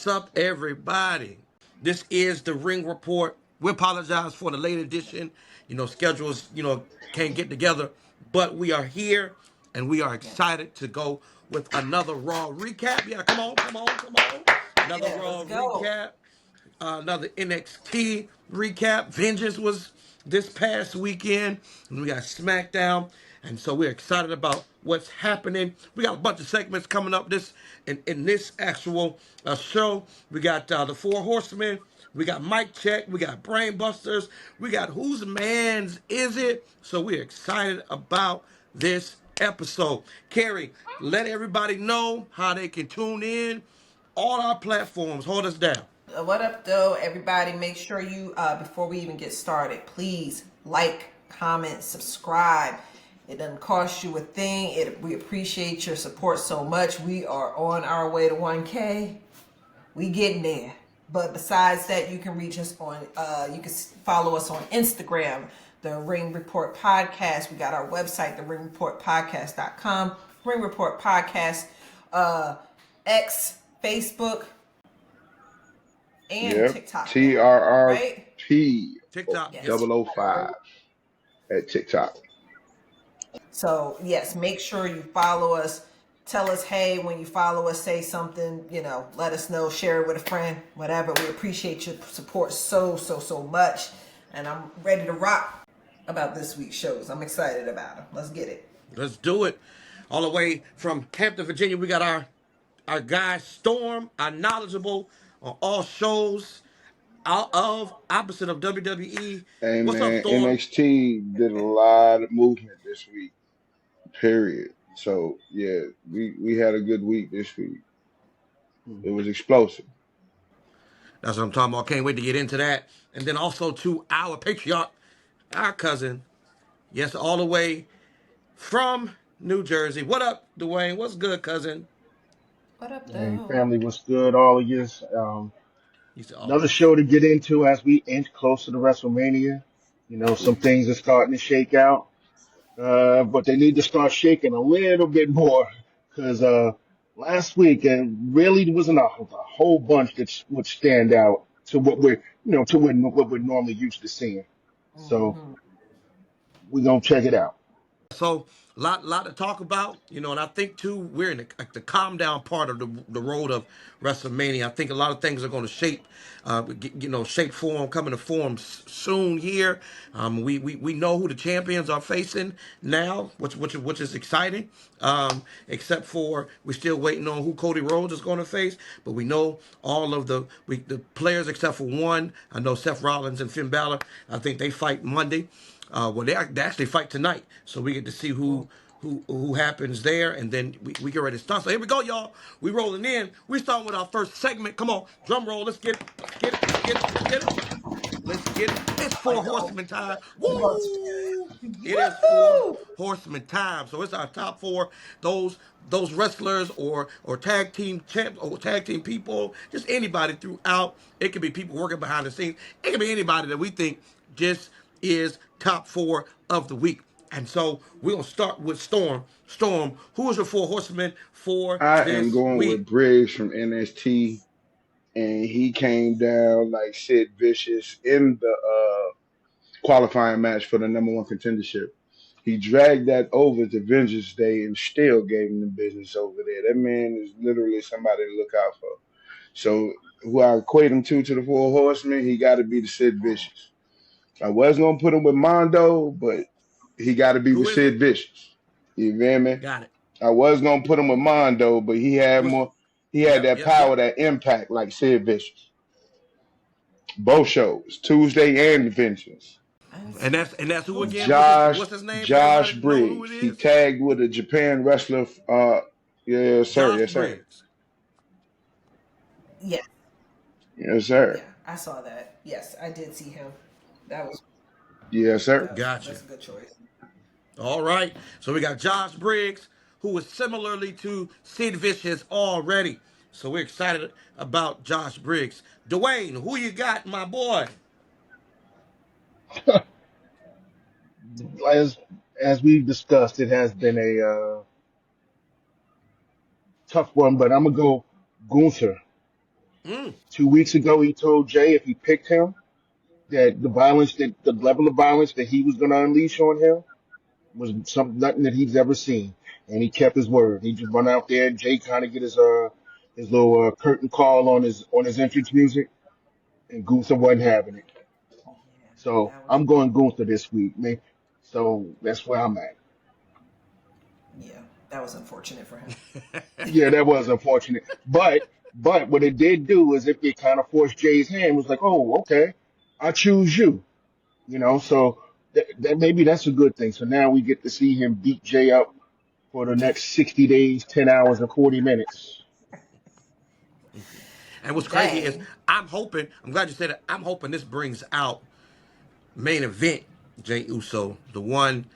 What's up, everybody? This is the Ring Report. We apologize for the late edition. Schedules, can't get together, but we are here and we are excited to go with another Raw recap. Yeah, come on, come on, come on. Another Raw Let's go. recap. Another NXT recap. Vengeance was this past weekend, and we got Smackdown, and so we're excited about what's happening. We got a bunch of segments coming up in this actual show. We got the Four Horsemen. We got Mic Check. We got Brain Busters. We got Whose Man's Is It? So we're excited about this episode. Carrie, let everybody know how they can tune in. All our platforms. Hold us down. What up, though, everybody? Make sure you, before we even get started, please like, comment, subscribe. It doesn't cost you a thing. We appreciate your support so much. We are on our way to 1K. We getting there. But besides that, you can reach us on, you can follow us on Instagram, the Ring Report Podcast. We got our website, the ringreportpodcast.com, Ring Report Podcast, X, Facebook, and TikTok. TRRP right? TikTok. Yes. 005 at TikTok. So, yes, make sure you follow us. Tell us, hey, when you follow us, say something, let us know, share it with a friend, whatever. We appreciate your support so much. And I'm ready to rock about this week's shows. I'm excited about them. Let's get it. Let's do it. All the way from Hampton, Virginia, we got our guy Storm, our knowledgeable on all shows, opposite of WWE. Hey, What's man, up, Storm? NXT did a lot of movement this week, period. So, yeah, we had a good week this week. It was explosive. That's what I'm talking about. Can't wait to get into that. And then also to our patriarch, our cousin, yes, all the way from New Jersey. What up, Dwayne? What's good, cousin? What up, Hey, though? family, what's good? All of you. He said, Another always. show to get into as we inch closer to WrestleMania. Some things are starting to shake out, but they need to start shaking a little bit more because last week it really wasn't a whole bunch that would stand out to what what we're normally used to seeing. So we're gonna check it out. So lot to talk about, and I think too we're in the calm down part of the road of WrestleMania. I think a lot of things are going to shape form, coming to form soon here. We know who the champions are facing now, which is exciting. Except for we're still waiting on who Cody Rhodes is going to face, but we know all of the players except for one. I know Seth Rollins and Finn Balor. I think they fight Monday. They actually fight tonight, so we get to see who happens there, and then we get ready to start. So here we go, y'all. We rolling in. We starting with our first segment. Come on, drum roll. Let's get it. Let's get it. It's Four Horsemen time. Woo! It is Four Horsemen time. So it's our top four. Those wrestlers or tag team champs or tag team people, just anybody throughout. It could be people working behind the scenes. It could be anybody that we think just is top four of the week. And so we're going to start with Storm. Storm, who is your Four Horsemen for I am this going week? with Briggs from NXT, and he came down like Sid Vicious in the qualifying match for the number one contendership. He dragged that over to Vengeance Day and still gave him the business over there. That man is literally somebody to look out for. So who I equate him to the Four Horsemen, he got to be the Sid Vicious. I was gonna put him with Mondo, but he got to be Who with is it? Sid Vicious. You feel me? Got it. I was gonna put him with Mondo, but he had Who's, more. He had that power, yep. that impact, like Sid Vicious. Both shows, Tuesday and Vengeance. And that's who again? Josh What's his name? For Josh everybody to know who it Briggs. He is. tagged with a Japan wrestler. Yes, sir. Josh Yes, sir. Briggs. Yeah, Yes, sir. I saw that. Yes, I did see him. That was Yes, sir. Gotcha. that's a good choice. All right. So we got Josh Briggs, who is similarly to Sid Vicious already. So we're excited about Josh Briggs. Dwayne, who you got, my boy? As we've discussed, it has been a tough one, but I'm gonna go Gunther Mm. 2 weeks ago, he told Jay if he picked him, that the level of violence that he was going to unleash on him was nothing that he's ever seen, and he kept his word. He just run out there. Jay kind of get his little curtain call on his entrance music, and Gunther wasn't having it. Yeah, So that was I'm going Gunther this week, man. So that's where I'm at. yeah, that was unfortunate for him. Yeah, that was unfortunate, but what it did do is it kind of forced Jay's hand. It was like, oh, okay, I choose you. So that maybe that's a good thing. So now we get to see him beat Jay up for the next 60 days, 10 hours, and 40 minutes. And what's crazy is Dang. I'm glad you said it. I'm hoping this brings out main event Jey Uso, the one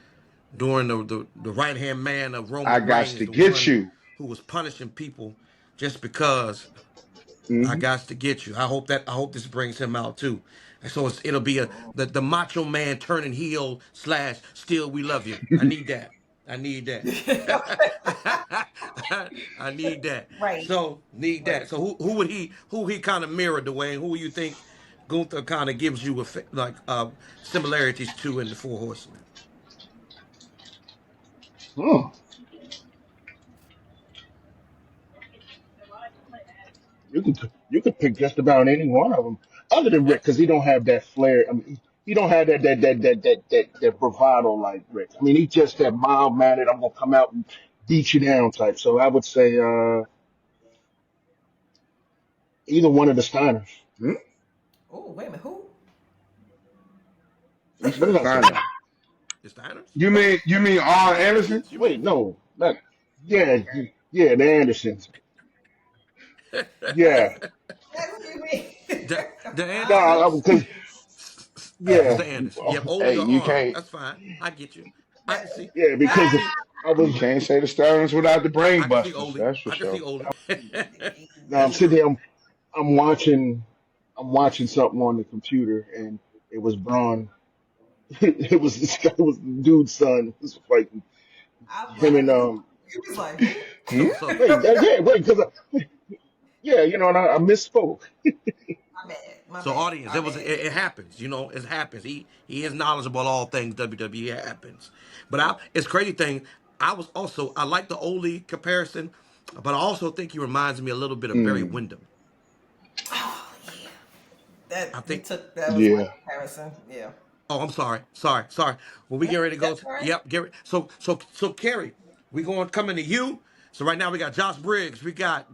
during the right hand man of I Roman got Reigns, to the get one you. who was punishing people just because I Hmm. got to get you. I hope this brings him out too. And so it'll be the Macho Man turning heel slash still we love you. I need that. I need that. I need that. Right, So need right. that. So who he kind of mirrored the way, and who you think Gunther kind of gives you similarities to in the Four Horsemen? Oh, you could pick just about any one of them, other than Yeah. Rick, because he don't have that flair. I mean, he don't have that bravado like Rick. I mean, he's just that mild mannered. I'm gonna come out and beat you down type. So I would say either one of the Steiners. Hmm? Oh, wait a minute. Who? You What said did I say? Steiner. The Steiners? You mean Arn Anderson? You Wait, mean no, not. Yeah, yeah, the Andersons. Yeah, That's what you mean. the Wow. Andersons? because yeah, Mr. Anderson. You have Ole Hey, or you Arn. can't That's fine. I get you. I can see. yeah, I can because see. I you was can't say the Stearns without the brain I can see busters. Ole. That's for I can see sure. Ole. now I'm That's sitting true. here. I'm watching something on the computer, and it was Braun. It was this guy. It was the dude's son. Was fighting I'm him and laughing. He was like, who? Hmm? wait, yeah, wait, because yeah, and I misspoke. My bad. My So bad. audience, My bad. it happens. It happens. He is knowledgeable all things WWE. It happens. But it's crazy thing. I like the Ole comparison, but I also think he reminds me a little bit of Barry Mm, Windham. Oh, yeah. I That think. that was my yeah. comparison. Yeah. Oh, I'm sorry. When we No, get ready to go, that's all right. yep, get ready. So Kerry, we going coming to you. So right now we got Josh Briggs, we got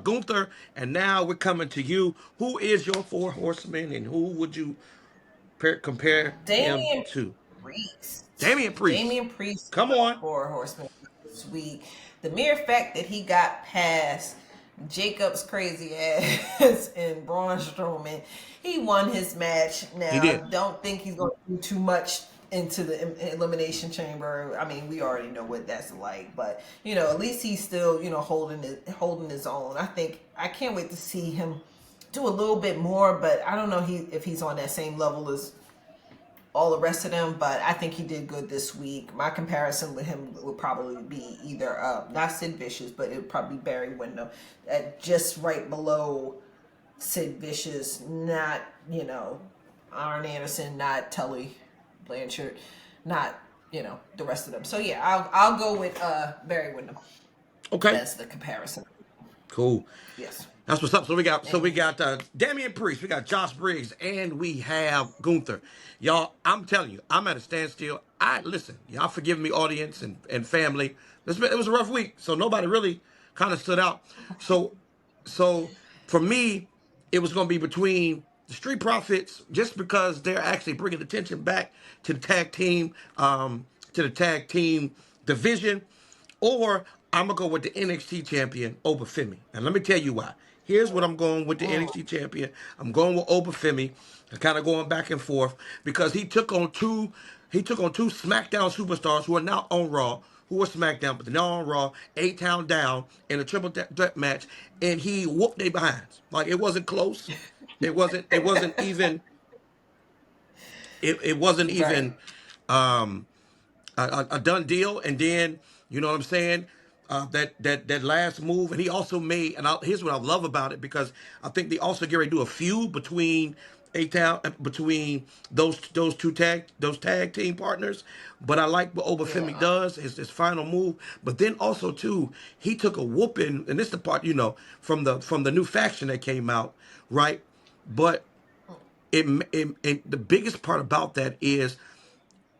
Gunther, and now we're coming to you. Who is your four horsemen, and who would you compare him Damian to? Priest. Damian Priest. Damian Priest is Come my on. four horsemen this week. The mere fact that he got past Jacob's crazy ass and Braun Strowman, he won his match. He Now did. I don't think he's going to do too much into the elimination chamber. I mean, we already know what that's like, but at least he's still holding his own. I can't wait to see him do a little bit more, but I don't know if he's on that same level as all the rest of them, but I think he did good this week. My comparison with him would probably be either not Sid Vicious, but it would probably be Barry Windham, just right below Sid Vicious. Not Arn Anderson, not Tully Blanchard, not the rest of them. So yeah, I'll go with Barry Windham Okay. as the comparison. Cool. Yes. That's what's up. So And we got Damian Priest, we got Josh Briggs, and we have Gunther. Y'all, I'm telling you, I'm at a standstill. I listen, y'all forgive me, audience and family. It was a rough week, so nobody really kind of stood out. So so for me, it was going to be between the Street Profits, just because they're actually bringing attention back to the tag team division, or I'm gonna go with the NXT champion Obafemi. And let me tell you why. Here's what I'm going with the NXT champion. I'm going with Obafemi. I'm kind of going back and forth because he took on two SmackDown superstars who are now on Raw, who were SmackDown, but they're now on Raw, A-Town down in a triple threat match, and he whooped their behinds. Like it wasn't close. It wasn't even it wasn't right. even a done deal. And then you know what I'm saying. that last move, and he also made. And here's what I love about it, because I think they also get ready to do a feud between between those tag team partners. But I like what Obafemi Yeah. does, his final move. But then also too, he took a whooping, and this is the part, from the new faction that came out, right? But the biggest part about that is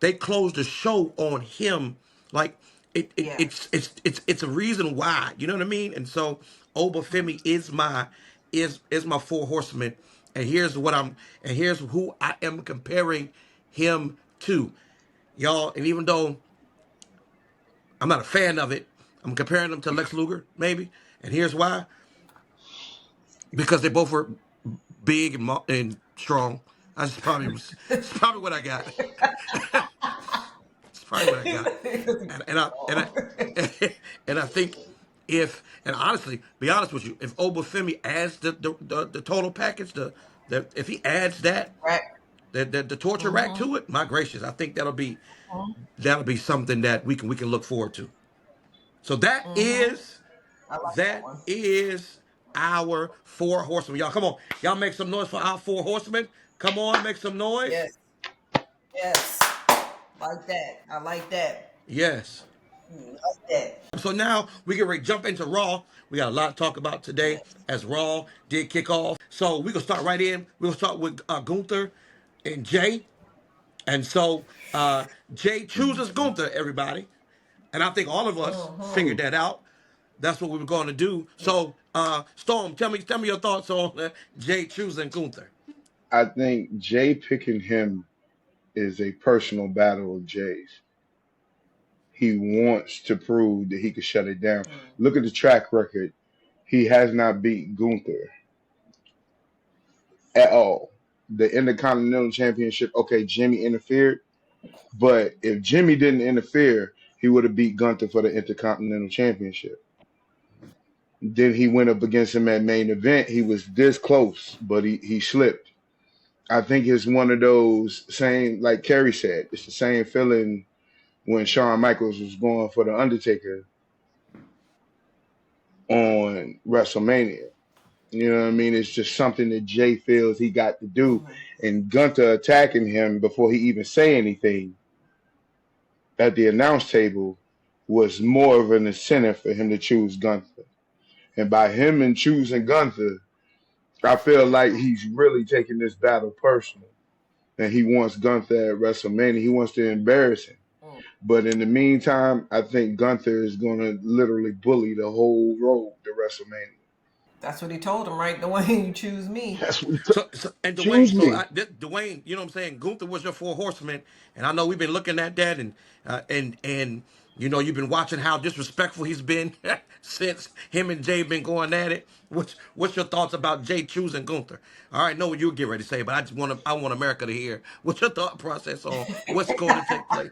they closed the show on him. Like Yeah. it's a reason why. You know what I mean? And so Obafemi is my four horsemen. And here's who I am comparing him to. Y'all, and even though I'm not a fan of it, I'm comparing him to Lex Luger, maybe. And here's why. Because they both were big and strong. It's probably what I got. It's probably what I got. And I and I think and honestly, be honest with you, if Obafemi adds the total package, the if he adds that Right. the torture rack to it, my gracious, I think that'll be something that we can look forward to. So I like that that one. is our four horsemen. Y'all, come on, y'all make some noise for our four horsemen. Come on, make some noise. Yes. Yes. Like that. I like that. Yes. Like that. So now we can ready to jump into Raw. We got a lot to talk about today Yes. as Raw did kick off. So we're gonna start right in. We're gonna start with Gunther and Jay. And so Jay chooses Gunther, everybody. And I think all of us figured that out. That's what we were going to do. So Storm, tell me your thoughts on Jay choosing Gunther. I think Jay picking him is a personal battle of Jay's. He wants to prove that he can shut it down. Look at the track record. He has not beat Gunther at all. The Intercontinental Championship, okay, Jimmy interfered, but if Jimmy didn't interfere, he would have beat Gunther for the Intercontinental Championship. Then he went up against him at main event. He was this close, but he slipped. I think it's one of those same, like Kerry said, it's the same feeling when Shawn Michaels was going for the Undertaker on WrestleMania. You know what I mean? It's just something that Jay feels he got to do. And Gunther attacking him before he even say anything at the announce table was more of an incentive for him to choose Gunther. And by him and choosing Gunther, I feel like he's really taking this battle personal. And he wants Gunther at WrestleMania. He wants to embarrass him. But in the meantime, I think Gunther is going to literally bully the whole road to WrestleMania. That's what he told him, right? The one you choose me. That's what And Dwayne, choose me. Dwayne, you know what I'm saying? Gunther was your four horsemen, and I know we've been looking at that, and you've been watching how disrespectful he's been since him and Jay been going at it. What's your thoughts about Jay choosing Gunther? All right, know what you get ready to say, but I want America to hear what's your thought process on what's going to take place.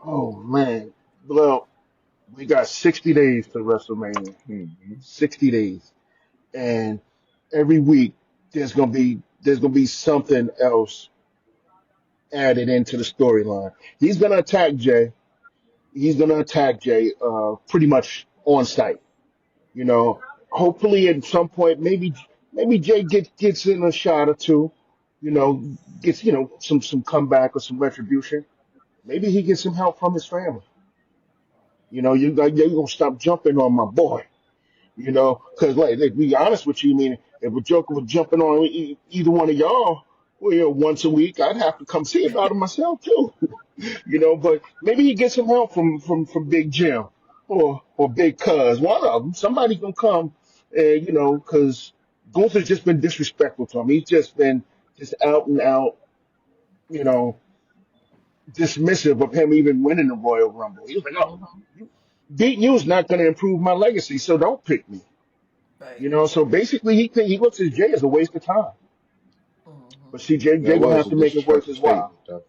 Oh man. Well, we got 60 days to WrestleMania. Mhm. 60 days. And every week there's gonna be something else added into the storyline. He's gonna attack Jay. He's gonna attack Jay pretty much on site. You know, hopefully at some point maybe Jay gets in a shot or two, you know, gets some comeback or some retribution. Maybe he gets some help from his family. You know, you gonna stop jumping on my boy. You know, because like, be honest with you, I mean, if a Joker was jumping on either one of y'all, well, once a week, I'd have to come see about it myself too. You know, but maybe he gets some help from Big Jim or Big Cuz. One of them, somebody's gonna come, and because Gunther's just been disrespectful to him. He's just been just out and out, you know, dismissive of him even winning the Royal Rumble. He was like, "Oh, beating you is not going to improve my legacy, so don't pick me." Right. You know, so basically he looks at Jay as a waste of time. But see, Jay That gonna was have a to make it worth disrespectful his while. statement, though.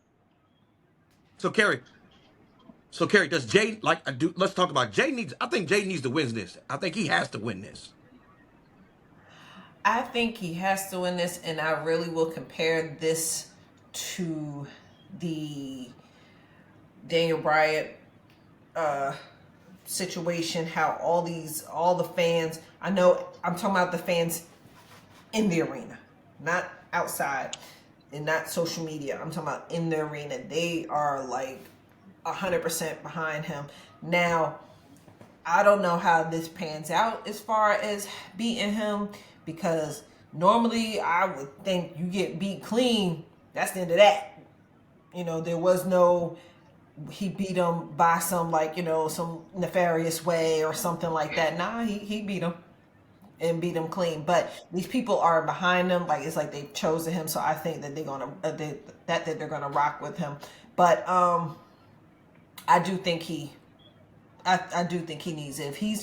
So Kerry, does Jay like? Let's talk about Jay needs. I think Jay needs to win this. I think he has to win this. I think he has to win this, and I really will compare this to the Daniel Bryan situation, how all the fans, I know I'm talking about the fans in the arena, not outside and not social media. I'm talking about in the arena. They are like 100% behind him. Now, I don't know how this pans out as far as beating him, because normally I would think you get beat clean, that's the end of that. There was no he beat him by some, like, some nefarious way or something like that. Nah, he beat him and beat him clean. But these people are behind him, like it's like they've chosen him. So I think that they're gonna that they're gonna rock with him. But I do think I do think he needs it. If he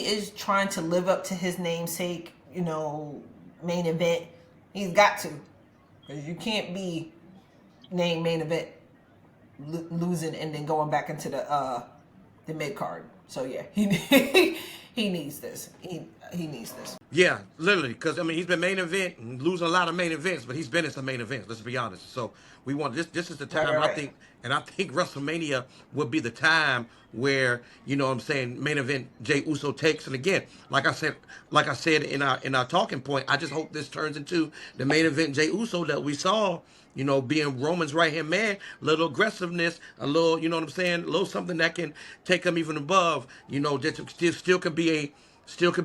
is trying to live up to his namesake, main event, he's got to, because you can't be named main event losing and then going back into the mid card. So yeah, he he needs this. He needs this. Yeah, literally, because I mean he's been main event and losing a lot of main events, but he's been in some main events. Let's be honest. So we want this. This is the Right, time, right, and I right. think, WrestleMania would be the time where what I'm saying, main event Jey Uso takes. And again, like I said in our talking point, I just hope this turns into the main event Jey Uso that we saw. Being Roman's right hand man, a little aggressiveness, a little, what I'm saying, a little something that can take him even above. That still could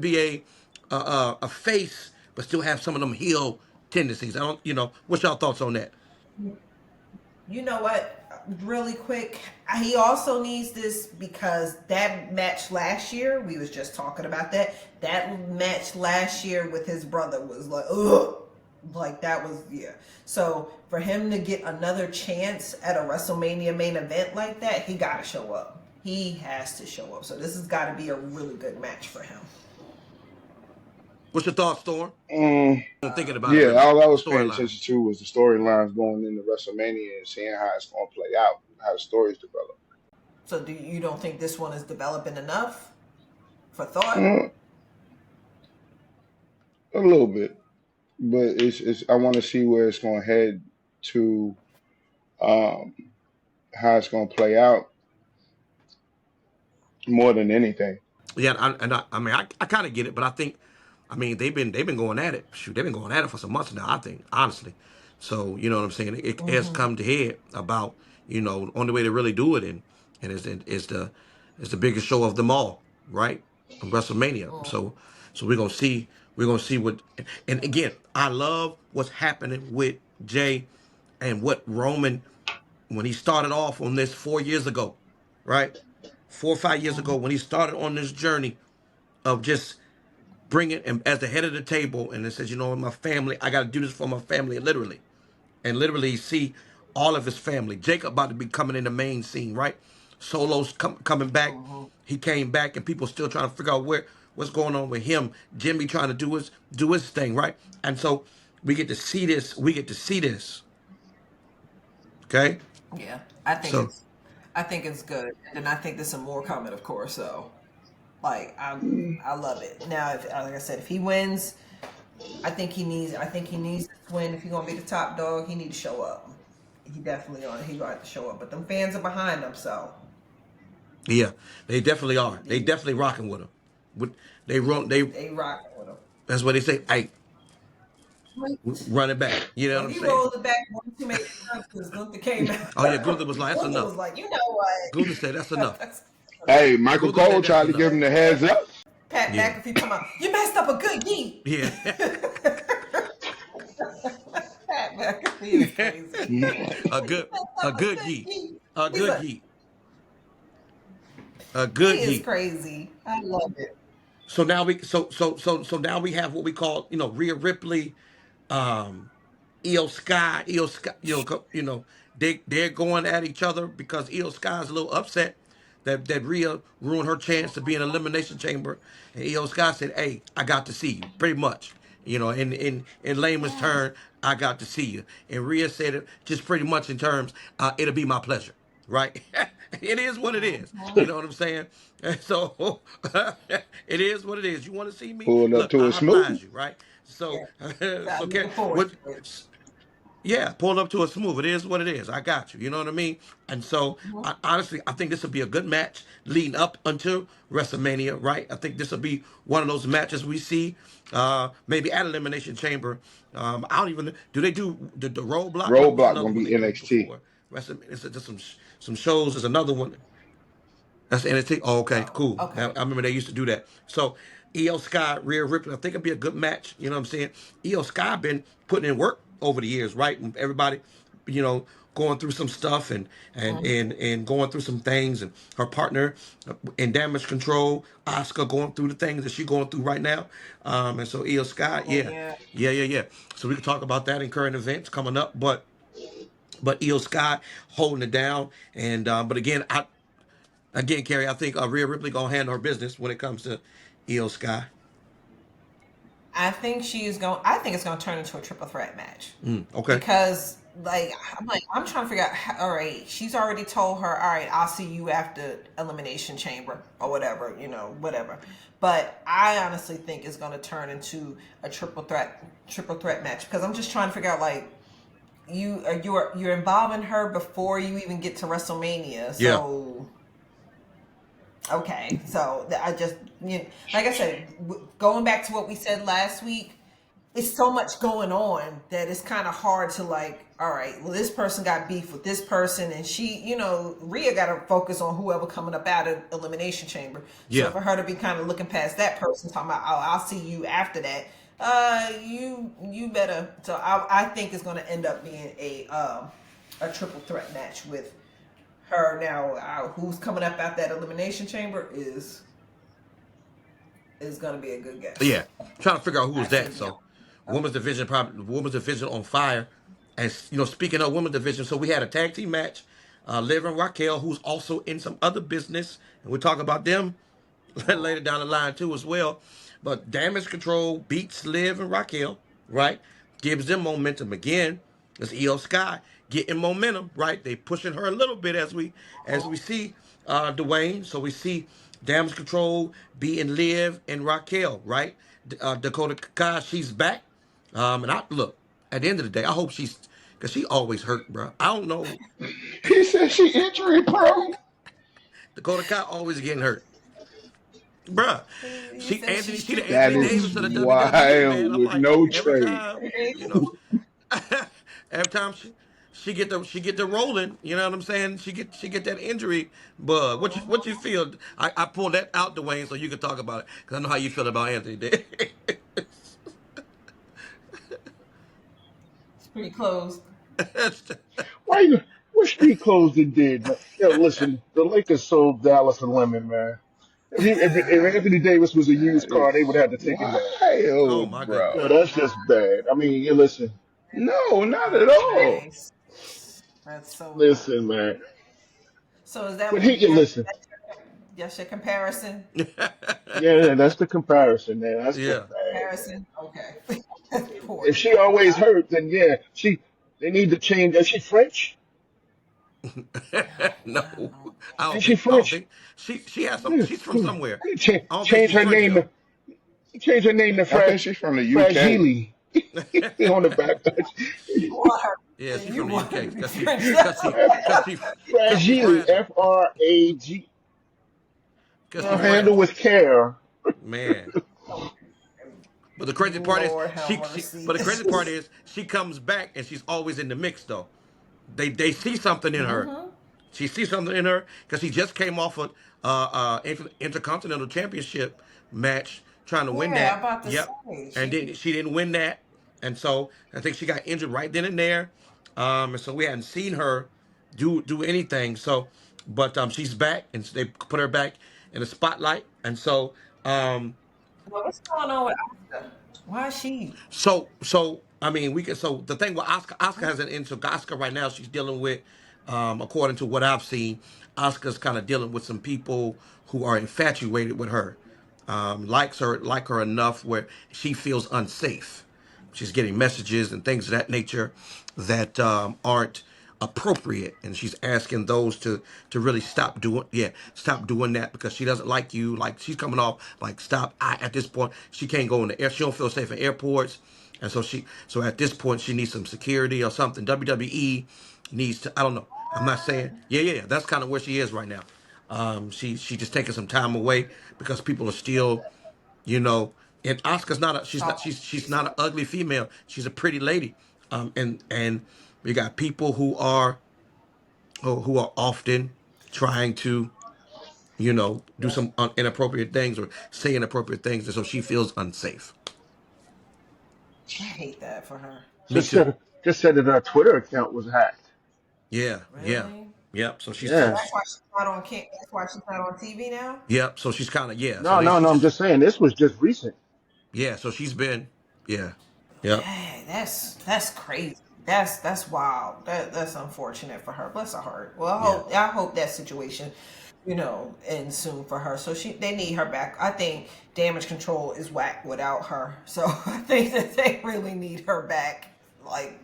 be a face, but still have some of them heel tendencies. I don't, what's y'all thoughts on that? You know what? Really quick, he also needs this, because that match last year, we was just talking about that. That match last year with his brother was like, ugh. Like, that was, yeah. So for him to get another chance at a WrestleMania main event like that, he got to show up. He has to show up. So this has got to be a really good match for him. What's your thoughts, Storm? Mm, I'm thinking about it, yeah, really. all I was paying Storyline. attention to was the storylines going into WrestleMania and seeing how it's going to play out, how the stories develop. So you don't think this one is developing enough for thought? Mm, a little bit, but it's I want to see where it's going to head to, um, how it's going to play out more than anything. Yeah, I mean, I kind of get it, but I think, I mean, they've been going at it. Shoot, they've been going at it for some months now. I think, honestly. So what I'm saying. It has Mm-hmm. come to head about on the way to really do it, and it's the biggest show of them all, right? WrestleMania. So we're gonna see what. And again, I love what's happening with Jay and what Roman, when he started off on this 4 years ago, right? 4 or 5 years ago, when he started on this journey of just bringing him as the head of the table, and it says, my family, I got to do this for my family, literally, and literally see all of his family. Jacob about to be coming in the main scene, right? Solo's coming back. Mm-hmm. He came back, and people still trying to figure out what's going on with him. Jimmy trying to do his thing, right? And so we get to see this. We get to see this. Okay, Yeah, so I think it's good, and I think there's some more coming, of course. So, like, I love it. Now, if, like I said, if he wins, I think he needs to win. If he's gonna be the top dog, he need to show up. He definitely on. He got to show up, but them fans are behind him, so yeah, they definitely are. They definitely rocking with him. They run. They they rock with him. That's what they say. Hey, run it back. You know what And I'm he saying? rolled it back one too many times because Gunther came Oh yeah, out. Gunther was like, that's Gunther enough. was like, you know Gunther said that's enough. what? Hey, Michael Gunther Cole said that's tried to enough. give him the heads up. Pat Yeah, McAfee come out. You messed up a good yeet. yeah, Pat McAfee is crazy. a good, Messed a up a good good yeet, yeet. a He's good like, yeet, a he good is yeet. crazy. I love it. So now we have what we call Rhea Ripley, um, Io Sky, they're going at each other because Io Sky is a little upset that Rhea ruined her chance to be in Elimination Chamber, and Io Sky said, "Hey, I got to see you." Pretty much, in layman's Yes. turn, I got to see you, and Rhea said it just pretty much in terms, it'll be my pleasure, right? It is what it is. You Mhm. know what I'm saying? And so it is what it is. You want to see me? Pulled up Look, to a I oblige smooth. you, right? Yeah. So, So I'm okay, looking forward what? to it. Yeah, pull up to a smooth. It is what it is. I got you. You know what I mean? And so, honestly, I think this will be a good match leading up until WrestleMania, right? I think this will be one of those matches we see, maybe at Elimination Chamber. I don't even do they do the Roadblock? What's Roadblock another gonna one be they do NXT. before WrestleMania? It's just some shows. There's another one. That's NXT. Oh, okay, Oh, cool. okay. I remember they used to do that. So EO Sky, Rhea Ripley, I think it'd be a good match. You know what I'm saying? EO Sky been putting in work over the years, right? And everybody, you know, going through some stuff and going through some things, and her partner in Damage Control, Oscar, going through the things that she's going through right now. And so EO Sky, Oh yeah, yeah. yeah. So we can talk about that in current events coming up, but EO Sky holding it down, and but again, Carrie, I think Rhea Ripley gonna handle her business when it comes to Io Sky. I think she's going. I think it's going to turn into a triple threat match Okay. because, I'm trying to figure out. All right, she's already told her, all right, I'll see you after Elimination Chamber or whatever, whatever. But I honestly think it's going to turn into a triple threat match because I'm just trying to figure out like you're involving her before you even get to WrestleMania, Yeah. so. Okay, so I just, like I said, going back to what we said last week, it's so much going on that it's kind of hard to like, all right, well, this person got beef with this person, and she, Rhea got to focus on whoever coming up out of Elimination Chamber. So Yeah. for her to be kind of looking past that person, talking about, oh, I'll see you after that. You better. So I think it's going to end up being a triple threat match with her now. Who's coming up out that Elimination Chamber is going to be a good guess. Yeah. Trying to figure out who I was see that. him. So women's division on fire. And speaking of women's division, so we had a tag team match. Liv and Raquel, who's also in some other business, and we'll talk about them later down the line too as well. But Damage Control beats Liv and Raquel, right? Gives them momentum again. It's Io Sky getting momentum, right? They pushing her a little bit as we see Dwayne. So we see Damage Control beating Liv and Raquel, right? Dakota Kai, she's back. And I look at the end of the day, I hope she's because she always hurt, bro. I don't know. He said she injury prone. Dakota Kai always getting hurt. Bruh, You said she's she the stupid That Anthony is too. Davis of the WWE, man. wild I'm with like, no every trade. time, you know, every time she get the rolling, you know what I'm saying? She get that injury bug. What you feel? I pulled that out, Dwayne, so you can talk about it because I know how you feel about Anthony Davis. It's pretty closed. Why you? What street clothes it did, man? Yo, listen, the Lakers sold Dallas a lemon, man. If Anthony Davis was a That used car, they is would have to take it back. Oh wild, my goodness. Yo, bro. that's just bad. I mean, you listen, No, not at all. Nice. That's so nice. listen, man. So is that But he, you listen, that's your comparison? yeah, that's the comparison, man. That's just Yeah. bad, man. Comparison? Okay. Poor If she always guy. hurt, then yeah, they need to change. Is she French? No, I don't Is she think. I don't French? think she has some. Yeah, She's from come on. somewhere. I don't think Change she's her French name. though. Change her name to I think she's from the UK. Fragile on the back. You want her? Yeah, she's You from the want her UK to be because she French? because she because she because she's Fragile, fragile. Frag. Because she's Handle fragile. with care. Man. But the crazy part is Lord have mercy. but the crazy part is she comes back and she's always in the mix though. They see something in her. Mm-hmm. She sees something in her because she just came off a intercontinental championship match trying to win Yeah, that. about to Yep, say and she. then she didn't win that, and so I think she got injured right then and there. And so we hadn't seen her do anything. So, but she's back, and so they put her back in the spotlight, and so Well, what's going on with Oscar? Why is she? So I mean we can so the thing with Oscar has an so Oscar right now she's dealing with according to what I've seen, Oscar's kind of dealing with some people who are infatuated with her. Like her enough where she feels unsafe. She's getting messages and things of that nature that aren't appropriate, and she's asking those to really stop doing that because she doesn't like you. Like she's coming off like stop. At this point she can't go in the air. She don't feel safe in airports. And so at this point, she needs some security or something. WWE needs to, I don't know. I'm not saying, yeah. That's kind of where she is right now. She just taking some time away because people are still, you know, and Oscar's not a, she's not an ugly female. She's a pretty lady. And we got people who are often trying to, do some inappropriate things or say inappropriate things, and so she feels unsafe. I hate that for her. Me Just too. said just said that her Twitter account was hacked. Yeah, Really? yep. So So Yeah. that's why she's not on. That's why she's not on TV now. yep. So she's kind of So No, they no, she no. I'm just just saying this was just recent. So she's been yeah, yep, Dang, that's crazy. That's wild. That's unfortunate for her. Bless her heart. Well, yeah, I hope that situation, ends soon for her. So they need her back. I think Damage Control is whack without her. So I think that they really need her back. Like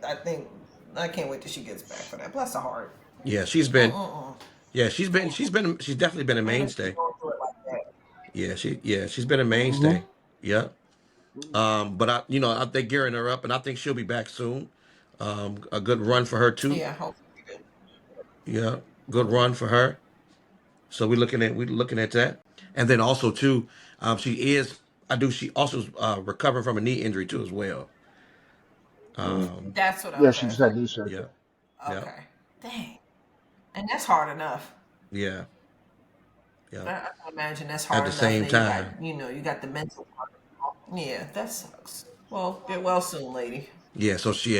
I can't wait till she gets back for that. Bless her heart. yeah. She's definitely been a Damage mainstay. Control do it like that. She's been a Hmm. mainstay. Yep. But I think gearing her up, and I think she'll be back soon. A good run for her too. Yeah, hopefully. Yeah, good run for her. So we're looking at that, and then also too, she is. She also recovering from a knee injury too as well. That's what. Yeah, she Okay. just had knee surgery. Yeah, yeah, Okay. Dang. And that's hard enough. yeah, yeah. I can imagine that's At hard the enough. same Then you time, got, you got the mental part. Yeah, that sucks. Well, get well soon, lady.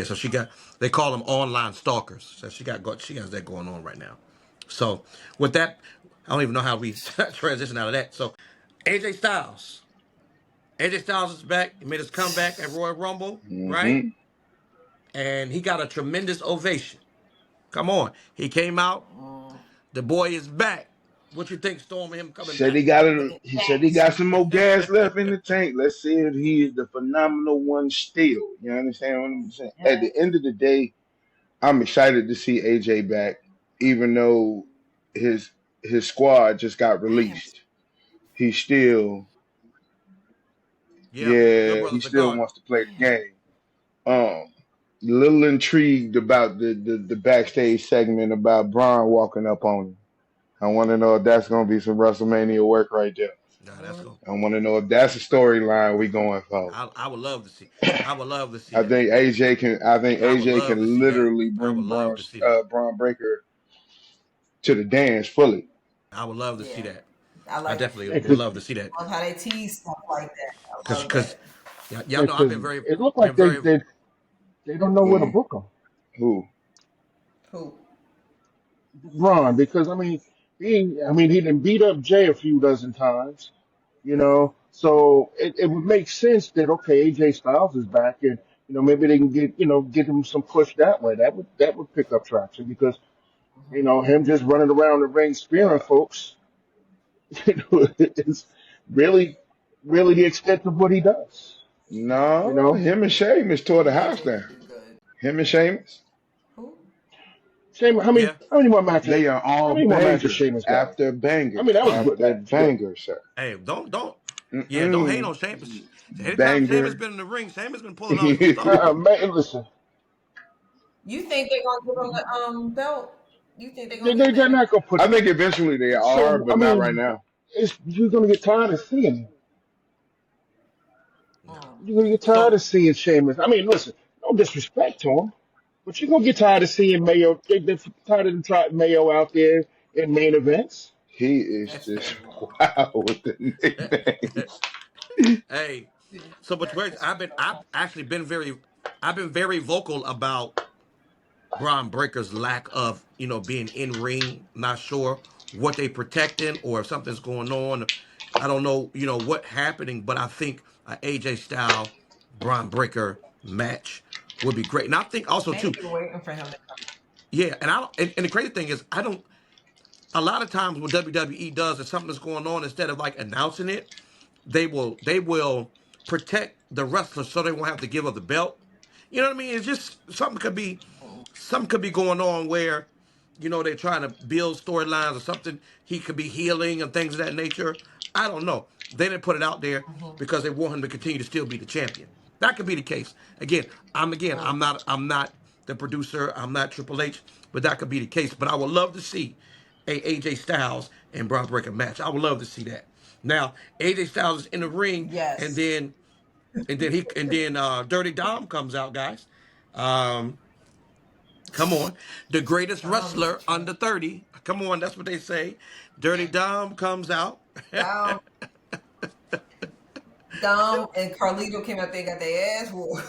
So she got. They call them online stalkers. So she has that going on right now. So with that, I don't even know how we transition out of that. So AJ Styles, AJ Styles is back. He made his comeback at Royal Rumble, right? Hmm. And he got a tremendous ovation. Come on, he came out. Mm, The boy is back. What you think, Storm? Him coming Said back? he got it. looking He said he jacked. got some more gas left in the tank. Let's see if he is the phenomenal one still. You understand what I'm saying? At the end of the day, I'm excited to see AJ back, even though his his squad just got I am. released. He still, Yeah, Good yeah, he Brothers of still God. wants to play the Yeah. game. Little intrigued about the backstage segment about Braun walking up on him. I want to know if that's going to be some WrestleMania work right there. Nah, that's Mm, go. I want to know if that's a storyline we going for. I would love to see. I would love to see I that. think AJ can. I think I would AJ love to can see that. literally I would bring love to see that. Braun Breaker to the dance fully. I would love to see yeah. that. I I like. definitely Yeah, would because love to see that. Love how they tease stuff like that. I love Cause that. y'all know I've it looked been like very. they don't know where to Mm, book him, who? Who? Ron, because he done beat up Jay a few dozen times, so it would make sense that okay, AJ Styles is back, and maybe they can get him some push that way. That would pick up traction because him just running around the ring spearing Uh, folks, is really really the extent of what he does. You no, know, him and Sheamus tore Yeah, the house AJ down. can do good. Him and Sheamus, Who? Shame Yeah. how many more matches? they are How all many more matches bangers Sheamus got? after I mean, bangers that was good. after That was good. bangers, sir. Hey, don't. Yeah, don't hate Mm-mm. on Sheamus. Anytime Sheamus Banger. been in the ring, Sheamus been pulling out some stuff. Man, listen, You think they're gonna give him the belt? You think they're gonna give him they're that? not gonna put. I think eventually they are, So I but not right mean, now. you're gonna get tired of seeing him. No. Mm. You're gonna get tired So of seeing Sheamus. I mean, listen, no disrespect to him, but you're gonna get tired of seeing Mayo. They're tired of them trotting Mayo out there in main events. He is That's just fair. wow with the nicknames. hey, but I've been very vocal about Braun Breaker's lack of, being in ring, not sure what they protecting or if something's going on. I don't know, what happening, but I think a AJ Style Braun Breaker match would be great. And I think also Maybe too, you're waiting for him to come. yeah, and I don't and the crazy thing is I don't a lot of times what WWE does is something's going on instead of like announcing it, they will protect the wrestler so they won't have to give up the belt. You know what I mean? It's just something could be going on where, they're trying to build storylines or something. He could be healing and things of that nature. I don't know. They didn't put it out there Mm-hmm. because they want him to continue to still be the champion. That could be the case. I'm not the producer. I'm not Triple H, but that could be the case. But I would love to see a AJ Styles and Braun Breaker match. I would love to see that. Now AJ Styles is in the ring, and Yes. then Dirty Dom comes out, guys. Um, Come on, the greatest Dom is a wrestler trip. under 30. Come on, that's what they say. Dirty Dom comes out. Dom, Dom and Carlito came out there, got their ass whooped.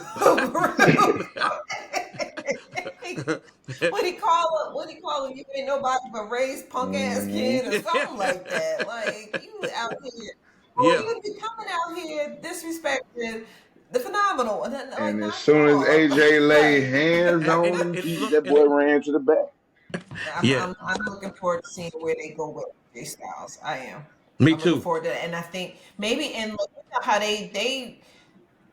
What he call him? What he call him? You ain't nobody but Ray's punk ass Hmm. kid or something like that. Like you out here, oh, Yeah, you be coming out here disrespecting the phenomenal, and then like And as knock it soon as off. AJ laid Like hands and on it, him, it he, look that and boy it, ran to the back. yeah, I'm looking forward to seeing where they go with Jay Styles. I am. me I'm looking too. forward to that, and I think maybe in like, how they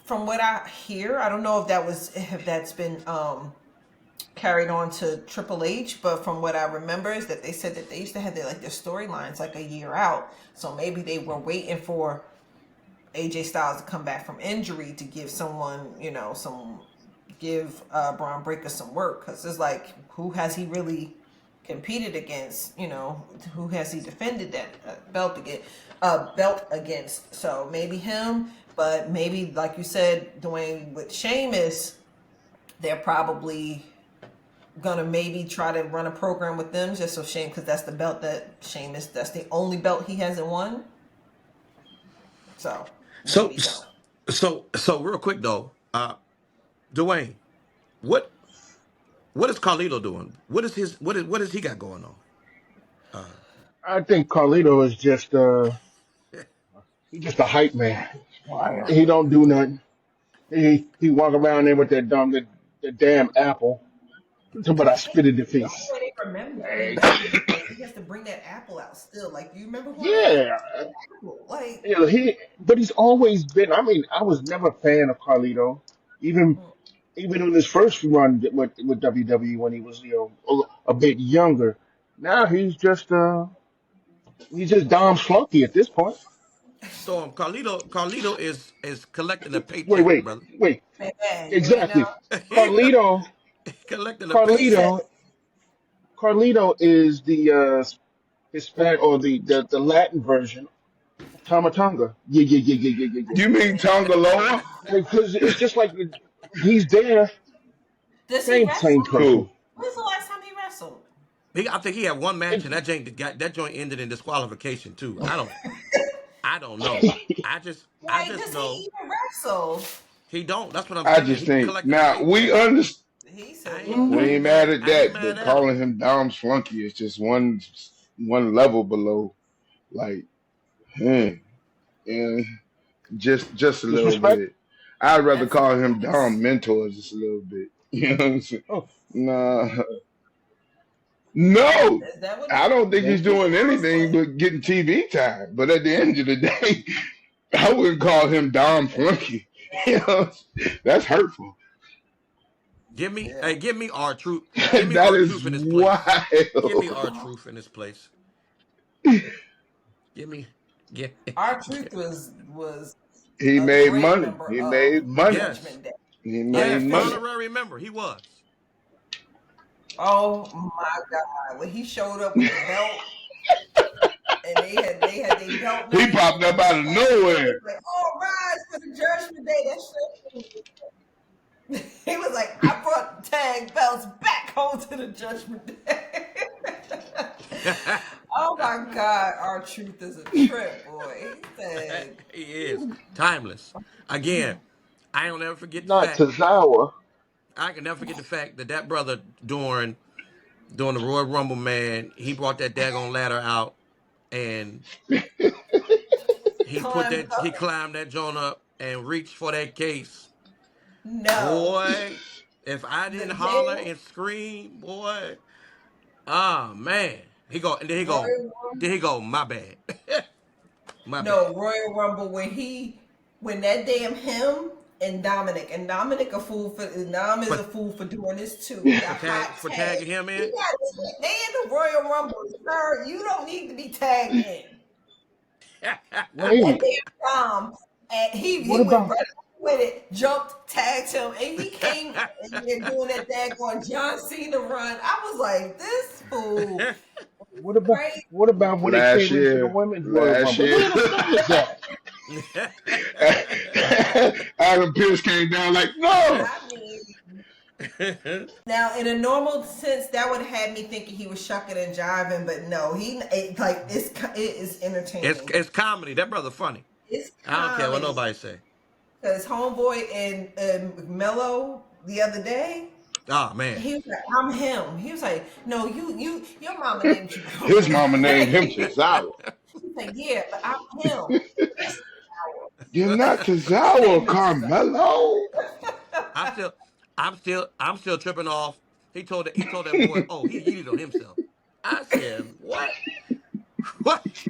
from what I hear, I don't know if that's been carried on to Triple H, but from what I remember is that they said that they used to have their storylines like a year out. So maybe they were waiting for AJ Styles to come back from injury to give someone, give Braun Breaker some work, because it's like, who has he really competed against? Who has he defended that belt against? So maybe him, but maybe like you said, Dwayne, with Sheamus, they're probably gonna maybe try to run a program with them just so Shane, because that's the belt that Sheamus, that's the only belt he hasn't won. So So, maybe so. so real quick though, Dwayne, what what is Carlito doing? What is he got going on? Uh, I think Carlito is just he's just a hype man. Wow. He don't do nothing. He walk around there with that the damn apple. But I spit in the The only face. way they remember him Hey, is because he has to bring that apple out still. Like, you remember when I yeah, apple? Like, but he's always been. I mean, I was never a fan of Carlito, even even in his first run with WWE when he was a bit younger. Now he's just Dom Flunky at this point. Storm, Carlito is collecting a Wait, paycheck, wait, brother. wait. man, you ain't Exactly. know. Carlito, Collecting a He said, paycheck. Carlito, Carlito is the Hispanic or the Latin version of Tamatonga. Yeah, yeah, yeah, yeah, yeah, yeah, You mean Tongaloa? yeah. Because it's just like he's there, does he same wrestle? person. Who? When's the last time he wrestled? I think he had one match, It, and that joint ended in disqualification too. I don't know. I just Does he know even wrestle? he don't. That's what I'm I saying. just He think collecting a now we paycheck. understand. He said, I ain't, look, I We look. ain't ain't mad mad. at I ain't that, mad but at him. calling him Dom's flunky is just one level below. Like, hmm, and just a little disrespect. bit. I'd rather That's call him nice. Dom mentor just a little bit. You know what I'm saying? Oh, Nah, no, Is that what I don't think he's mentor. doing mentor is anything like? but getting TV time. But at the end of the day, I wouldn't call him Dom flunky. You know, that's hurtful. Yeah. Give me our truth. Give me That our is truth in this place. Give me our wild. truth in this place. Give me, get, Our truth was He a made great money. member He of made money. yes, Judgment Day. He yes. made money. Honorary member. He was. Oh my God! When he showed up with the belt, and they had their belt He night, popped up out of and he nowhere. was like, "All rise for the Judgment Day." That shit. He was like, "I brought the tag belts back home to the Judgment Day." Oh my God! Our truth is a trip, boy. He said, He is timeless. Again, I don't ever forget the Not fact. Tozawa. I can never forget the fact that brother during the Royal Rumble, man, he brought that daggone ladder out and "Climbed he up." climbed that joint up and reached for that case. No, Boy, if I the didn't holler day and scream, boy, ah man. Royal Then Rumble. he go, my bad. My bad. No, Royal Rumble when that damn him and Dominic a fool for Dom is For a fool for doing this too. The hot for tag. tagging him He in. got they in the Royal Rumble, sir. You don't need to be tagged in. Wait, That damn Dom, and he what went about right. with it, jumped, tagged him, and he came and doing that daggone John Cena run. I was like, this fool crazy. What about when it last came into the year, women's Royal last Rumble? year, Where the fellas at? Adam Pierce came down like, no. I mean, now in a normal sense, that would have had me thinking he was shucking and jiving, but no, it is entertaining. It's comedy. That brother funny. It's I don't care what comedy. nobody say. Because homeboy and Mello the other day, Oh man. he was like, "I'm him." He was like, "No, your mama named you." His mama named him Tozawa. He's like, "Yeah, but I'm him." You're not His Tozawa, name is Carmelo. I'm still I'm still tripping off. He told that boy, oh, he yeeted on himself. I said, what? What?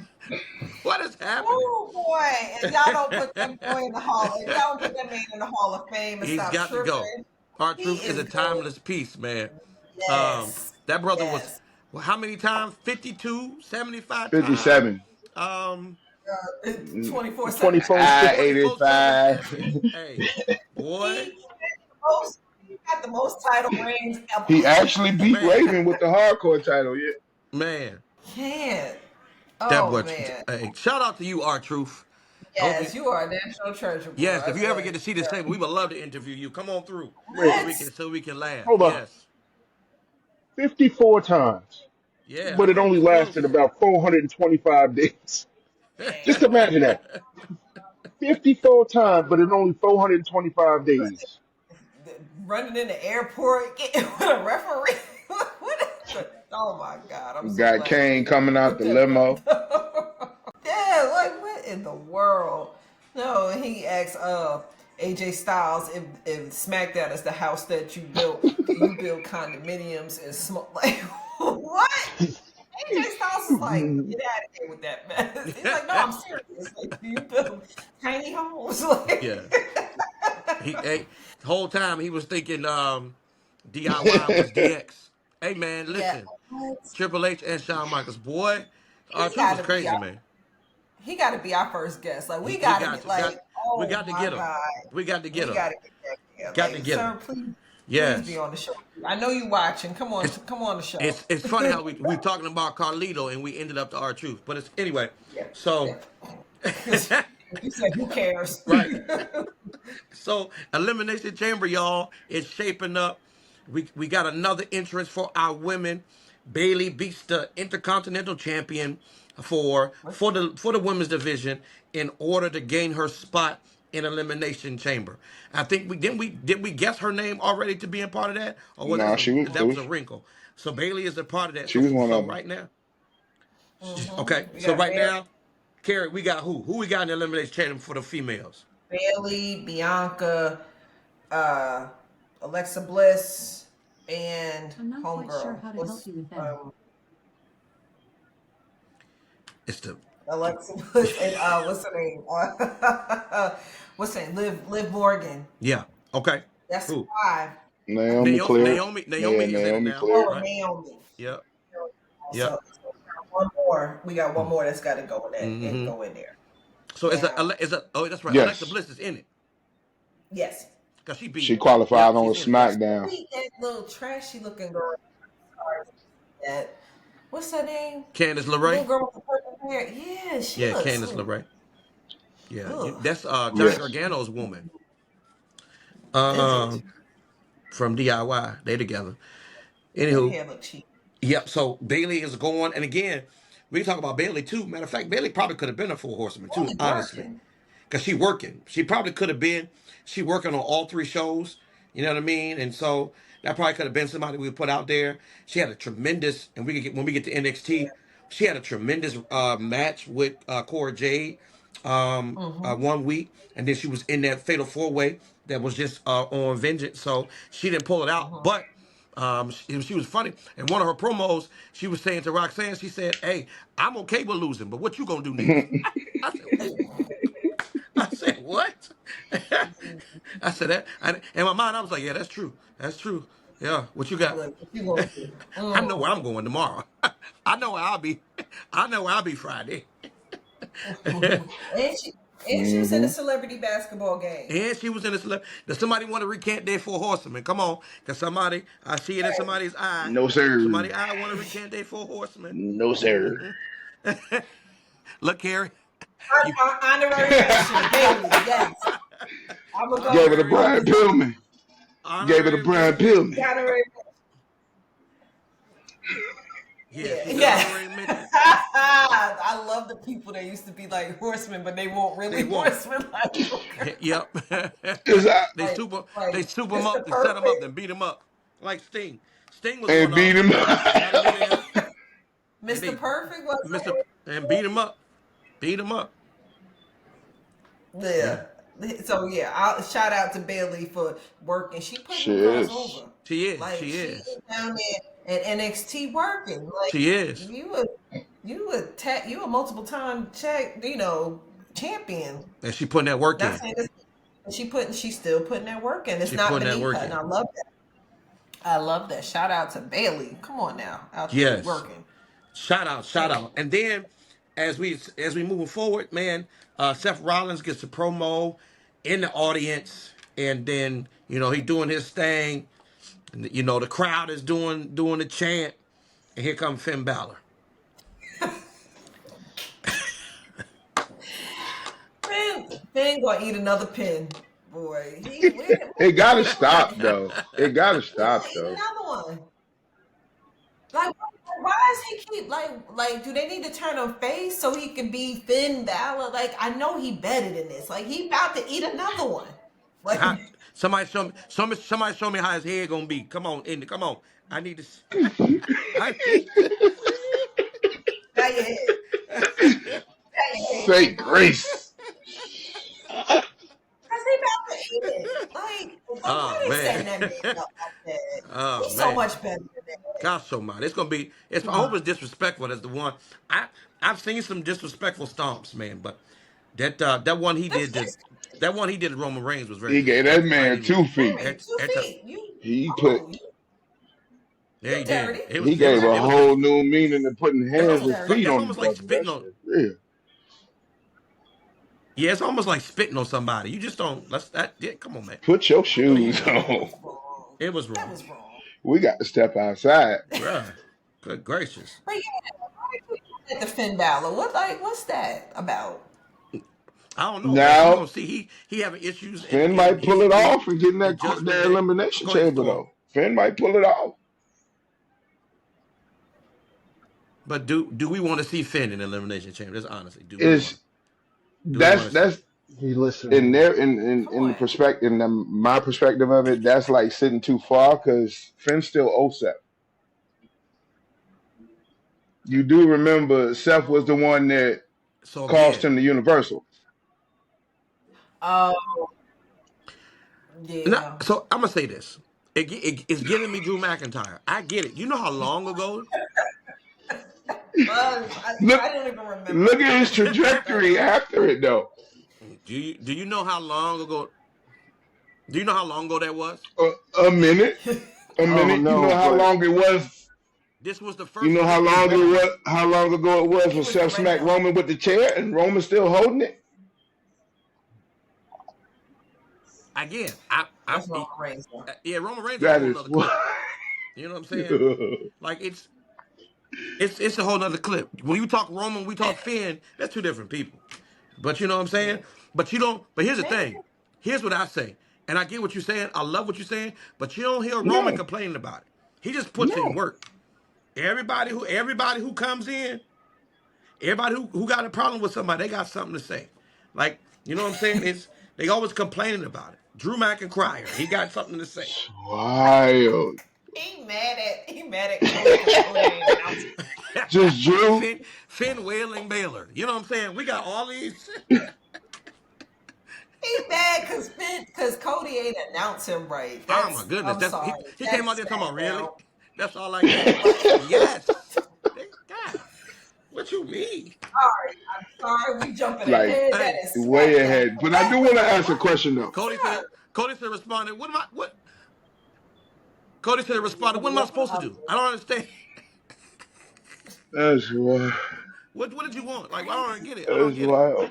What is happening? Oh boy! And y'all don't put that boy in the hall. If y'all don't put that man in the Hall of Fame and He's stop got to go. tripping, Our he truth is is a good. timeless piece, man. Yes, That brother was, yes. well, how many times? 52, 75 times. 57. Um, 24/7. 24 I 6. 24/7. 85. Hey, boy, He he got the most title reigns He ever. actually beat man, Raven with the hardcore title. Yeah. man. Can't. That Oh boy. man. Hey, shout out to you, our truth. Hope you, Yes, you are a national treasure, bro. yes, I if you tell ever you. get to see this table, we would love to interview you. Come on through Wait, What? so we can laugh. hold on. Yes, 54 times. yeah. I But it know only you lasted close. about 425 days. Just Man. imagine that. 54 times, but in only 425 days. Running in the airport, getting with a referee. What is the, oh my God. I'm so Got glad Kane you coming out looked the that limo. up. Yeah, like what in the world? No, and he asked AJ Styles if SmackDown is the house that you built. Do you build condominiums and smoke? Like what? AJ Styles is like, get out of here with that mess. He's like, no, I'm serious. Like, do you build tiny homes? Yeah. Like, The whole time he was thinking DIY was DX. Hey man, yeah, listen, what? Triple H and Shawn Michaels, boy, our He truth got was to be crazy, our man. he got to be our first guest. Like we We got to got get to like, we oh got to my get him. God, We got to get we him. got to get that man. Got to Like, get him. sir, please be Yes. on the show. I know you watching. It's Come on the show. it's funny how we talking about Carlito and we ended up to our truth, but it's anyway. Yeah, So yeah. Because you said who cares? right. So Elimination Chamber, y'all, is shaping up. We got another entrance for our women. Bailey beats the Intercontinental Champion for the women's division in order to gain her spot in Elimination Chamber. I think we guess her name already to being part of that, or was Nah, she was that was a close. wrinkle. So Bailey is a part of that. She was one So of them. right now, Hmm. okay. We So got right now, Carrie, we got who? Who we got in the Elimination Chamber for the females? Bailey, Bianca, uh, Alexa Bliss, and I'm not quite sure Homegirl. how to help you with that. It's the Alexa Bliss and what's her name? What's her name? Liv Morgan. yeah. Okay. That's Who? five. Naomi cleared. Naomi Yeah, is in it Naomi now, cleared. Oh, and right? Naomi. Yep. So, Yep. one more. We got one more that's got to go in that and Mm-hmm. go in there. So Now, oh, that's right. Alexa Yes. Bliss is in it yes. because she She beat. qualified Yep, on she's in it. SmackDown. Beat that little trashy looking girl. That what's her name? Candice Little LeRae. girl with the purple hair. Yeah, she Yeah, looks. Candice LeRae. Yeah, Ugh, that's Johnny Yes. Gargano's woman. is it? Um, from DIY. They together. That Anywho, hair look cheap. yep. So Bailey is going, and again, we talk about Bailey too. Matter of fact, Bailey probably could have been a full horseman too, Only honestly. working. Because she working. She probably could have been. She working on all three shows. You know what I mean? And so that probably could have been somebody we put out there. She had a tremendous, and we could get when we get to Yeah. NXT, she had a tremendous match with Cora Jade Mm-hmm. 1 week, and then she was in that Fatal 4 Way that was just on Vengeance. So she didn't pull it out, Mm-hmm. but. She was funny. In one of her promos, she was saying to Roxanne, she said, "Hey, I'm okay with losing, but what you gonna do next?" I said, I said, what? I said that. In my mind, I was like, yeah, that's true. That's true. Yeah, what you got? Look, what you gonna do? I know where Mm. I'm going tomorrow. I know where I'll be. I know where I'll be Friday. And she And she was in a Mm-hmm. celebrity basketball game. And she was in a Does somebody want to recant their four horsemen? Come on. Because somebody, I see it in Right. somebody's eye. No sir. Somebody I want to recant their four horsemen. No sir. Look, Harry. You Honorary mention, Bailey. Yes, I will go. Gave it to honorary Brian mention. Pillman. Gave it to Honorary Brian mention. Pillman. Honorary. Yeah, Yeah, she's an yeah. honorary mention. I love the people that used to be like horsemen, but they won't They really won't. horsemen like Joker. Yep. Is I they Like, super they like soup him Mr. up, they set him up, Perfect, then beat him up. Like Sting. Sting was and one beat of them. him. Got him in there. And Mr. they Perfect was Mr. and beat him up. Beat him up. Yeah. yeah. So yeah, I'll shout out to Bailey for working. She putting She them girls is. over. She is. Like She she is. is down there at NXT working. Like She is. you a multiple time champion. And she putting that work Not in. saying this, but she's still putting that work in. It's She not putting that beneath work her, in. and I love that. I love that. Shout out to Bailey. Come on now, out there Yes. working. Shout out. And then as we moving forward, man, Seth Rollins gets a promo in the audience, and then he doing his thing, and the crowd is doing the chant, and here comes Finn Balor. Finn gonna eat another pin, boy. It gotta stop though. It gotta He gonna stop eat though. another one. Like, why is he keep like? Do they need to turn him face so he can be Finn Balor? Like, I know he better than this. Like, he about to eat another one. Like, How, somebody show me how his head gonna be. Come on, Indy. Come on. I need to. I need. bow your head. Bow your head. Say grace. Cause they about to eat it. Like why Oh they setting man. that man up like that? Oh He's so man. much better than that. Gosh almighty. It's gonna be. I hope it's disrespectful as the one. I've seen some disrespectful stomps, man, but that one he That's did just that one he did to Roman Reigns was very He gave disrespectful. that I man ain't even. 2 feet. right. Two Every time. feet. He put Yeah, he You did. dirty. he gave a It was whole new meaning to putting it's hands almost and Dirty. feet it's on the almost like brother. That spitting on. shit real. Yeah, it's almost like spitting on somebody. You just don't. Come on, man. Put your Don't do shoes that. That on. was wrong. It was That wrong, was wrong. We got to step outside. bruh. Good gracious. But yeah, why did you at the Finn Balor? What's that about? I don't know, man. We're Now gonna see. He having issues Finn in might pull it history off and get in and that Judgment their Day. elimination Go ahead, chamber Storm. though. Finn might pull it off. But do we want to see Finn in the elimination chamber? Just honestly, Is do we want to see? that's He in listening. their Come in the on. perspective my perspective of it. That's like sitting too far because Finn's still OSEP. You do remember Seth was the one that So cost again, him the Universal. Oh no, yeah. so I'm gonna say this. It's giving me Drew McIntyre. I get it. You know how long ago? Look, I don't even remember. look at his trajectory after it though. Do you know how long ago? Do you know how long ago that was? A minute, a I don't minute. You know know, how but long it was. This was the You first know one how that long they it really. was. How long ago it was He when was the Seth red smacked belt. Roman with the chair and Roman's still holding it. Again, That's Roman Reigns. yeah, Roman Reigns is a That whole is nother clip. why. You know what I'm saying? Like it's a whole nother clip. When you talk Roman, we talk Finn. That's two different people. But you know what I'm saying? Yeah. But you don't. But here's the Maybe. thing. Here's what I say, and I get what you're saying. I love what you're saying. But you don't hear Roman No, complaining about it. He just puts in no. work. Everybody who comes in, everybody who got a problem with somebody, they got something to say. Like you know what I'm saying? They always complaining about it. Drew McIntyre, he got something to say. It's wild. He mad at Cody because Cody ain't announced it. Just Drew. Finn Wailing Baylor. You know what I'm saying? We got all these. He mad because Cody ain't announced him right. Oh my That's goodness. I'm sorry. He came out That's there talking about really? Smackdown. That's all I got. Like, Yes. God, what you mean? I'm sorry, we jumping Like ahead. That Hey, is way Smackdown. ahead. But I do want to ask a question though. Cody said responded. What? Cody said responded. What am I supposed to do? I don't understand. That's wild. What did you want? Like I don't get it. I don't That's get it. wild.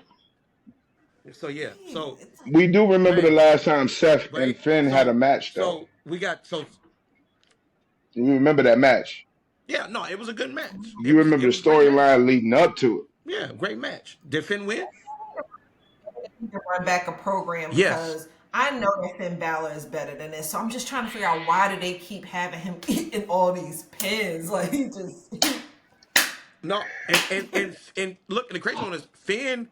So yeah, so It's like, We do remember the man, last time Seth and right? Finn had a match, though. We got You remember that match? yeah, no, it was a good match. You remember It the was a great match. storyline leading up to Yeah, great match. Did Finn win? you can run back a program Yes. because I know that Finn Balor is better than this. So I'm just trying to figure out why do they keep having him eating all these pins? Like he just No, and look, and the crazy one is Finn.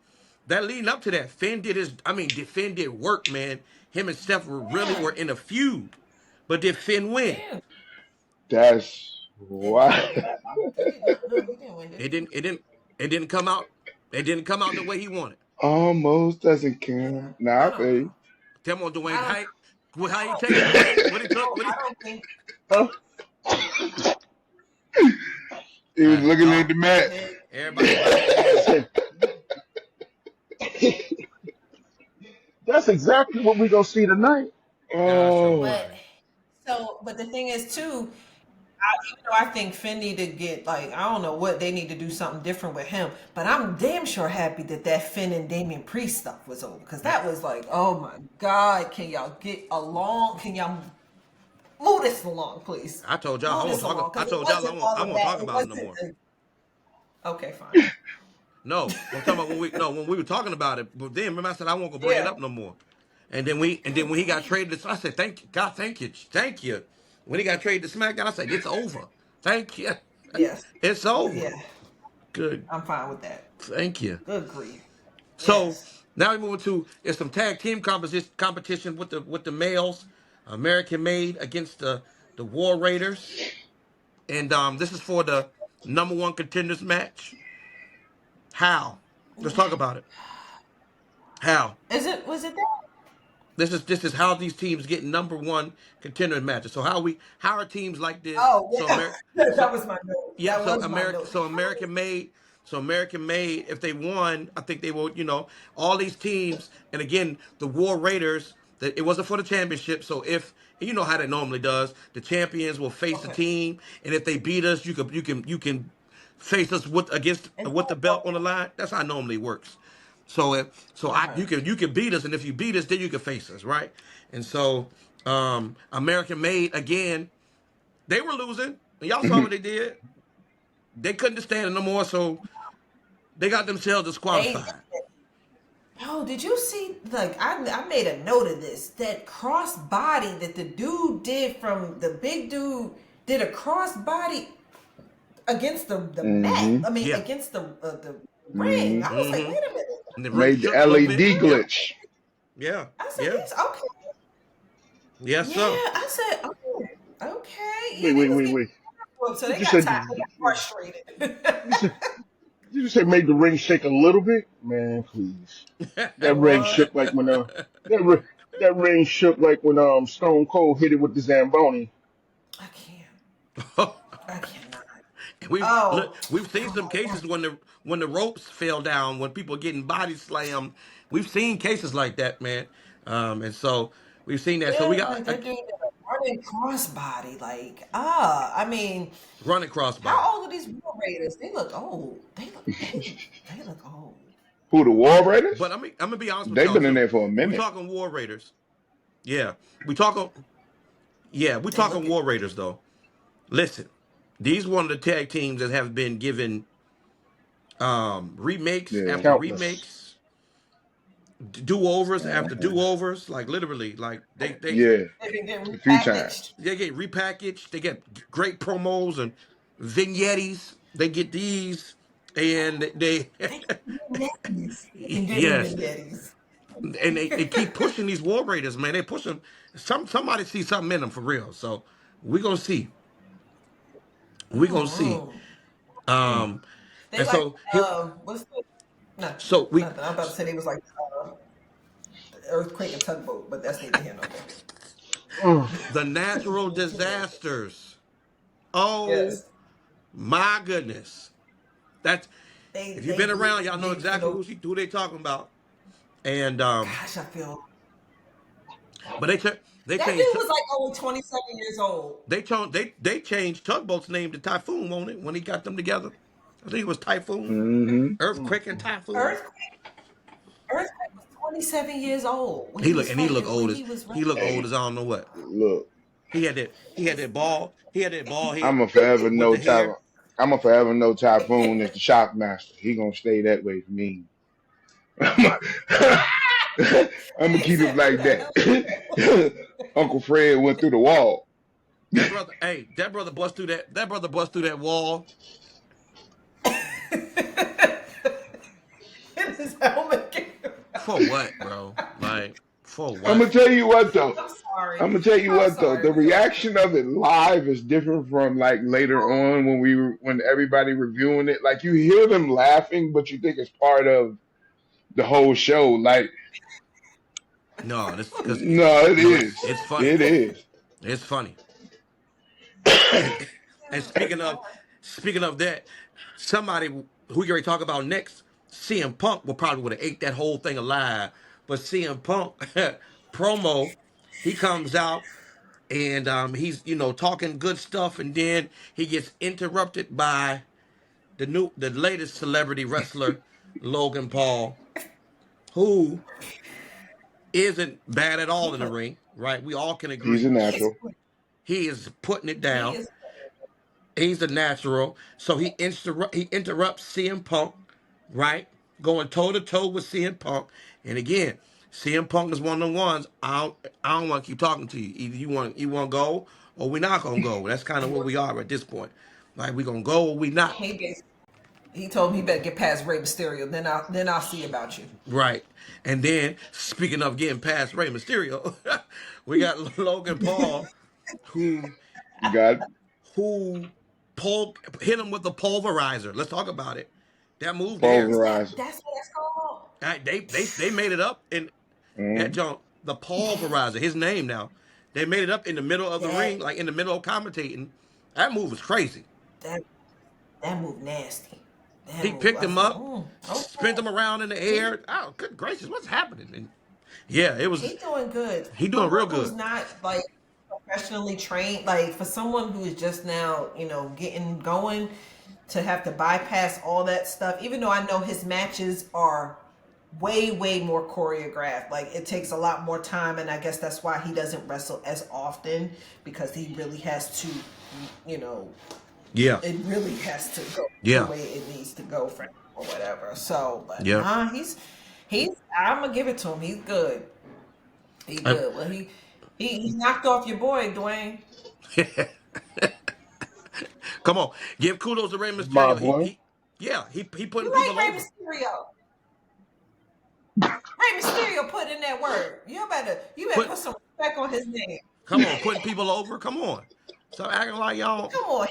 That leading up to that, Finn did his. I mean, Finn did work, man. Him and Steph were yeah, in a feud, but did Finn win? yeah. it. That's It did. why. He did. No, no, he didn't win, did It he? didn't. It didn't. It didn't come out. It didn't come out the way he wanted. Almost doesn't count. Yeah, Nah, I I don't feel you. know. Come on, Dwayne. I don't. How you I take it, don't think. Dwayne? What he took? I don't think. Huh? He was looking at Oh, the Go match. ahead. everybody biting their head. That's exactly what we're gonna see tonight. God, show Oh, But fire. but the thing is too. Even though I think Finn need to get like I don't know what they need to do something different with him, but I'm damn sure happy that Finn and Damian Priest stuff was over because that was like, oh my God, can y'all get along? Can y'all move this along, please? I told y'all I Move won't this talk. along I because it told y'all wasn't all I of won't that. talk It about it no wasn't. more. Okay, fine. No, I'm talking about when we were talking about it. But then remember I said I won't go bring it Yeah. up no more. And then when he got traded, I said thank you, God, thank you. When he got traded to SmackDown, I said it's over. Thank you. Yes. It's over. Yeah. Good. I'm fine with that. Thank you. Good grief. So Yes. now we move to it's some tag team competition with the males. American Made against the War Raiders. And this is for the number one contenders match. How? Let's talk about it. How? Was it that? This is how these teams get number one contender matches. So how are teams like this? Oh yeah. So That was my note. yeah, That was my note. So American made, if they won, I think they will, all these teams, and again, the War Raiders, that it wasn't for the championship. So if you know how that normally does, the champions will face the Okay. team, and if they beat us, you can face us with the belt on the Okay. line. That's how it normally works. So Okay. you can beat us, and if you beat us, then you can face us, right? And so American Made again, they were losing. And y'all saw what they did. They couldn't stand it no more, so they got themselves They disqualified. Oh, did you see? Like, I made a note of this. That cross body that the dude did from the big dude did a cross body against the mat. Mm-hmm. I mean, Yeah. against the ring. Mm-hmm. I was like, Mm-hmm. wait a minute. And the ring Made the shook a little bit. LED Yeah. Yep. glitch. Yeah. I said Yeah. he's okay. Yes, Yeah, sir. I said okay. Yeah, Wait, they wait, was wait, getting wait. so You they just got said tired. They got frustrated. you said you just said made the ring shake a little bit, man. Please, that ring shook What? like when that ri- that ring shook like when Stone Cold hit it with the Zamboni. I can't. And I cannot. look, Oh, we've seen oh some my God. cases when the ropes fell down, when people are getting body slammed. We've seen cases like that, man. And so we've seen that. So we Yeah, got like that dude did a running crossbody. I mean, running how crossbody. old are these War Raiders? They look old. They look old. Who, the War But Raiders? I'm gonna be honest with They've y'all been in too. there for a When we minute. talking War Raiders, yeah, we talking we They look talking it. War Raiders though. Listen, these one of the tag teams that have been given remakes Yeah. after Countless. remakes, do overs after Uh-huh. do overs, like literally, like Yeah, They've been getting a few times. repackaged. they get repackaged, they get great promos and vignettes. They get these, and they They can get vignettes. They can get yes, vignettes. and they keep pushing these War Raiders, man. They push them. Somebody see something in them for real. So we gonna see. We gonna see. Oh, Um, they and like so here, what's the no so we nothing. I'm about to say they was like earthquake and tugboat, but that's neither here nor there. Mm. the natural disasters. Oh Yes, my goodness, that's if you've they been around, y'all know dig for exactly those. who they talking about. And Gosh, I feel but they that changed dude was like only 27 years old. they changed Tugboat's name to Typhoon, won't it? When he got them together, I think it was Typhoon, Mm-hmm. Earthquake and Typhoon. Earthquake, earthquake was 27 years old when He he look was and he look fighting, when old as he was he look wrestling. old as I don't know what. Look, He had that ball. He had that ball head I'm a forever with know the hair. I'm a forever know Typhoon is the shock master. He gonna stay that way for me. I'm gonna He keep it said, "Who like the hell is that. Uncle Fred went through the wall. That brother, hey, that brother bust through that. That brother bust through that wall in his helmet?" for what, bro? Like for I'm what? gonna tell you what though. I'm sorry. I'm gonna tell you I'm what though. sorry. The reaction of it live is different from like later on when everybody reviewing it. Like you hear them laughing, but you think it's part of the whole show. Like No, this because no, it no, is. it's funny. It is. It's funny. And and speaking of that, somebody who you already talk about next, CM Punk will probably would have ate that whole thing alive. But CM Punk promo, he comes out and he's talking good stuff, and then he gets interrupted by the latest celebrity wrestler, Logan Paul, who isn't bad at all in the ring, right? We all can He's a agree. He is. natural. He is putting it He down. is. He's a natural. So he interrupts CM Punk, right? Going toe to toe with CM Punk. And again, CM Punk is one of the ones I don't want to keep talking to you. Either you want to go or we're not gonna go. That's kind of where we are at this point. Like we gonna go or we not. He basically, he told me he better get past Rey Mysterio. Then I'll see about you. Right. And then speaking of getting past Rey Mysterio, we got Logan Paul who God who hit him with the pulverizer. Let's talk about it. That move there, Is that pulverizer. that's what that's called? they made it up in that Mm. junk. The pulverizer, his name now. They made it up in the middle of the That ring, like in the middle of commentating. That move was crazy. that that move nasty. That He move. picked I him said, up, spent okay. him around in the He air. Oh, good gracious, what's happening? And yeah, it was. he doing good. He doing real Someone who's good. not like professionally trained, like for someone who is just now, getting going, to have to bypass all that stuff. Even though I know his matches are way, way more choreographed. Like it takes a lot more time, and I guess that's why he doesn't wrestle as often because he really has to, you know, Yeah, it really has to go the yeah, way it needs to go for him or whatever. So, but yeah. nah, he's. I'm gonna give it to him. He's good. He I- good. Well, he knocked off your boy Dwayne. Come on, give kudos to Rey My Mysterio. boy. Yeah, he putting You people like Rey over. Mysterio? Rey Mysterio put in that word. You better Put put some respect on his name. Come on, putting people over. Come on, stop acting like y'all. Come on.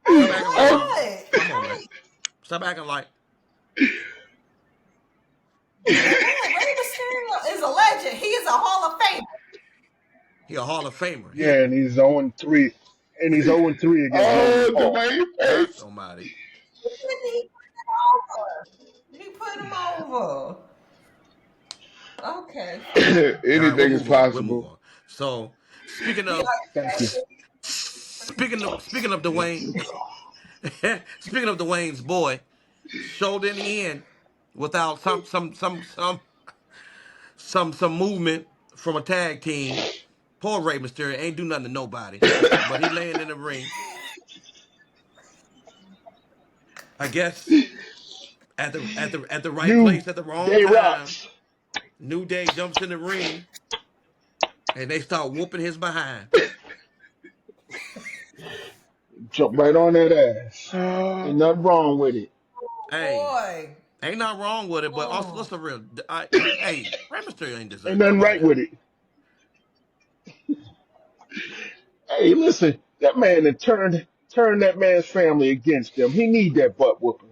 Stop Hey, acting like doing y'all. what? Come on, man. Stop acting like Doing what? Rey Mysterio is a legend. He is a Hall of Famer. he a Hall of Famer. Yeah, and he's 0-3. And he's 0-3 against Logan Oh, Paul. Dwayne God face. Almighty. He put him over. He put him over. Okay, fine. All right, Anything is we'll move possible. on. So speaking Be of Thank you. speaking of Dwayne, speaking of Dwayne's boy, show didn't end without some movement from a tag team. Poor Rey Mysterio ain't do nothing to nobody, but he laying in the ring. I guess at the right New place at the wrong Day time. Rocks. New Day jumps in the ring and they start whooping his behind. Jump right on that ass. Ain't Oh, nothing wrong with it. Hey, Boy. ain't nothing wrong with it, but also Mm. let's be real. Hey, Rey Mysterio ain't Ain't deserve. nothing Come on right now. with it. Hey, listen, that man that turned that man's family against him. He need that butt whooping.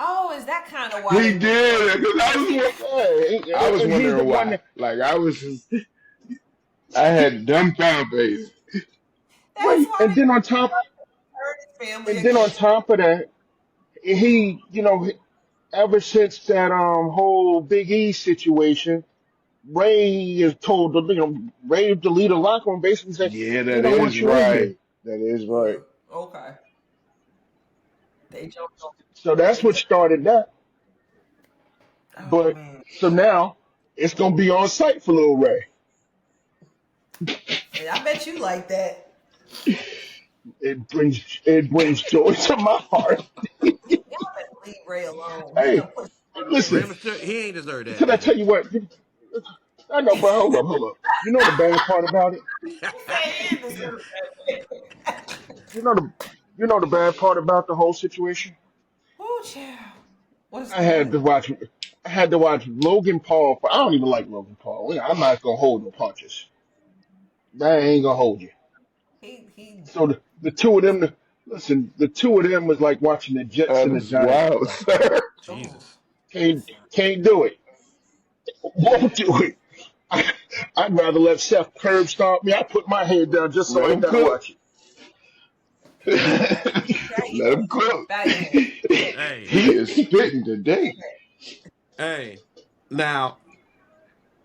Oh, is that kind of why he they went for did it? because Yeah, I was and he's the wondering one why. that Like I had dumbfounded. That's right. why they turned his family And then on against him. top of that, he, ever since that whole Big E situation, Ray is told to, Ray to lead a locker room basically said, Yeah, we that don't is want you in here. right. That is right. Yeah. Okay. They jumped on. So that's They what jumped. started that. Oh But man. so now it's gonna be on site for Lil Ray. And I bet you like that. It brings joy to my heart. Y'all better leave Ray alone. He Hey, done put Rey listen, Mysterio, he ain't deserve that, can I man. tell you what? I know, but hold up. You know the bad part about it? saying this. You know the bad part about the whole situation? Oh, child. What's I had that? to watch I had to watch Logan Paul. I don't even like Logan Paul. I'm not gonna hold no punches. I ain't gonna hold you. He So the two of them, listen, the two of them was like watching the Jets and the That's Giants wild, play. sir. oh Jesus. Can't do it. Won't do it. I, I'd rather let Seth curb stomp me. I put my head down just so Let I ain't him gotta cook. watch it. Let him cook. backhand. Hey, He is spitting today. hey. Now,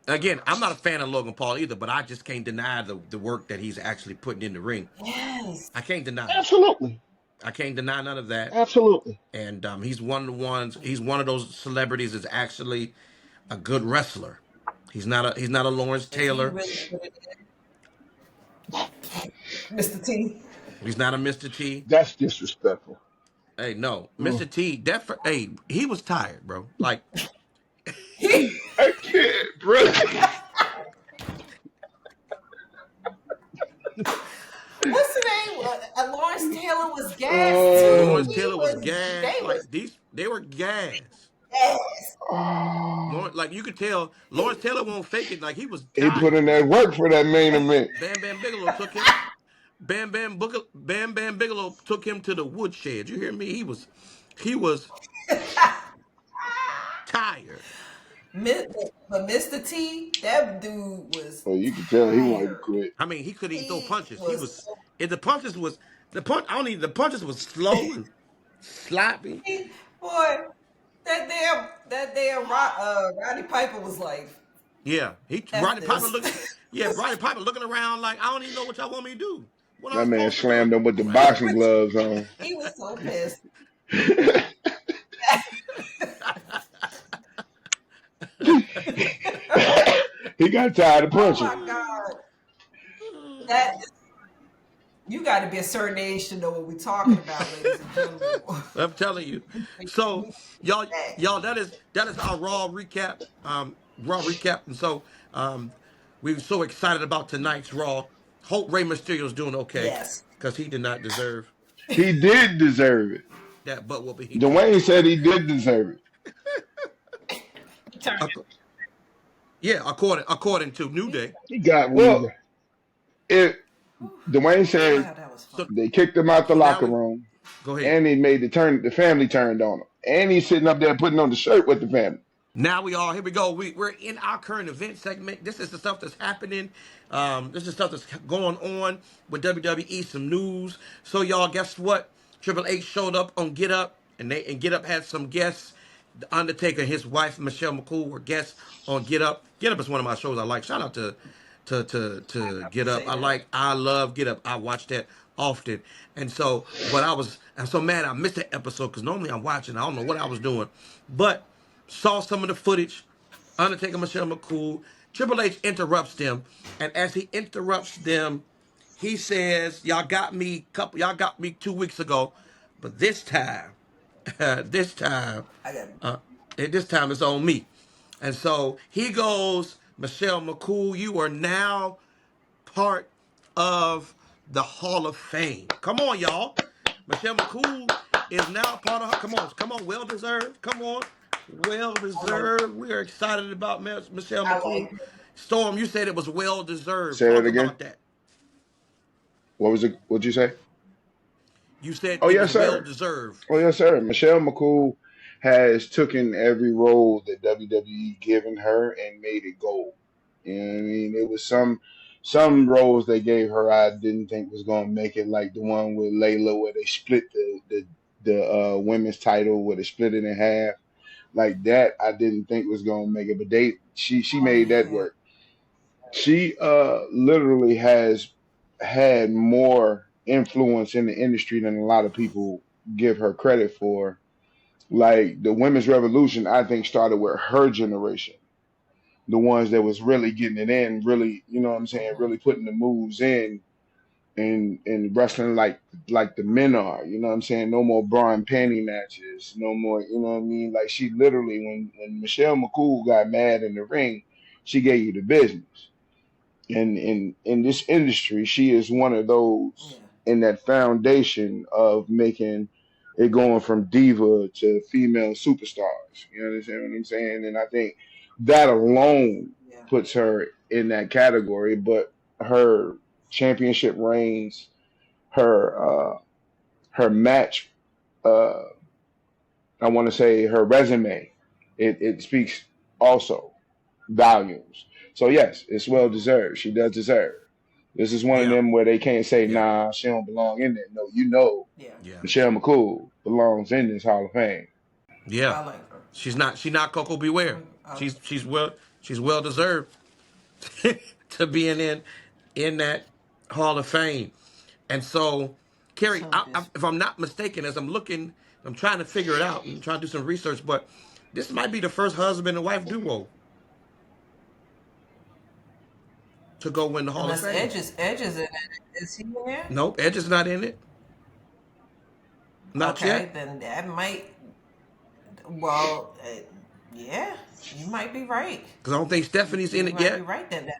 again, I'm not a fan of Logan Paul either, but I just can't deny the work that he's actually putting in the ring. Yes. I can't deny it. Absolutely, I can't deny none of that. absolutely. And he's one of the ones. He's one of those celebrities that's actually a good wrestler. He's not a Lawrence If he Taylor. really put it in, Mr. T. He's not a Mr. T. That's disrespectful. Hey, no, Mm. Mr. T. Hey, he was tired, bro. Like, I can't, bro. What's the name? Lawrence Taylor was gassed too. Lawrence Oh, He Taylor was was. gas. They was Like they were gas. gas. oh. Lawrence, like you could tell, Lawrence Taylor won't fake it. Like he was He put in tired. that work for that main event. Bam Bam Bigelow took him. Bam Bam Bigelow took him to the woodshed. You hear me? He was tired. But Mr. T, that dude was So you could tell he wanted to tired. quit. I mean, he couldn't even throw He punches. He was was, so and the punches was the punch. I don't even. The punches was slow and sloppy. boy. Roddy Piper was like, Yeah, he "F Rodney Piper this." looking. Yeah, Rodney Piper looking around like I don't even know what y'all want me to do. What I That was man supposed to do? slammed him with the boxing gloves on. He was so pissed. He got tired of Oh punching. my God, that you got to be a certain age to know what we're talking about, ladies and gentlemen. I'm telling you. So y'all, that is our raw recap. Raw recap, and so we were so excited about tonight's Raw. Hope Rey Mysterio's doing okay Yes. because he did not deserve He did deserve it. that butt whooping he took. Dwayne said he did deserve it. Turn Ac- yeah, according to New Day. He got what he Well, got. it Dwayne said God, that was fun. So they kicked him out the so now locker we room go ahead. and he made the family turned on him. And he's sitting up there putting on the shirt with the family. Now we are here. We go. We're in our current event segment. This is the stuff that's happening. This is stuff that's going on with WWE. Some news. So y'all, guess what? Triple H showed up on Get Up, and Get Up had some guests. The Undertaker and his wife Michelle McCool were guests on Get Up. Get Up is one of my shows I like. Shout out to I Get would Up. say that. I love Get Up. I watch that often. And so, but I'm so mad I missed that episode because normally I'm watching. I don't know what I was doing, but saw some of the footage. Undertaker, Michelle McCool. Triple H interrupts them, and as he interrupts them, he says, Y'all got me 2 weeks ago, but this time, this time, I got uh, this time it's on me." And so he goes, "Michelle McCool, you are now part of the Hall of Fame. Come on, y'all. Michelle McCool is now part of her. Come on, well deserved. Come on, well I like deserved. We are excited about Michelle I McCool. like Storm, you said it was well deserved. Say that Talk again. about that. What was it? What'd you say? You said Oh it yes, was well sir. deserved. Oh yes, sir. Michelle McCool has taken every role that WWE given her and made it gold. You know what I mean? It was some roles they gave her I didn't think was gonna make it, like the one with Layla where they split the women's title, where they split it in half. Like that, I didn't think was gonna make it, but she oh made that yeah. work. She literally has had more influence in the industry than a lot of people give her credit for. Like the women's revolution, I think started with her generation, the ones that was really getting it in, really, you know what I'm saying, Mm-hmm. really putting the moves in and wrestling like the men are, you know what I'm saying? No more bra and panty matches, no more, you know what I mean? Like she literally when Michelle McCool got mad in the ring, she gave you the business. And in this industry, she is one of those Yeah. in that foundation of making it going from diva to female superstars. You understand what I'm saying? And I think that alone Yeah. puts her in that category. But her championship reigns, her match, uh, I want to say her resume, it speaks also volumes. So yes, it's well deserved. She does deserve. This is one of Yeah, them where they can't say, yeah, nah, she don't belong in there. No, you know, Yeah. yeah, Michelle McCool belongs in this Hall of Fame. yeah. I like her. She's not Coco Beware. I like She's well deserved to being in that Hall of Fame. And so, Kerry, some this. if I'm not mistaken, as I'm looking, I'm trying to figure it out and trying to do some research, but this might be the first husband and wife duo to go win the Hall of Unless Fame. Edge is in it. Is he in there? Nope, Edge is not in it. Not Okay, yet. then that might. Well, yeah, you might be right. Because I don't think Stephanie's in You it might be yet. right then.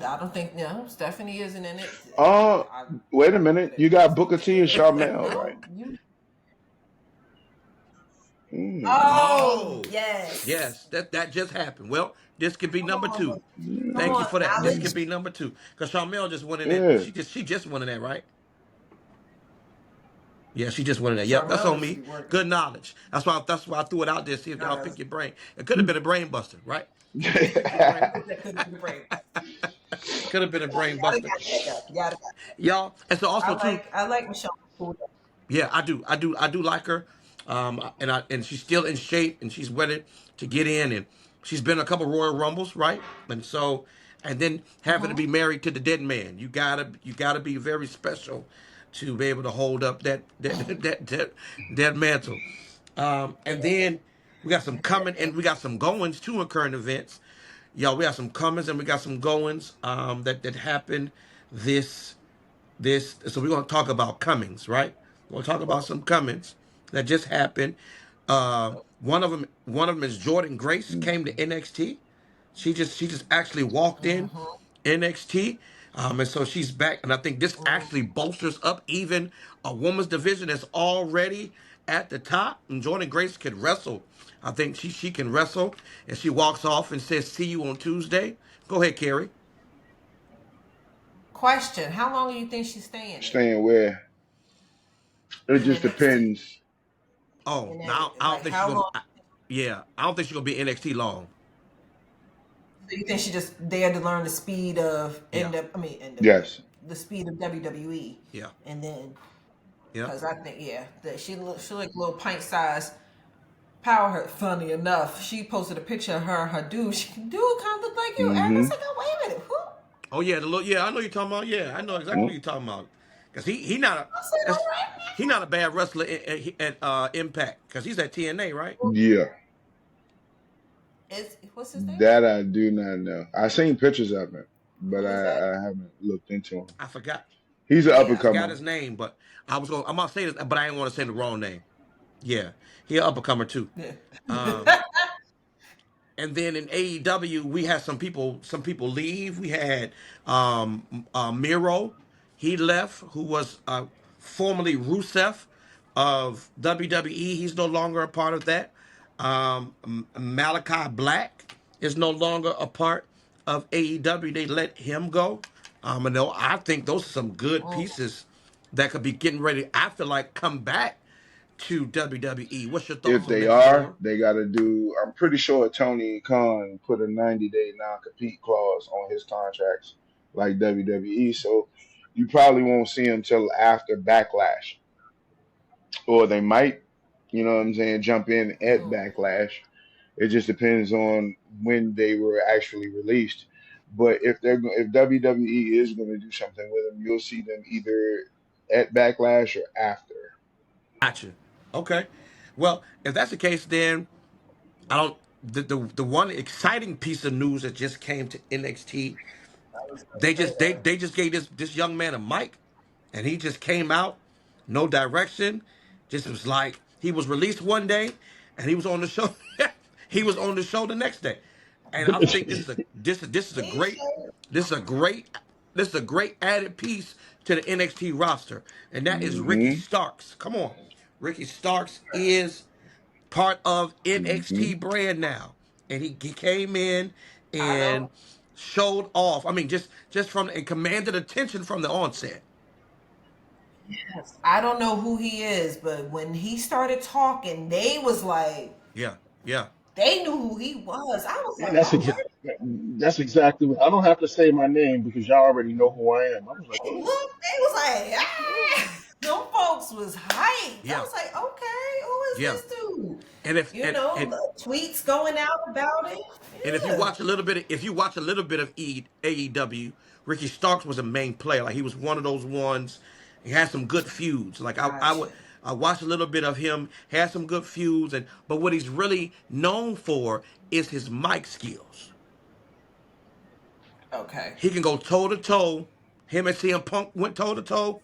I don't think no. Stephanie isn't in it. Uh, I, wait a I minute. You got Booker T and bet. Charmel, right? No, you. Mm, Oh Oh, yes. yes, that just happened. Well, this could be Come number on, two. come Thank yeah, you on, for that. This could knowledge. be number two. Because Charmel just won in that. yeah. She just won in that, right? Yeah, she just won in that. Yep, that's Charmel on needs to be me. working. Good knowledge. That's why I threw it out there. See if y'all Guys, pick your brain. It could have been a brain buster, right? Pick your brain. that could have been great. Could have been a brain Yada buster, yada yada yada. y'all. And so also too, I like Michelle McCool. yeah, I do like her. And she's still in shape and she's ready to get in and she's been a couple Royal Rumbles, right? And so and then having to Mm-hmm. be married to the dead man, you gotta be very special to be able to hold up that mantle. And then we got some coming and we got some goings too in current events. Y'all, we got some comings and we got some goings that happened this so we're going to talk about comings, right? We're going to talk about some comings that just happened. One of them is Jordan Grace came to NXT. She just actually walked in Mm-hmm. NXT, and so she's back. And I think this actually bolsters up even a woman's division that's already at the top. And Jordan Grace can wrestle. I think she can wrestle, and she walks off and says, "See you on Tuesday." Go ahead, Carrie. Question: how long do you think she's staying Staying where it in just NXT? depends. Oh, And now I don't like think she's how gonna. long? Yeah, I don't think she's gonna be NXT long. Do you think she just there to learn the speed of Yeah, Yes. the speed of WWE, yeah, and then yeah. because I think that she like a little pint sized power her. Funny enough, she posted a picture of her and her dude. She dude kind of look like you, and I was Mm-hmm. like, oh wait a minute, who? Oh yeah, the look. Yeah, I know you're talking about. Yeah, I know exactly what you're talking about. Cause he not a I said, all that's right, he not a bad wrestler at Impact. Cause he's at TNA, right? Yeah. is what's his name? That I do not know. I seen pictures of him, but Who is that? I haven't looked into him. I forgot. He's an up Yeah, and I forgot comer. his name, but I'm gonna say this, but I didn't want to say the wrong name. Yeah, he an up and comer too. yeah. Um, And then in AEW, we had some people leave. We had Miro, he left, who was formerly Rusev of WWE. He's no longer a part of that. Malachi Black is no longer a part of AEW. They let him go. I think those are some good Mm. pieces that could be getting ready. I feel like come back to WWE. What's your If thoughts on they that, are, Sean? they got to do. I'm pretty sure Tony Khan put a 90-day non-compete clause on his contracts, like WWE. So you probably won't see him till after Backlash, or they might, you know what I'm saying, jump in at Mm. Backlash. It just depends on when they were actually released. But if WWE is going to do something with them, you'll see them either at Backlash or after. Gotcha. Okay. Well, if that's the case, then I don't. The one exciting piece of news that just came to NXT, they just gave this young man a mic, and he just came out, no direction, just was like he was released one day, and he was on the show. He was on the show the next day, and I think this is a great this is a great this is a great added piece to the NXT roster, and that is Ricky Mm-hmm. Starks. Come on, Ricky Starks is part of Mm-hmm. NXT brand now, and he came in I and don't. showed off. I mean, just from and commanded attention from the onset. I don't know who he is, but when he started talking, they was like, Yeah, yeah, they knew who he was. I was And like, that's oh, yeah, that's exactly what I don't have to say my name because y'all already know who I am. I was like, they oh, looked, they was like, ah. Them folks was hyped. I yeah, was like, okay, who is yeah. this dude? And if You know, and the tweets going out about it. and if you Yeah. watch a little bit, if you watch a little bit of AEW, Ricky Starks was a main player. Like he was one of those ones. He had some good feuds. Like Gotcha. I watched a little bit of him. Had some good feuds, and but what he's really known for is his mic skills. Okay. He can go toe to toe. Him and CM Punk went toe to toe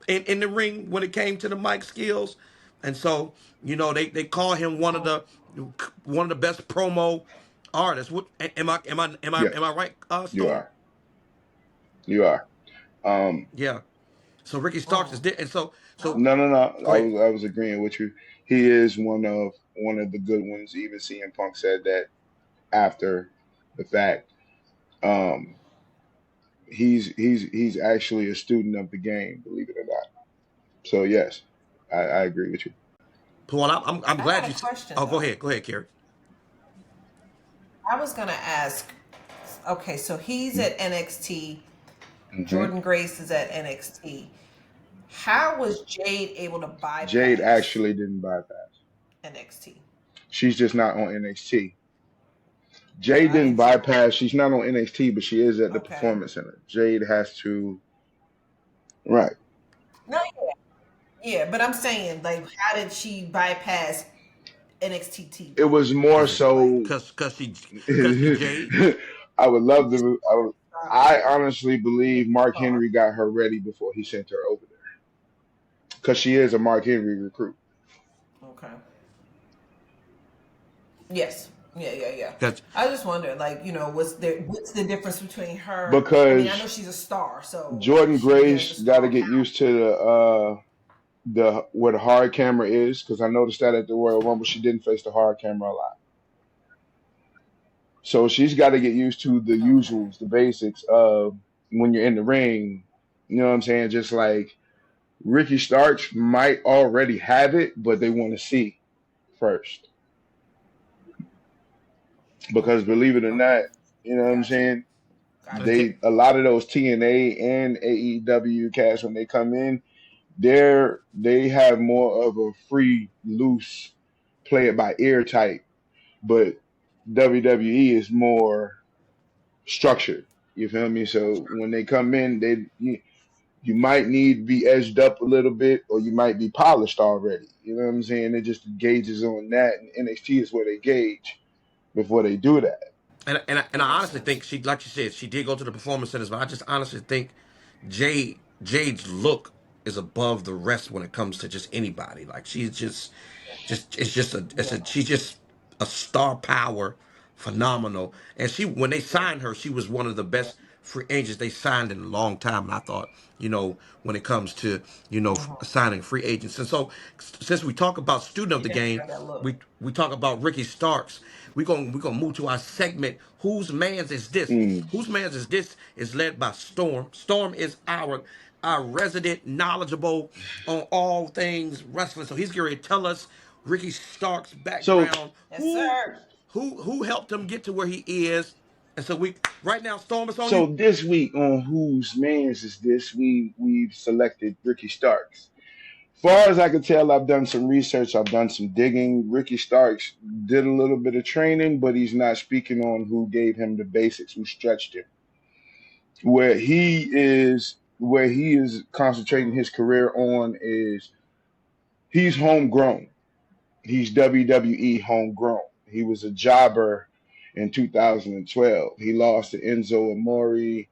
in the ring when it came to the mic skills, and so they call him one of the best promo artists. What Yeah, am I right, you Storm? are. You are. Um, Yeah. So Ricky Starks is Mm. there, and so no, no, no. go ahead. I was agreeing with you. He is one of the good ones. Even CM Punk said that after the fact. Um, he's actually a student of the game, believe it or not. So yes, I agree with you. Paul, I'm I got glad a you said. question Oh, though. go ahead, Kerry. I was gonna ask. Okay, so he's at NXT. Hmm. Jordan Grace is at NXT. How was Jade able to Jade bypass actually didn't bypass. NXT? She's just not on NXT. Yeah, Jade I didn't didn't see that. bypass. She's not on NXT, but she is at the Okay. Performance Center. Jade has to. Right. No, yeah, but I'm saying, like, how did she bypass NXT It TV? was more Cause Like, so. cause she Jade. I would love to. I yeah, honestly believe Mark star. Henry got her ready before he sent her over there because she is a Mark Henry recruit. Okay. Yes. Yeah. Cause I just wonder, like, what's the difference between her? I mean, I know Because she's a star, so Jordan she has Grace a got to star get power. used to the where the hard camera is because I noticed that at the Royal Rumble she didn't face the hard camera a lot. So she's got to get used to the Okay. usuals, the basics of when you're in the ring. You know what I'm saying? Just like Ricky Starks might already have it, but they want to see first because believe it or Okay. not, you know what I'm Gotcha. saying? cause Gotcha. They a lot of those TNA and AEW cats when they come in they have more of a free, loose, play it by ear type, but WWE is more structured. You feel me? So when they come in, you might need to be edged up a little bit, or you might be polished already. You know what I'm saying? It just gauges on that, and NXT is where they gauge before they do that. and That I makes honestly think sense. she, like you said, she did go to the performance centers, but I just honestly think Jade's look is above the rest when it comes to just anybody. Like she's just Yeah. she's just a star power, phenomenal. And she when they Yeah. signed her, she was one of the Yeah. best free agents they signed in a long time. And I thought, when it comes to signing free agents, and so since we talk about student of She the definitely game, got that look. we talk about Ricky Starks. We gonna move to our segment. Whose man's is this? Mm. Whose man's is this? Is led by Storm. Storm is our resident knowledgeable on all things wrestling. So he's going to tell us Ricky Stark's So, background. Yes, sir. Who helped him get to where he is? And so we right now, Storm is on so you. this week on Whose Man's Is This? We've selected Ricky Starks. Far as I can tell, I've done some research, I've done some digging. Ricky Starks did a little bit of training, but he's not speaking on who gave him the basics, who stretched him. Where he is concentrating Mm. his career on is he's homegrown. He's WWE homegrown. He was a jobber in 2012. He lost to Enzo Amore,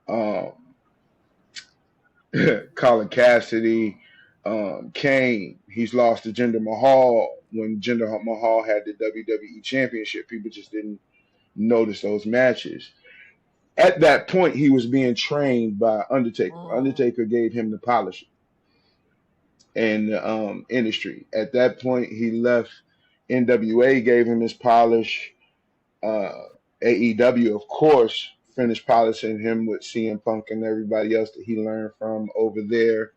um, Colin Cassidy, Kane. He's lost to Jinder Mahal when Jinder Mahal had the WWE Championship. People just didn't notice those matches. At that point, he was being trained by Undertaker. Undertaker gave him the polish in the industry. At that point, he left. NWA gave him his polish. Uh, AEW, of course, finished polishing him with CM Punk and everybody else that he learned from over there.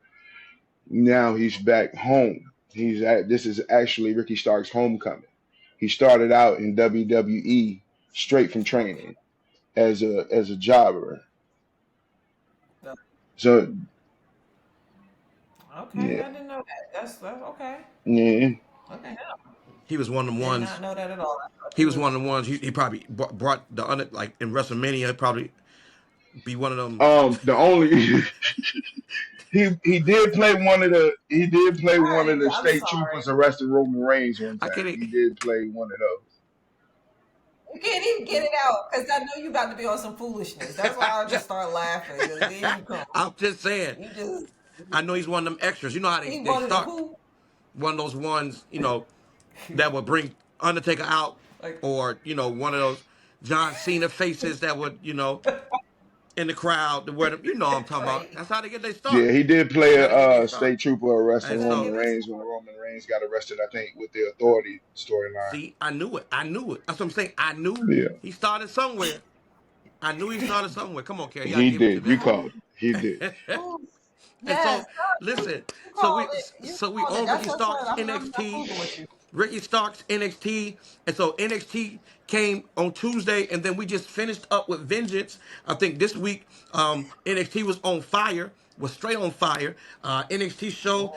Now he's back home. This is actually Ricky Stark's homecoming. He started out in WWE straight from training as a jobber. So Okay, yeah, I didn't know that. That's okay. yeah. Okay, He was one of them did ones. not know that at all. I thought He he was was. one of the ones. He probably brought the under like in WrestleMania. He'd probably be one of them. The only he did play one of the I'm state sorry. troopers arrested Roman Reigns one I time. can't. He did play one of those. You can't even get it out because I know you about to be on some foolishness. That's why I'll just start laughing. Because then you come. I'm just saying. You just I know he's one of them extras. You know how he they wanted a start who? one of those ones. That would bring Undertaker out, Like or one of those John Cena faces that would in the crowd to wear them. You know what I'm talking about. right. That's how they get their start. Yeah, he did play That's how they get their a start. state trooper arresting And That's how they so, Roman get this. Reigns when Roman Reigns got arrested, I think, with the authority storyline. see, I knew it. I knew it. That's what I'm saying. I knew Yeah, he started somewhere. I knew he started somewhere. Come on, Kerry, you gotta he give it to did. me. You called it. He did. Oh, And yes. so, listen. You So called we, it. You so we called it. on That's Ricky what I'm Starks saying. I'm not NXT. fooling with you. Ricky Starks NXT, and so NXT came on Tuesday, and then we just finished up with Vengeance. I think this week NXT was on fire, was straight on fire. NXT show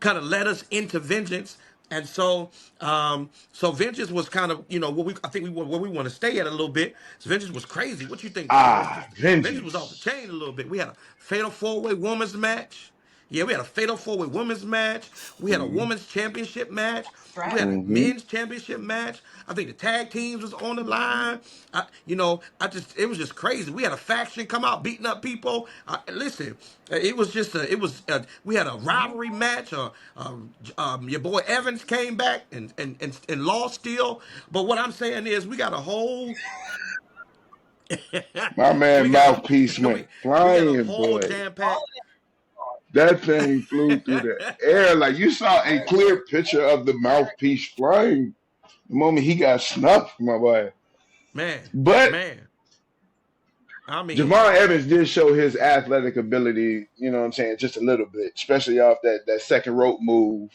kind of led us into Vengeance, and so Vengeance was kind of what we I think where we want to stay at a little bit. So Vengeance was crazy. What you think, Terrence? Vengeance was off the Vengeance. chain a little bit. We had a fatal 4-way women's match. Yeah, we had a fatal 4-way women's match. We had a Mm-hmm. women's championship match. We Strap. had a Mm-hmm. men's championship match. I think the tag teams was on the line. It was just crazy. We had a faction come out beating up people. Listen, it was just we had a rivalry match. Your boy Evans came back and lost still. But what I'm saying is we got a whole My we man got mouthpiece a went we got a flying, whole boy. jam All pack. That thing flew through the air like you saw a clear picture of the mouthpiece flying the moment he got snuffed, my boy. Man, But man. I mean, Javon Evans did show his athletic ability, you know what I'm saying, just a little bit, especially off that second rope move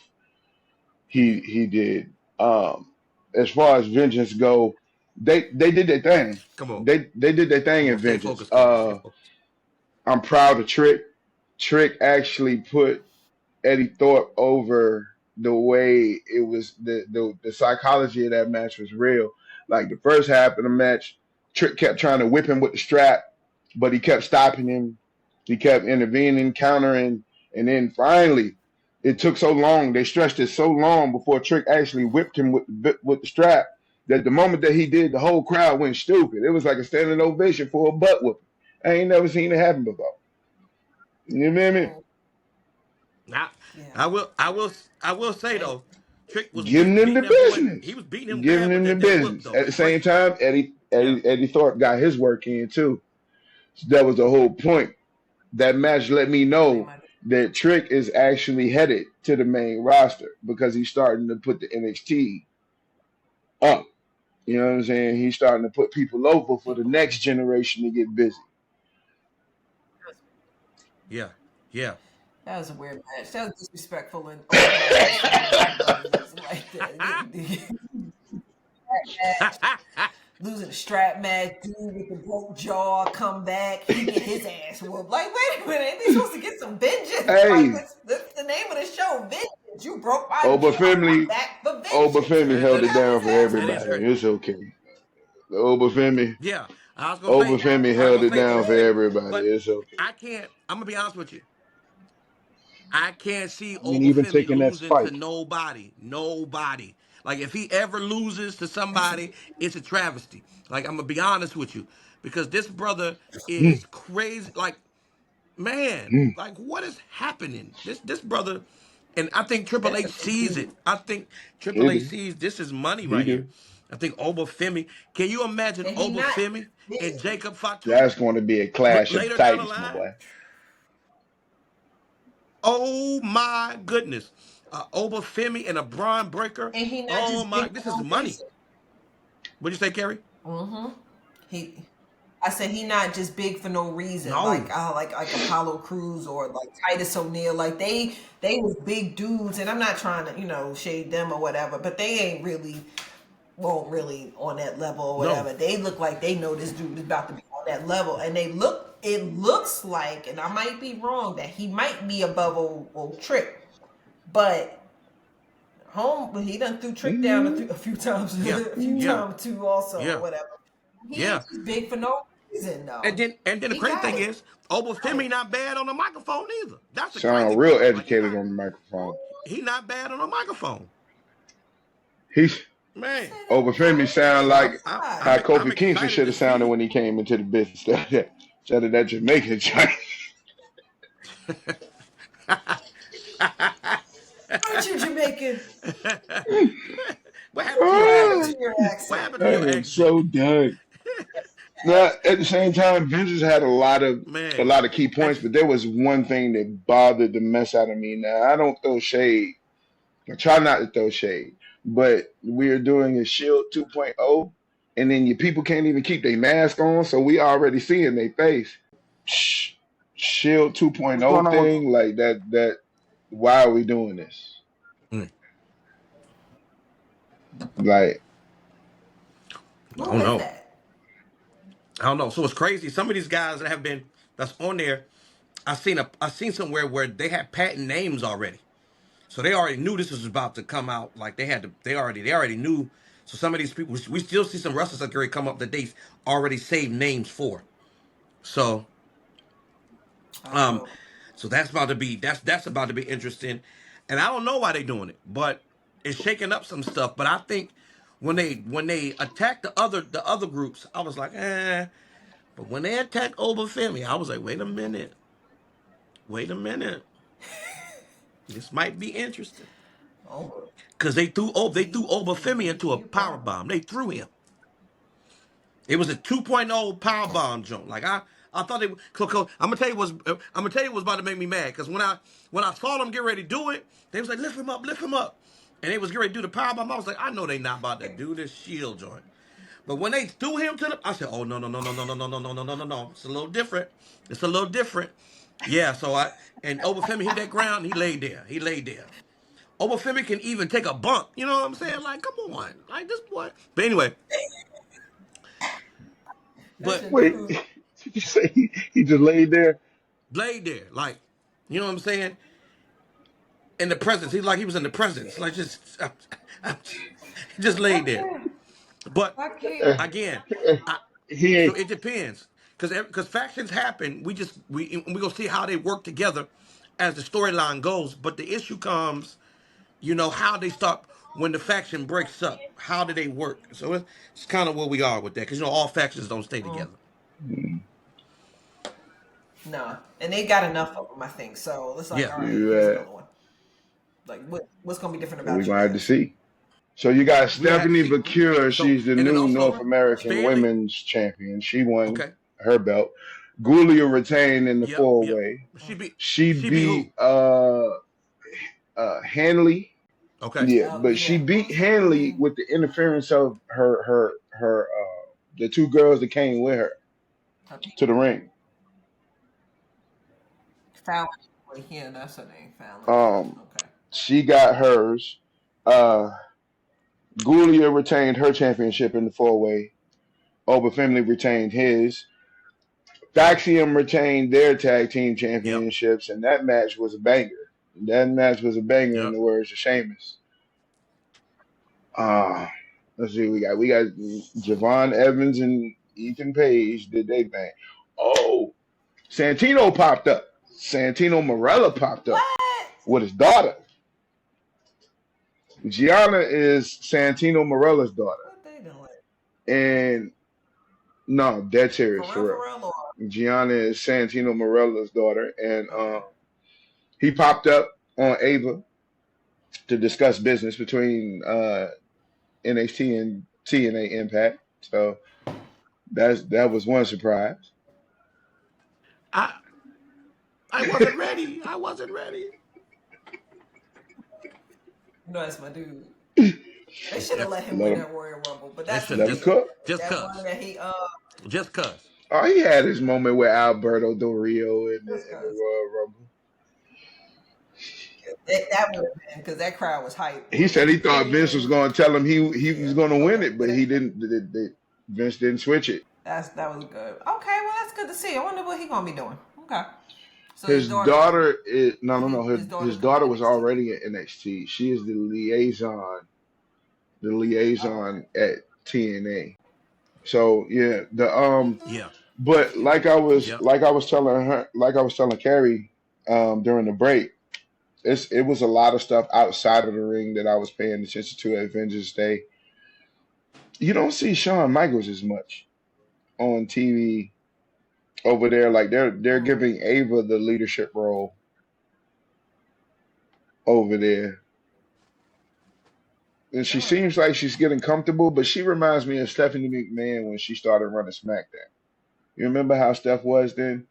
he did. As far as Vengeance go, they did their thing. come on. They did their thing Come in on, stay Vengeance. focused, Kerry. Stay focused. I'm proud of Trick. Trick actually put Eddie Thorpe over the way it was the psychology of that match was real. Like the first half of the match, Trick kept trying to whip him with the strap, but he kept stopping him. He kept intervening, countering, and then finally, it took so long. They stretched it so long before Trick actually whipped him with the strap that the moment that he did, the whole crowd went stupid. It was like a standing ovation for a butt whooping. I ain't never seen it happen before. You know what I mean? I, Yeah. I will say And though, Trick was Giving him the beating that boy. business. He was beating him Giving bad with him the that whip business. though. At the It's same crazy. time, Yeah. Eddie Thorpe got his work in too. So that was the whole point. That match let me play know my that Trick is actually headed to the main roster because he's starting to put the NXT up. You know what I'm saying? He's starting to put people over for the next generation to get busy. Yeah. Yeah. that was a weird match. That was disrespectful and over everybody's like that. Losing a strap match, dude with the broke jaw come back, he get his ass whooped. Like, wait a minute, ain't they supposed to get some vengeance? Like, Hey, that's the name of the show, Vengeance. You broke my Oba jaw, I'm Finley, back for Oba vengeance. Finley that, held that He it is got down his for ass that is whooped. everybody. crazy. It's okay. Oba Finley, Yeah. I was gonna Oba say. Finley I was held gonna it say down for Oba, everybody. but It's okay. I can't. I'm gonna be honest with you. I can't see I mean, even Obafemi taking that losing to spike. nobody. Nobody. Like if he ever loses to That's a somebody, it's a travesty. Like I'm gonna be honest with you, because this brother Mm, is crazy. Like man, mm. like what is happening? This brother, and I think Triple that's H a big sees dude. it. I think He Triple H do. sees this is money He right here. do. I think Obafemi. Can you imagine And he not Obafemi big. and Jacob Fatu That's going to be a clash of later down the titans, my line? boy. Oh my goodness. Obafemi and a Braun Breaker. And he not Oh just big my, for this is no money. reason. What'd you say, Kerry? Mm-hmm. I said he not just big for no reason, No. like Apollo Crews or like Titus O'Neil. Like they was big dudes, and I'm not trying to shade them or whatever, but they ain't really won't really on that level or No. whatever. They look like they know this dude is about to be on that level, and it looks like, and I might be wrong, that he might be above old Trick, but he done threw Trick down Mm, a few times, Yeah. a few Yeah. mm. times too, also or Yeah. whatever. He Yeah. ain't just big for no reason though. And then the He crazy got thing it. is, Got Obafemi it. not bad on the microphone either. That's the crazy Sound real part. Like educated on the microphone. he not bad on the microphone. He's Say Man. that Overfemi sound So like how I'm Kofi Kingston excited should to have sounded see. when he came into the business. Instead of that Jamaican joint. aren't you Jamaican? What happened to What your happened I to accent? your What accent? happened to your am accent? so done. Now, at the same time, Vince has had a Man. lot of key points, Vince, but there was one thing that bothered the mess out of me. Now, I don't throw shade. I try not to throw shade, but we're doing a Shield 2.0, and then your people can't even keep their mask on, so we already seeing their face. Sh- Shield What's going 2.0 on with thing, like that. Why are we doing this? mm, Like, I Who don't is know. that? I don't know. So it's crazy. Some of these guys that's on there, I seen somewhere where they had patent names already. So they already knew this was about to come out. Like they already knew. So some of these people, we still see some wrestlers that already come up that they already saved names for. So um, Oh, so that's about to be interesting. And I don't know why they're doing it, but it's shaking up some stuff. But I think when they attacked the other groups, I was like, eh. But when they attacked Obafemi, I was like, wait a minute, this might be interesting. oh, Cause they threw Obafemi into a he a power problem. bomb. They threw him. It was a 2.0 power bomb joint. Like I thought they. I'm gonna tell you what's about to make me mad. Cause when I saw them get ready to do it, they was like lift him up, and they was getting ready to do the power bomb. I was like, I know they not about to do this shield joint. But when they threw him to I said, oh no no no no no no no no no no no no no. It's a little different. It's a little different. Yeah. And Obafemi hit that ground. He laid there. He laid there. Obafemi can even take a bump. You know what I'm saying? Like, come on, like this boy. But anyway, That's but your wait, dude. did you say he just laid there? laid there, like, you know what I'm saying? In the presence, he's like he was in the presence, like just laid there. I can't. But I can't. Uh, again, I, he so ain't. it depends, because factions happen. We gonna see how they work together as the storyline goes. But the issue comes, how they start when the faction breaks up. How do they work? So it's kind of where we are with that, because all factions don't stay Mm, together. no, and they got enough of them, I think. So it's like, Yeah, all right, here's yeah, another one. Like, what's gonna be different we're about you gonna have to guys? see. So you got we gonna have to Stephanie see. Bakura. So She's the and then new North also American Stanley. Women's Champion. She won Okay. her belt. Gulia retained in the Yep. four Yep. way. She beat. She She beat beat who? Hanley. Okay. Yeah, Oh but she yeah, what beat was her Hanley name? with the interference of her the two girls that came with her Her to the ring. Fallon. Well, yeah, that's her name, Fallon. Um, Okay. she got hers. Uh, Gulia retained her championship in the four way. Oba Family retained his. Faxium retained their tag team Yep. championships, and that match was a banger. That match was a banger in Yep. the words of Sheamus. Uh, let's see, we got Javon Evans and Ethan Page did they thing. Oh, Santino popped up. Santino Morella popped What? up. with his daughter. Gianna is Santino Morella's daughter, What they doing? and no, dead serious for For real. real, or Gianna is Santino Morella's daughter, and okay. he popped up on Ava to discuss business between NXT and TNA Impact. So that was one surprise. I I wasn't ready. I wasn't ready. You know that's my dude. They should have Yep. let him Let win him that Royal Rumble, but They that's should have let him me. cook. just That run cuz. that he Just cuz. Oh, he had his moment with Alberto Del Rio just in the cause Royal Rumble. that would have been because that crowd was hyped He said when he he thought Vince was came going to tell him he in. was Yeah. going to win Okay. it, But but he didn't. Vince didn't switch it. that was good. Okay. Well, that's good to see. I wonder what he gonna be doing. Okay. So his His daughter, daughter is no, no, no. his daughter His come to daughter was NXT. already in NXT. She is the Oh, okay. liaison at TNA. So yeah, the Yeah. but Yep. like I was telling her, like I was telling Carrie, during the break, it was a lot of stuff outside of the ring that I was paying attention to at Avengers Day. You don't see Shawn Michaels as much on TV over there. Like they're Mm. giving Ava the leadership role over there. And she Mm. seems like she's getting comfortable, but she reminds me of Stephanie McMahon when she started running SmackDown. You remember how Steph was then?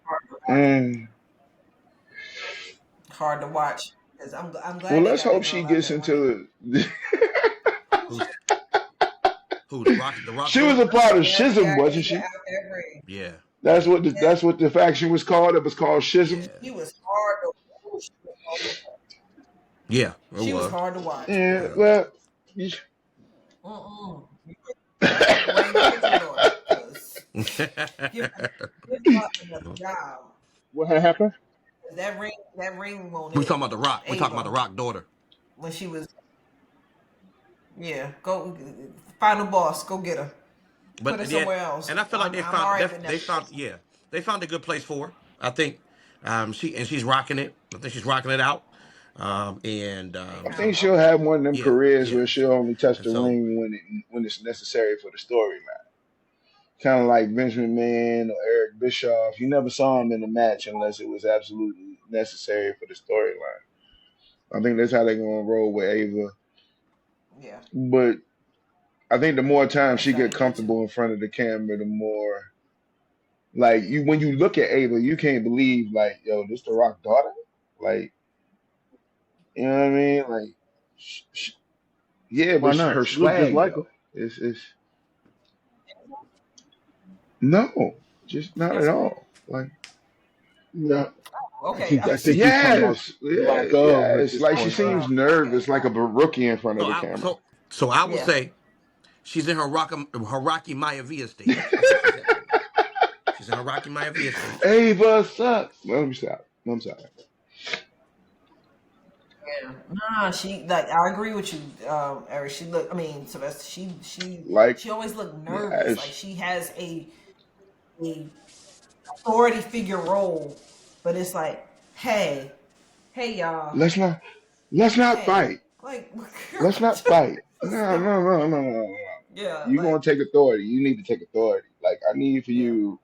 Hard to watch. Mm. Hard to watch. 'Cause I'm Well, glad they let's got that hope she girl out gets that ring. into the. Who's who? The Rock's She was daughter? a part of Glad they Schism, got wasn't Ava she? out that ring. Yeah. Yeah. Yeah. That's what the faction was called. It was called Schism. Yeah. She was hard to watch. Yeah. It She was was. hard to watch. Yeah, Yeah. well, Mm-mm. You ain't looking for your daughter, cause give her another job. What had happened? That ring won't We hit talking about the Rock. We talking about the Ava Rock daughter. when she was. Yeah, go final boss. Go get her. Put her But yeah, somewhere else. and I feel like I'm all right with they that. found yeah they found a good place for her. I think she's rocking it. I think she's rocking it out. And They I found think her. she'll have one of them yeah, careers yeah. where she'll only touch And the so ring when it's necessary for the storyline. Kind of like Vince McMahon or Eric Bischoff. You never saw him in a match unless it was absolutely necessary for the storyline. I think that's how they're gonna roll with Ava. Yeah, But I think the more time that's she how get they need to. comfortable in front of the camera, the more like you when you look at Ava, you can't believe like, yo, this the Rock daughter? Like, you know what I mean? Like, sh yeah, Why but not? her She looked just swag like her. though, it's no, just not at Yes, ma'am. all. Like, No, Okay. I think you're talking about yes, lack yeah, of at yes. this Like she point, seems though. nervous, Okay. like a rookie in front of so the I camera. so so I will Yeah. say she's in her Rocky Maivia stage. That's what she's at right now. She's in her Rocky Maivia stage. Ava sucks. Well, let me stop. I'm sorry. Yeah. Nah, she like I agree with you, Eric. She look. I mean, Sylvester. Like, She always looked nervous. Like yes. she has a authority figure role, but it's like, hey, y'all, Let's not let's not hey, fight. like, Let's not fight. No, no, no, no, no, no, no. yeah, You like, gonna take authority. You need to take authority. Like I need for yeah, you,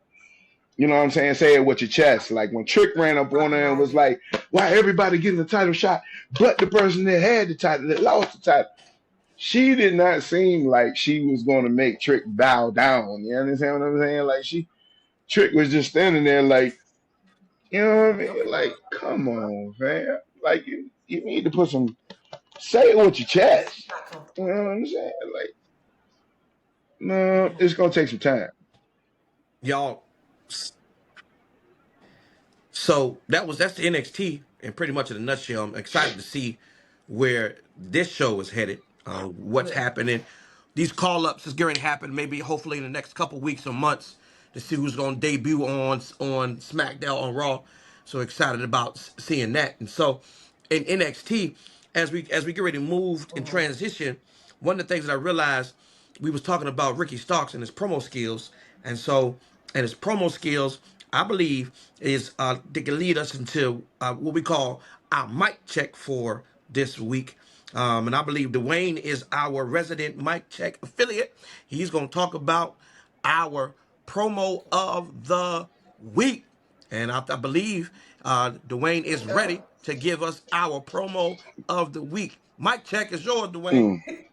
you know what I'm saying? Say it with your chest. Like when Trick ran up on Rocky her and was Maivia. like, why everybody getting the title shot, but the person that had the title that lost the title. She did not seem like she was gonna make Trick bow down. You understand what I'm saying? Like Trick was just standing there like, you know what I Yo, mean? Like, come on, man. Like you need to put some say it with your yeah, she's chest. not comfortable. You know what I'm saying? Like, no, it's gonna take some time. Y'all. So that's the NXT and pretty much in a nutshell. I'm excited to see where this show is headed. What's Yeah. happening? These call ups is going to happen maybe hopefully in the next couple weeks or months to see who's going to debut on SmackDown on Raw. So excited about seeing that. And so in NXT, as we get ready to move and Mm-hmm. transition, one of the things that I realized we was talking about Ricky Starks and his promo skills, and his promo skills. I believe is they can lead us into what we call our mic check for this week. And I believe Dwayne is our resident mic check affiliate. He's going to talk about our promo of the week. And I believe Dwayne is ready to give us our promo of the week. Mic check is yours, Dwayne. Mm,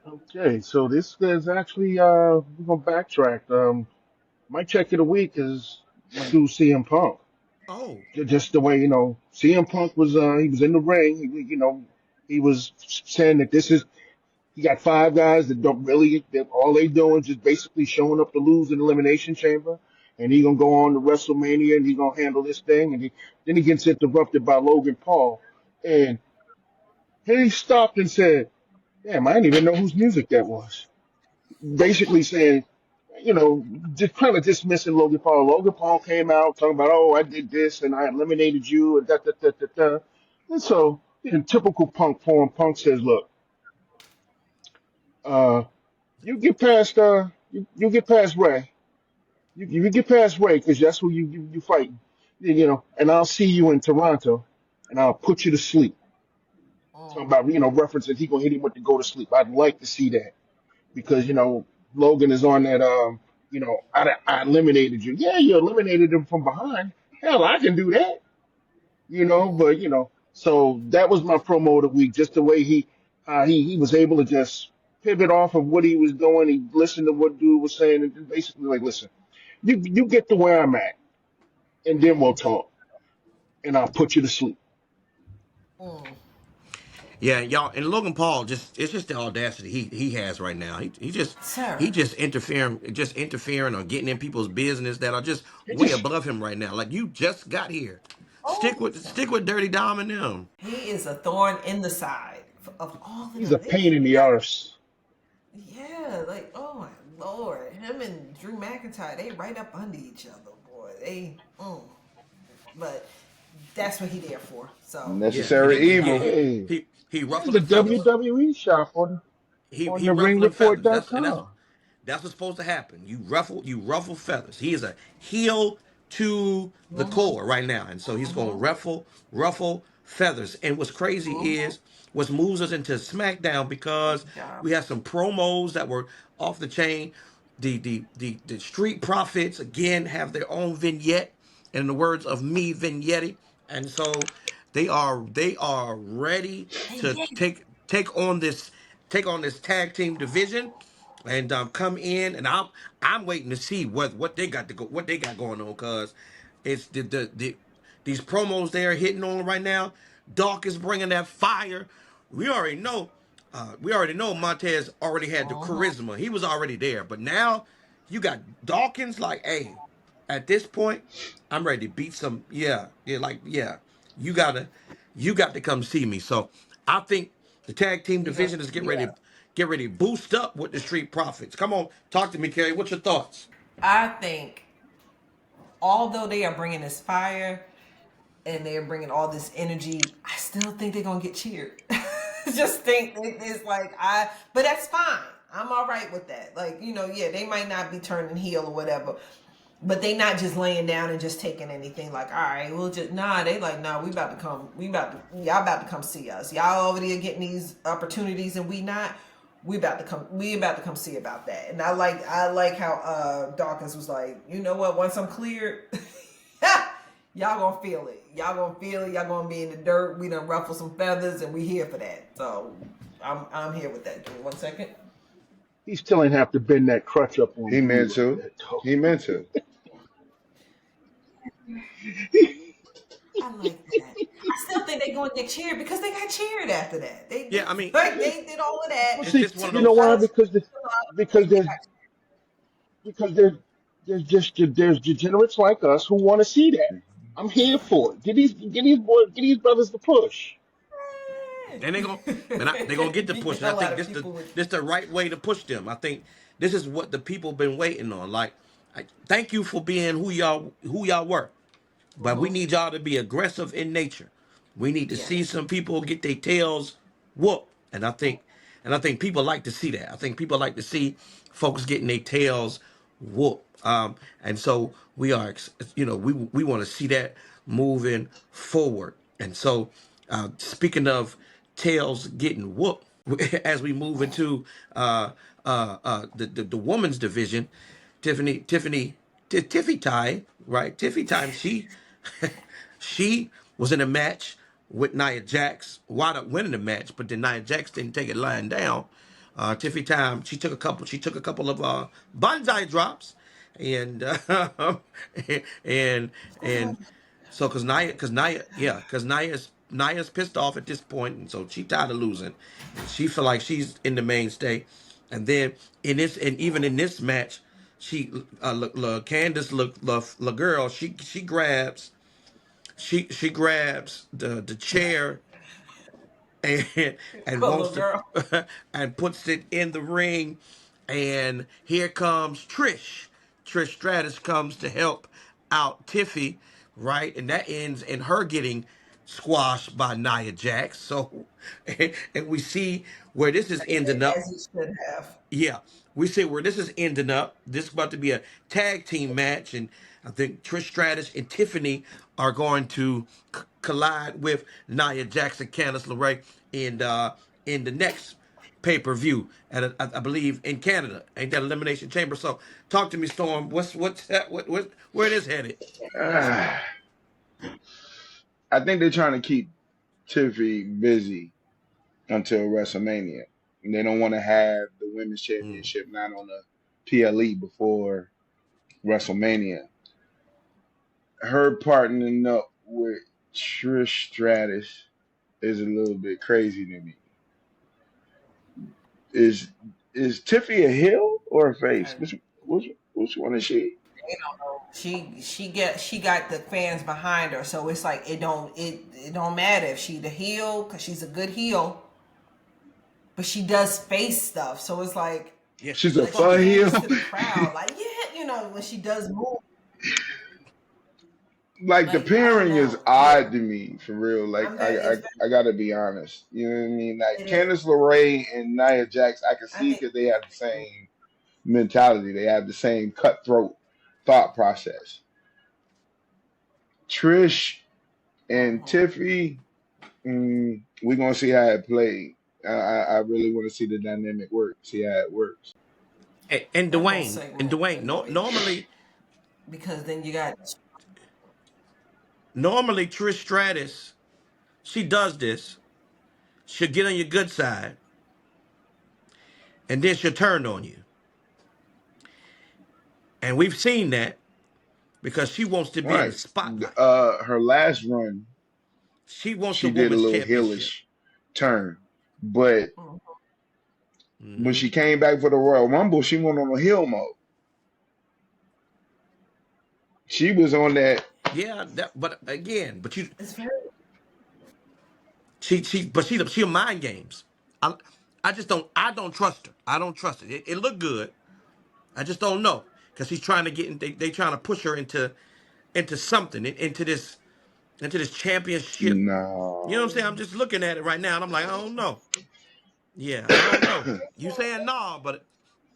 Okay, so this is actually we're gonna backtrack. My check of the week is my dude CM Punk. Oh, Just the way CM Punk was he was in the ring. He was saying that this is he got five guys that don't really that all they doing is just basically showing up to lose in the elimination chamber, and he gonna go on to WrestleMania and he gonna handle this thing, and then he gets interrupted by Logan Paul, and he stopped and said, "Damn, I didn't even know whose music that was." Basically saying, just kind of dismissing Logan Paul. Logan Paul came out talking about, "Oh, I did this and I eliminated you," and da da da da da. And so, in typical Punk form, Punk says, "Look, uh, you get past you get past Ray, you get past Ray because that's who you fighting, and I'll see you in Toronto, and I'll put you to sleep." Talking about referencing he gonna hit him with the go to sleep. I'd like to see that because Logan is on that I eliminated you. Yeah, you eliminated him from behind. Hell, I can do that. But so that was my promo of the week. Just the way he was able to just pivot off of what he was doing. He listened to what dude was saying and just basically like, listen, you get to where I'm at, and then we'll talk, and I'll put you to sleep. yeah, y'all, and Logan Paul it's just the audacity he has right now. He Sir. just interfering or getting in people's business that are just He way just above him right now. Like you just got here. Stick Oh, with stick with Dirty Dom and them. he is a thorn in the side of all of he's them. a pain in the arse. Yeah, like oh my lord, him and Drew McIntyre, they right up under each other, boy. But that's what he there for. So Yeah, and necessary evil. Hey, he there's a ruffling feathers. WWE shop on He the ruffling feathers. ringreport.com. That's what's supposed to happen. You ruffle feathers. He is a heel to the core right now, and so he's going to ruffle feathers. And what's crazy is what moves us into SmackDown because job. we have some promos that were off the chain. The Street Profits again have their own vignette, in the words of me, vignette, and so they are ready Hey, to yeah. take on this tag team division and come in, and I'm waiting to see what they got what they got going on because it's these promos they're hitting on right now. Doc is bringing that fire. We already know. We already know Montez already had the charisma. He was already there, but now you got Dawkins. Like, hey, at this point, I'm ready to beat some. Yeah, yeah, like yeah. You gotta, you got to come see me. So I think the tag team You know, division is yeah. get ready to boost up with the Street Profits. Come on, talk to me, Kerry. What's your thoughts? I think although they are bringing this fire and they're bringing all this energy, I still think they're gonna get cheered. Just think it's like but that's fine. I'm all right with that. Like yeah, they might not be turning heel or whatever, but they not just laying down and just taking anything. Like, all right, we'll just They like, nah, y'all about to come see us. Y'all over there getting these opportunities and we not. We about to come. We about to come see about that. And I like how Dawkins was like, you know what? Once I'm cleared, y'all gonna feel it. Y'all gonna feel it. Y'all gonna be in the dirt. We done ruffle some feathers, and we here for that. So I'm here with that. Give me 1 second. He still ain't have to bend that crutch up on He Drew meant like to. that, though. He meant to. I like that. I still think they gonna get cheered because they got cheered after that. They Yeah, they, I mean, they did all of Well, that. it's see, just one of you know those. why? Us, Because because there's degenerates like us who want to see that. I'm here for it. Get these brothers the push. And they gonna get the beat the push. And I hell out think of this the people with. this the right way to push them. I think this is what the people been waiting on. Like, thank you for being who y'all were, but we need y'all to be aggressive in nature. We need to see Yes. some people get their tails whooped, and I think people like to see that. I think people like to see folks getting their tails whooped. And so we are, we want to see that moving forward. And so, speaking of tails getting whooped, as we move into the women's division, Tiffy time, right? Tiffy time. She was in a match with Nia Jax, wound up winning the match, but then Nia Jax didn't take it lying down. Tiffy time. She took a couple. She took a couple of bonsai drops, and and and so Naya's pissed off at this point, and so she tired of losing. And she feel like she's in the mainstay, and then even in this match, she Candice girl, she grabs the chair and Poor wants little girl. to and puts it in the ring, and here comes Trish Stratus comes to help out Tiffy, right, and that ends in her getting squashed by Nia Jax. So and we see where this is ending up. As he should have. Yeah, we see where this is ending up. This is about to be a tag team match, and I think Trish Stratus and Tiffany are going to collide with Nia Jackson, Candice LeRae in the next pay per view at I believe in Canada. Ain't that Elimination Chamber? So talk to me, Storm. What's that? Where it is headed? I think they're trying to keep Tiffy busy until WrestleMania. And they don't want to have the women's Mm. championship not on the PLE before WrestleMania. Her partnering up with Trish Stratus is a little bit crazy to me. Is is Tiffy a heel or a face? And Which one is she? you know, she got the fans behind her, so it's like it don't matter if she the heel because she's a good heel, but she does face stuff, so it's Yeah, She's a like she fun heel. caters to the crowd, like when she does move, Like the like I don't pairing is know, yeah, odd to me for real. Like I'm I, very I it's I gotta be honest. You know what I mean? Like it is. Candice LeRae and Nia Jax, I can I see think because they have the same mentality. They have the same cutthroat thought process. Trish and mhm. Tiffy, we're gonna see how it plays. I really want to see the dynamic work. See how it works. and That whole Dwayne. segment No, annoyed me because then you got normally Trish Stratus, she does this. She'll get on your good side, and then she'll turn on you. And we've seen that because she wants to be in the Right. spotlight. Her last run, She wants the she did a women's little championship. heelish turn, but mhm. when Hmm. she came back for the Royal Rumble, she went on a heel mode. She was on that. Yeah, but again, It's very she a mind games. I I just don't trust her. I don't trust it. It looked good. I just don't know because he's trying to get in. They trying to push her into something into this championship. You know what I'm No. saying? I'm just looking at it right now, and I'm like, I don't know. Yeah, I don't know. You saying no, but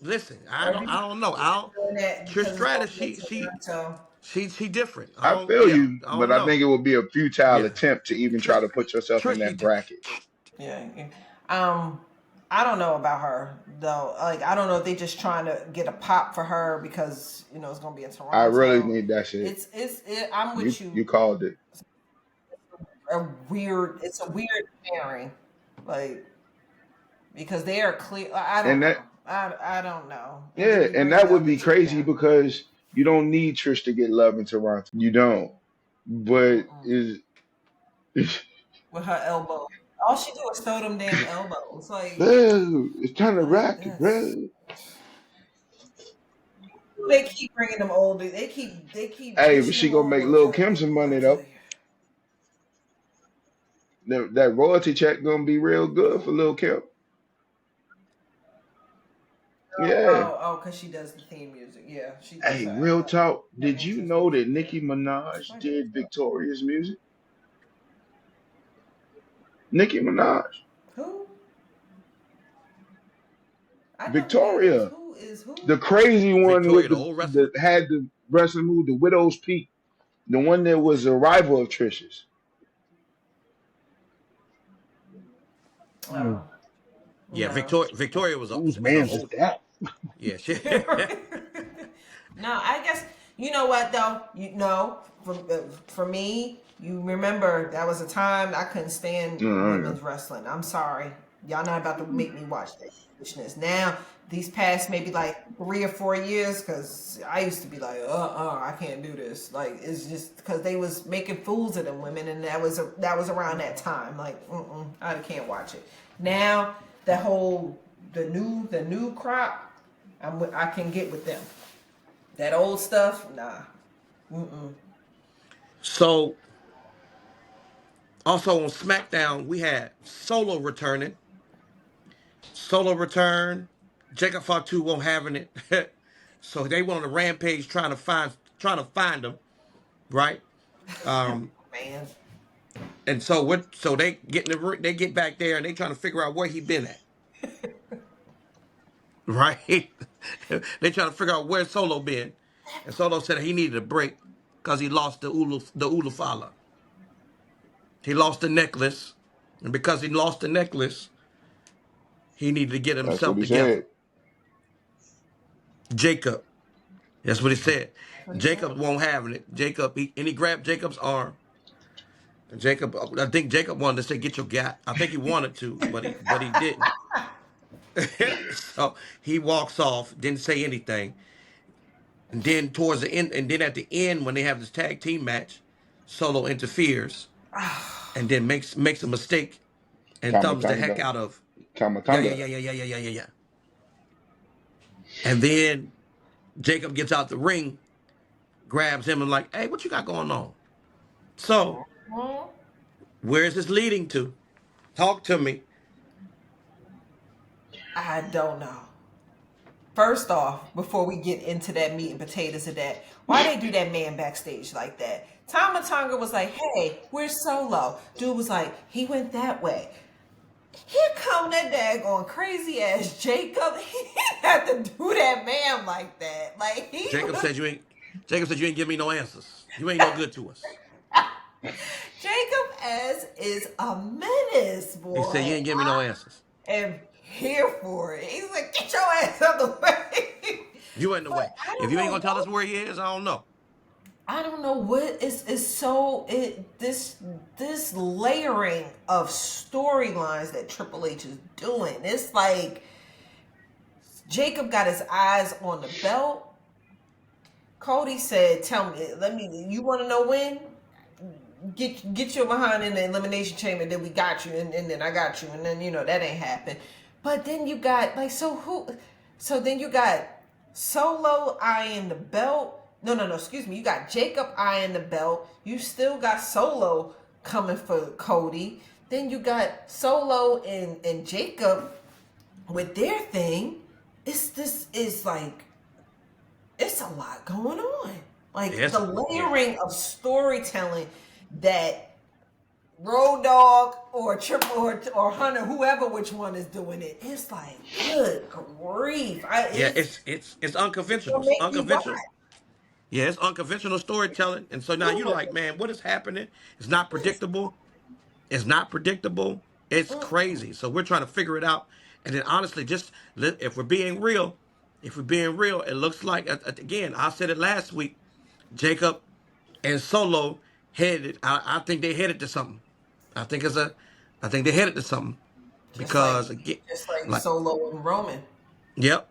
listen, I everybody don't know. I don't. doing that Trish because it's gonna Stratus, get to them. So she different. I I don't. feel Yeah, you, I but don't I know. think it would be a futile Yeah, attempt to even try Trish, to put yourself in Trish, that bracket. yeah, yeah. Um, I don't know about her though. Like I don't know if they just trying to get a pop for her because it's gonna be in I really Toronto. need that shit. I'm with You you. called it. It's a weird pairing, like because they are clear. I don't And that know. I don't know. And then yeah, you and bring that the would other be chick crazy in. because you don't need Trish to get love in Toronto. You don't. But Mm-mm. is With her elbow. All she do is throw them damn elbows. Like, bro, it's time to like rock it, that's. bro. They keep bringing them old. They keep Hey, but pushing she them gonna make over. Lil Cause Kim some I money tell though. you, That royalty check gonna be real good for Lil Kim. Yeah. cause she does the theme music. Yeah, she does Hey, that. real talk. That Did makes you sense. know that Yeah, Nicki Minaj that makes did sense. Victoria's music? Nicki Minaj. Who? I know who that is. Victoria. Who is who? The crazy one Victoria, with the the old wrestler. that had the wrestling move, the Widow's Peak, the one that was a rival of Trish's. Hmm. Oh, Yeah, no. Victoria was Whose a man's is old. that? Yeah, she. No, I guess you know what though. You know, for me, you remember that was a time I couldn't stand Yeah. women's wrestling. I'm sorry, y'all not about to make me watch that foolishness. Now, these past maybe like 3 or 4 years, because I used to be like, I can't do this. Like it's just because they was making fools of them women, and that was around that time. Like, I can't watch it now. That whole the new crop. I can get with them. That old stuff, nah. So also on SmackDown, we had Solo returning. Solo return. Jacob Fatu won't having it. So they went on a rampage trying to find him, right? Um, Man. and so they get in they get back there and they trying to figure out where he been at, right? They trying to figure out where Solo been, and Solo said he needed a break because he lost the Ulufala. He lost the necklace, and because he lost the necklace, he needed to get That's what himself he together. said. Jacob, that's what he said. That's what he said. Jacob won't have it. He grabbed Jacob's arm. And Jacob, I think Jacob wanted to say, "Get your gat." I think he wanted to, but he didn't. So he walks off, didn't say anything. And then towards the end, and then at the end, when they have this tag team match, Solo interferes and then makes a mistake and thumbs the heck Kamatanga. out of. Yeah, yeah, Kamatanga. yeah, yeah, yeah, yeah, yeah, yeah, yeah. And then Jacob gets out the ring, grabs him, and like, "Hey, what you got going on?" So Mhm. where is this leading to? Talk to me. I don't know. First off, before we get into that meat and potatoes of that, why they do that man backstage like that? Tama Tonga was like, "Hey, we're Solo." Dude was like, "He went that way." Here come that daggone crazy ass Jacob. He didn't have to do that man like that. Like he Jacob was said you ain't. Jacob said you ain't give me no answers. You ain't no good to us. Jacob S is a menace, He said you boy. ain't give me no answers. I am here for it. He's like, get your ass out the way. You in the But way. If you ain't gonna tell us where he is, I don't know. I don't know what is so this layering of storylines that Triple H is doing. It's like Jacob got his eyes on the belt. Cody said, "Tell me, let me. You want to know when? Get your behind in the elimination chamber. Then we got you, and then I got you, and then that ain't happened. But then you got like so who? So then you got Solo eyeing the belt. No. Excuse me. You got Jacob eyeing the belt. You still got Solo coming for Cody. Then you got Solo and Jacob with their thing. This is like it's a lot going on. Like Yes, the yeah. layering of storytelling that Road Dog or Triple or Hunter, whoever which one is doing it, it's like good grief. Yeah, It's it's gonna unconventional. It's make you watch. unconventional. Yeah, it's unconventional storytelling. And so now you're like, man, what is happening? It's not predictable. It's not predictable. It's crazy. So we're trying to figure it out. And then honestly, if we're being real, it looks like again, I said it last week. Jacob and Solo headed. I think they headed to something. I think it's a. I think they headed to something Just like because again, like Solo and Roman. yep,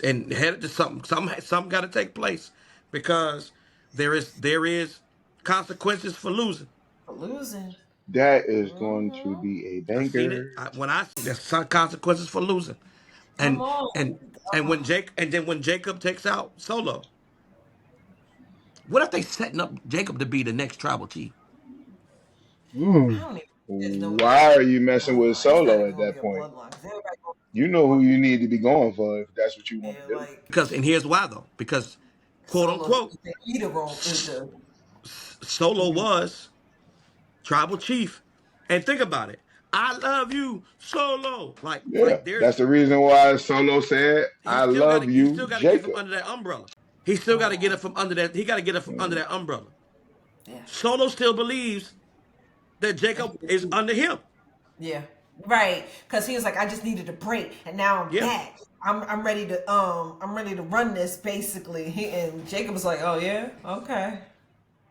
and headed to something. Something got to take place because there is consequences for losing. For losing. That is going to Hmm. be a I seen banger. it. When I see there's some consequences for losing, Come and on. and and when Jake and then when Jacob takes out Solo, what if they setting up Jacob to be the next tribal chief? I Mm. don't even there's no Why are you messing with bloodline. It's not Solo even at gonna that be a point? bloodline. 'Cause everybody gonna You know who you need to be going for if that's what you want be to do. like Because and here's why though, because quote Solo unquote the leader role is Solo was tribal chief, and think about it. I love you, Solo. Yeah, There's that's the reason why Solo said, "I love he you, still got to get from Jacob." under that umbrella. He still got to get it from under that. He got to get it from under Mm, that umbrella. Yeah. Solo still believes that Jacob is under him. Yeah. Right. Cause he was like, I just needed a break and now I'm Yeah. back. I'm ready to run this basically. And Jacob was like, oh yeah? Okay.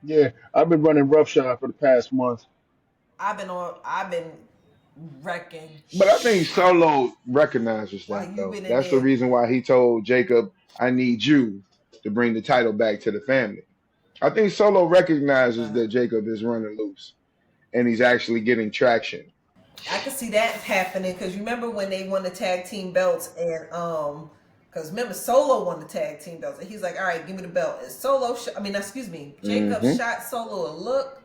Yeah, I've been running roughshod for the past month. I've been wrecking But I think Solo recognizes while that you've though. been in That's the there. reason why he told Jacob, "I need you to bring the title back to the family." I think Solo recognizes that Jacob is running loose and he's actually getting traction. I could see that happening because you remember when they won the tag team belts and because remember Solo won the tag team belts and he's like, all right, give me the belt. And excuse me, Jacob Hmm shot Solo a look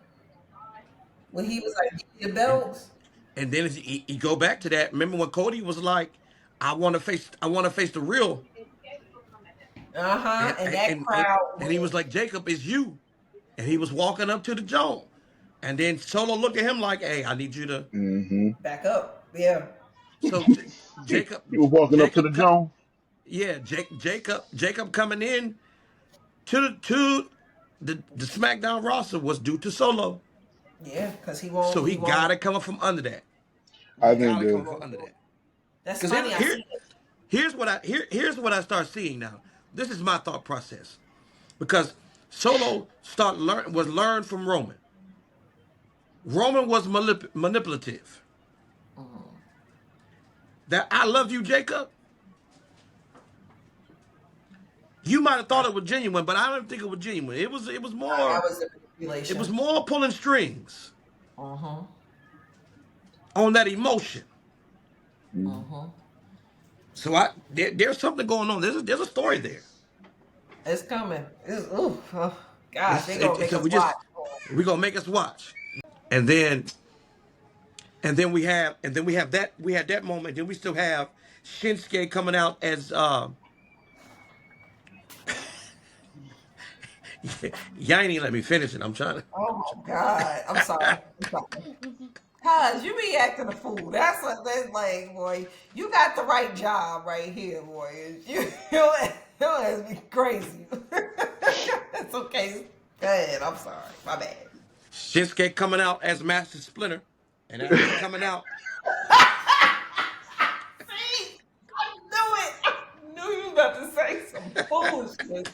when he was like, give me the belts. And then he go back to that. Remember when Cody was like, I want to face the real," Uh-huh. and And and that and, and crowd and he went was like, "Jacob, is you," and he was walking up to the Joan, and then Solo looked at him like, "Hey, I need you to." hmm back up. Yeah. So He Jacob, was walking up to the Jacob, Joan. yeah, Jacob coming in to the SmackDown roster was due to Solo. Yeah. Because So he he got won't. it coming from under that. He I Yeah. think got it He coming the from won't under do it. that. That's Because funny. I see it. here's what I start seeing now. This is my thought process. Because Solo was learned from Roman. Roman was manipulative. That I love you, Jacob. You might have thought it was genuine, but I don't think it was genuine. That was the It was manipulation. more pulling strings Uh-huh. on that emotion. Uh-huh. So there's something going on. There's a story there. It's coming. Ooh, oh, gosh, It's, they it, gonna it- make so us watch. we're gonna make us watch, and then we had that moment. Then we still have Shinsuke coming out as y'all ain't even let me finish it. I'm trying to. Oh my God. I'm sorry. I'm sorry. Cause you be acting a fool. That's like, boy, you got the right job right here, boy. You ass be crazy. It's okay. Go ahead. I'm sorry. My bad. Shinsuke coming out as Master Splinter, and as he's coming out, See? I knew it. I knew you were about to say some foolishness.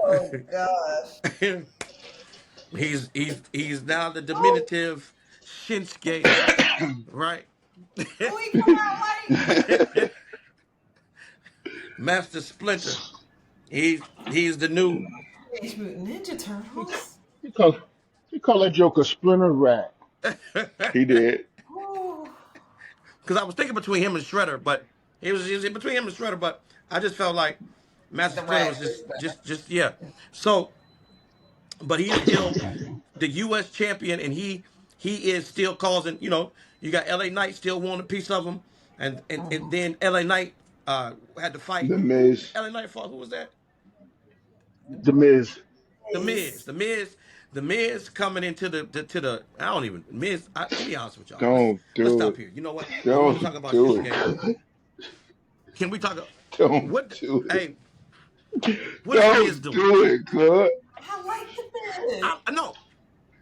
Oh gosh. he's now the diminutive Shinsuke, right? Who he come out like? Master Splinter. He's the new. Teenage Mutant Ninja Turtles. He call, he call that joke a splinter rat. he did. Ooh. Because I was thinking between him and Shredder, but it was in between him and Shredder, but I just felt like Master The Splinter rat was is better. just yeah. So, but he is still the U.S. champion, and he is still causing. You got L.A. Knight still wanting a piece of him, and then L.A. Knight had to fight The who Miz. L.A. Knight fought. Who was that? The Miz. The Miz. Is The Miz coming into the I don't even Miz. To be honest with y'all, let's Don't let's do stop it. here. You know what? I want to talk Don't about do Shinsuke. it. Can we talk? Don't What? do it. Hey, what is Miz Don't doing? do it, cuz. I like the bed. I no.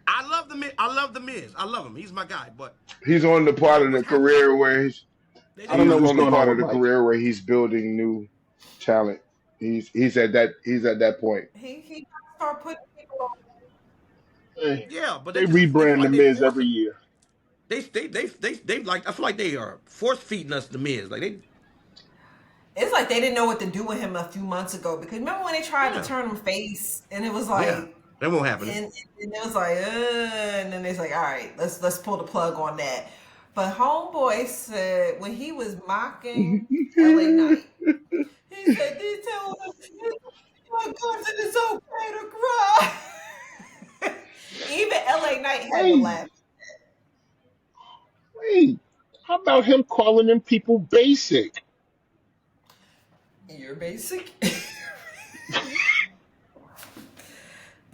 I love the Miz. I love the Miz. I love him. He's my guy. But He's on the part of what's the happening? career where They I didn't don't know he's use what's on him the going yet. on part with of the Mike. career where he's building new talent. He's at that point. He gotta start putting people on. Hey, Yeah, but they they feel rebrand the like they Miz every forcing. year. They like. I feel like they are force feeding us the Miz. Like they. It's like they didn't know what to do with him a few months ago because remember when they tried to Yeah. turn him face and it was Yeah. like That won't happen. and it was like and then it's like all right let's pull the plug on that. But homeboy said when he was mocking LA Knight, he said they told him my cousin it's okay to cry. Even LA Knight had to Wait, laugh. wait. How about him calling them people basic? You're basic.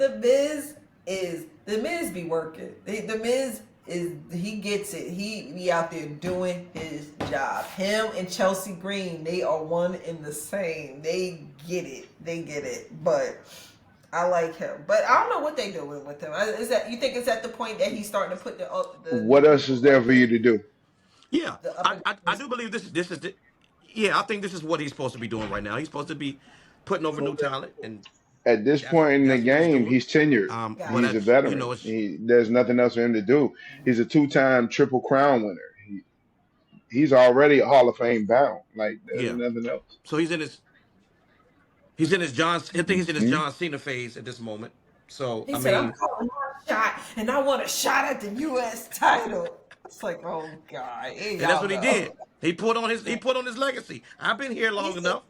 The Miz be working. The Miz he gets it. He be out there doing his job. Him and Chelsea Green, they are one and the same. They get it. They get it. But I like him. But I don't know what they doing with him. Is that, you think it's at the point that he's starting to put the new What else is people there like for you to do? Yeah, the up and I do believe this is yeah, I think this is what he's supposed to be doing right now. He's supposed to be putting over new talent, and At this that's point in the that's what he's game, doing. he's tenured. But got He's a that's, you know, veteran. it's There's nothing else for him to do. He's a two-time Triple Crown winner. He's already a Hall of Fame bound. Like there's yeah. nothing else. So he's in his John. I think he's in his Hmm. John Cena phase at this moment. So He I said, I'm mean, calling my shot and I want a shot at the US title. It's like, oh God. Here and that's y'all what he go. did. He put on his legacy. I've been here He long said, enough.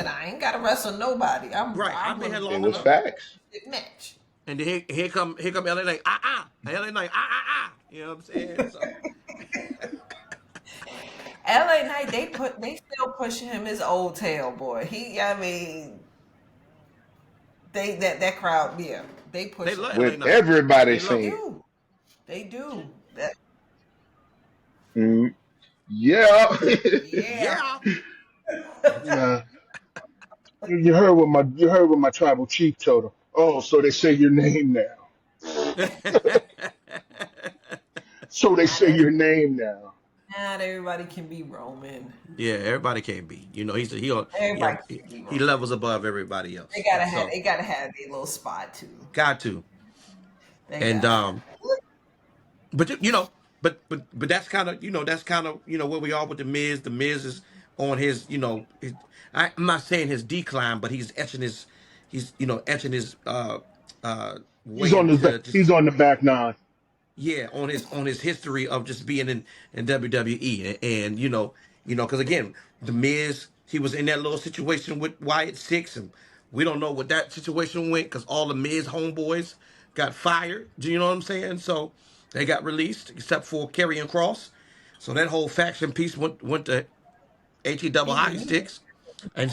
I ain't gotta wrestle nobody. Right, I'm I've been here gonna long And it's enough. facts. do a match. And then here come LA Knight. LA Knight. You know what I'm saying? So LA Knight, they still pushing him his old tail, boy. I mean, that crowd, yeah, they they pushing love him. LA With Knight. everybody They They love him. saying, do. They do. That mm, yeah. yeah. Yeah. Nah, you heard what my tribal chief told him. Oh, so they say your name now. So they Not say every, your name now. not everybody can be Roman. Yeah, everybody can't be. You know, Everybody can be he Roman. levels above everybody else. So They gotta have their little spot too. got to. They And gotta. but you know, but that's kind of where we are with the Miz. The Miz is on his I'm not saying his decline, but he's etching his way into just He's on the back nine. yeah, on his history of just being in WWE, and because again, the Miz, he was in that little situation with Wyatt 6, and we don't know what that situation went because all the Miz homeboys got fired. Do you know what I'm saying? So they got released except for Karrion Cross. So that whole faction piece went to he double He, hockey he, sticks, and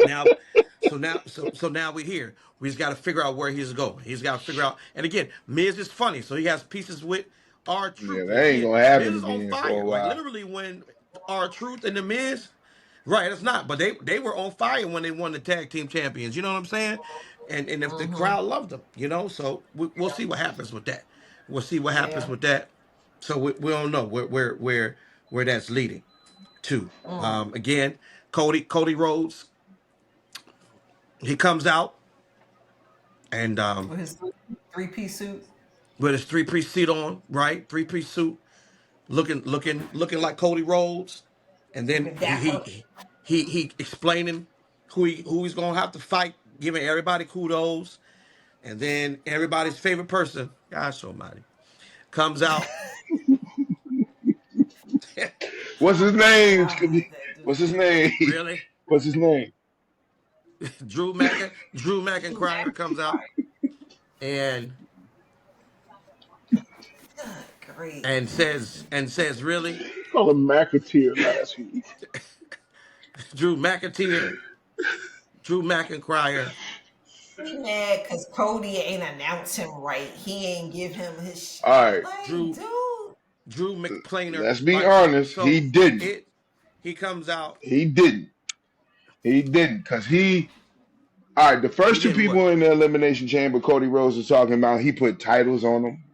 now, so now we're here. We just got to figure out where he's going. He's got to figure out. And again, Miz is funny, so he has pieces with our Yeah, truth. And that ain't again, gonna happen Miz is on again for a fire. Like while. literally, when our truth and the Miz, right? It's not, but they were on fire when they won the tag team champions. You know what I'm saying? And if the mm-hmm. crowd loved them, so we'll see what happens with that. We'll see what happens Yeah. with that. So we don't know where that's leading to. Mm. Again, Cody Rhodes, he comes out and With his three-piece suit. with his three-piece suit on, right? Three-piece suit, looking like Cody Rhodes, and then Looking dapper. he explaining who he's gonna have to fight, giving everybody kudos, and then everybody's favorite person, gosh almighty, comes out. What's his name? Ah, that What's his dude. name? Really? What's his name? Drew McIntyre comes out and Good grief. says really, Call him McAteer last week. Drew McIntyre, Drew McIntyre. He mad because Cody ain't announce him right. He ain't give him his All shot. right, Like, Drew dude. Drew McPlainer, let's be like honest. He so didn't. he comes out. He didn't. He didn't. Cause all right, the He first two didn't what? people in the Elimination Chamber, Cody Rhodes was talking about, he put titles on them.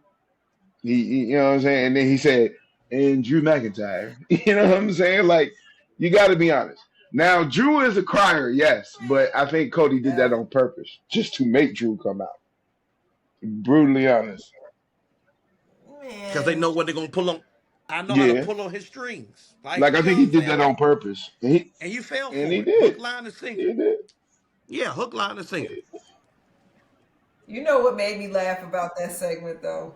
You know what I'm saying? And then he said, and Drew McIntyre. You know what I'm saying? Like, you got to be honest. Now, Drew is a crier, yes, but I think Cody did that Yeah. on purpose, just to make Drew come out. Brutally honest. Because they Man. know what they're gonna pull on. I know how to Yeah. pull on his strings. Like, Like, I you know think what he I'm did saying? that on Like, purpose. and you fell And he for it. Hook, did. line, and sinker. He did. Yeah, hook, line, and sinker. You know what made me laugh about that segment though?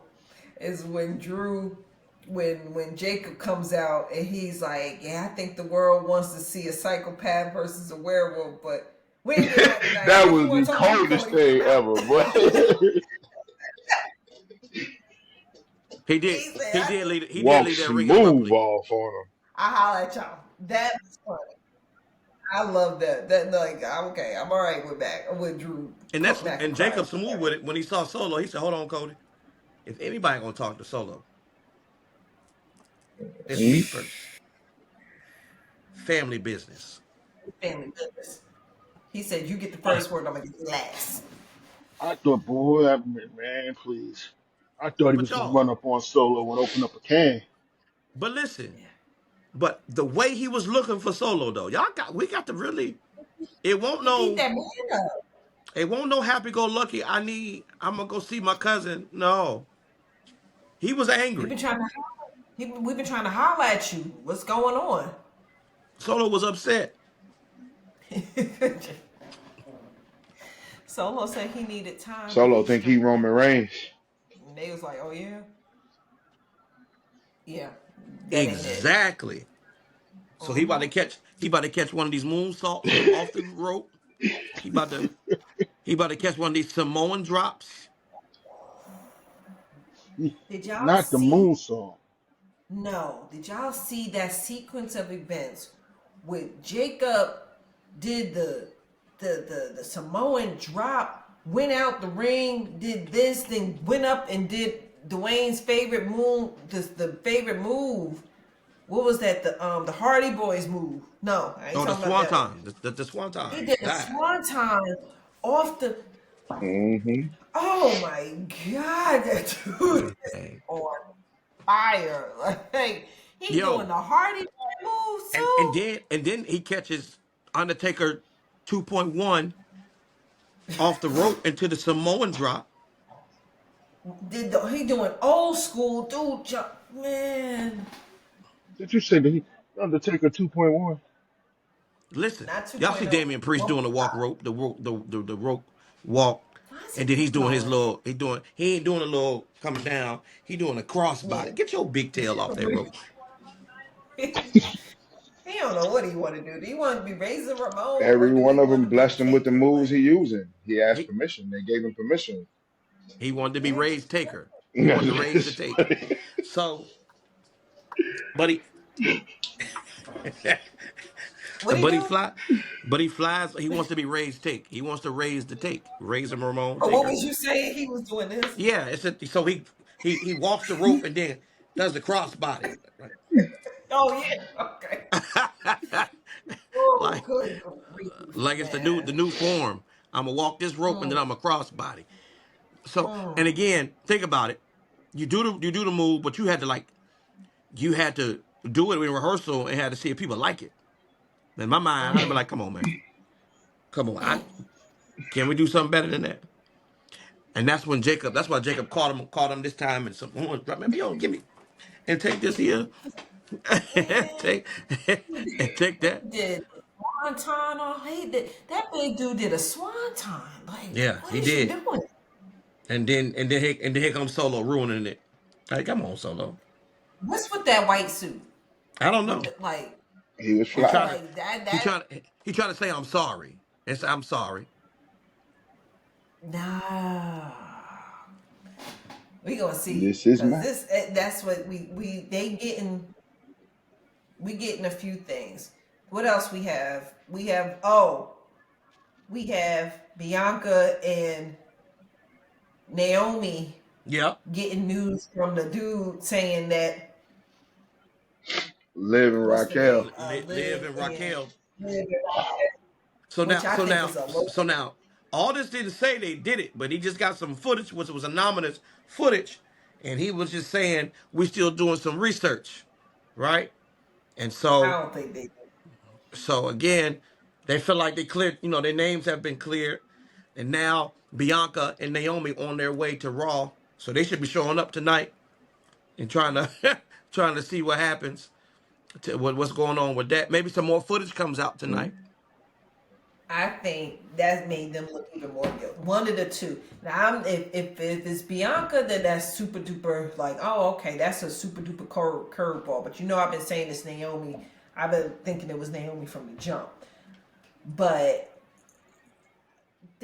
Is when Jacob comes out and he's like, yeah, I think the world wants to see a psychopath versus a werewolf, but we ain't doing that tonight. That If you was want the to talk to me, coldest Cody, come thing out. ever, boy. He did. He said, He did lead. He did Walk lead that ring in smooth lovely. off on him. I holla at y'all. That was funny. I love that. That like okay, I'm all right with Drew And McIntyre. Jacob smooth with it when he saw Solo. He said, "Hold on, Cody. If anybody gonna talk to Solo, it's me Mhm. first. Family business." Family business. He said, "You get the first word. I'm gonna get the last." I thought, boy, man, please. I thought he But was gonna y'all, run up on Solo and open up a can. but listen, Yeah. but the way he was looking for Solo though, we got to really. It won't He beat no. that man up. It won't no happy go lucky. I'm gonna go see my cousin. No, he was We've angry. been trying to we've been trying to holler at you. What's going on? Solo was upset. Solo said he needed time to Solo get think he straight. Roman Reigns. And they was like, "Oh yeah, yeah, that ain't it." Exactly. So Mm-hmm. he about to catch one of these moonsaults off the rope. He about to he about to catch one of these Samoan drops. Did y'all Not the see? moon song. No. Did y'all see that sequence of events with Jacob did the Samoan drop, went out the ring, did this, then went up and did Dwayne's favorite move, the favorite move. What was that? The Hardy Boys move. No, I ain't Oh, the talking about that one. swanton, the He swanton did a dive. swanton off the. Hmm. Oh my God, that dude is Hey. on fire. Like he doing Yo, the Hardy Boy move and too. then he catches Undertaker 2.1 off the rope into the Samoan drop. He doing old school dude jump, man. Did you say that he Undertaker 2.1? Listen, Not y'all see 2.0, Damian Priest doing the walk 1.5. rope, the rope walk, Why is he and then he's doing his blowing? little. He ain't doing a little coming down. He doing a crossbody. Yeah. Get your big tail off that rope. He don't know what he want to do. Do you want to be Razor Ramon or Every do one he of want them to be blessed him with the Taker? moves Like, he using. He asked He permission. They gave him permission. he wanted to be yeah. raised taker. He wanted to raise the It's take. funny. So, but he What he but he do? fly, but he flies. He wants to be raised take. He wants to raise the take. Raise him Ramon Or what Taker. was you saying? He was doing this? Yeah, so he walks the rope and then does the crossbody. Right? Oh yeah. Okay. Oh, like good grief, like it's the man. new form. I'm gonna walk this rope and then Mm, I'm a crossbody. So and mm. again, think about it. You do the move, but you had to do it in rehearsal and had to see if people like it. In my mind, I'd be like, come on, man, come on, can we do something better than that? And that's why Jacob caught him this time and some maybe you don't give me and take this here and Man, take and take that. he did swanton on. He did that big dude did a swanton. Like, Yeah, what he is you did. doing? And then here comes Solo ruining it. Like, come on, Solo. What's with that white suit? I don't With know. the, like, He was He fly. tried to like that he that tried he tried to say I'm sorry. And say I'm sorry. nah. We gonna see This is because my. this that's what we getting a few things. What else we have? We have Bianca and Naomi Yep. getting news from the dude saying that Liv and what's the Raquel. name? Liv Liv and and Raquel. Liv, So which now, I so think now, is a low. so now, all this didn't say they did it, but he just got some footage, which was anonymous footage, and he was just saying we still doing some research, right? And I so, don't think they. so again, they feel like they cleared, their names have been cleared, and now Bianca and Naomi on their way to Raw, so they should be showing up tonight and trying to trying to see what happens, what's going on with that. Maybe some more footage comes out tonight. I think that made them look even more guilty. One of the two. Now, if it's Bianca, then that's super duper like, oh, okay, that's a super duper curveball. But I've been saying this Naomi. I've been thinking it was Naomi from the jump, but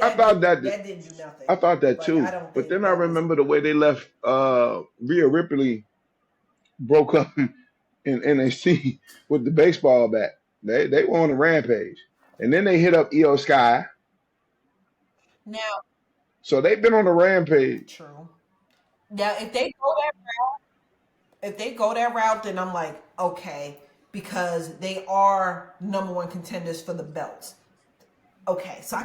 I thought that. that didn't do nothing. I thought that Like I too. don't But think then I that was. remember the way they left Rhea Ripley broke up in NXT with the baseball bat. They were on a rampage. And then they hit up Io Sky. Now, So they've been on a rampage. true. Now, if they go that route, then I'm like, okay, because they are number one contenders for the belts. Okay, so I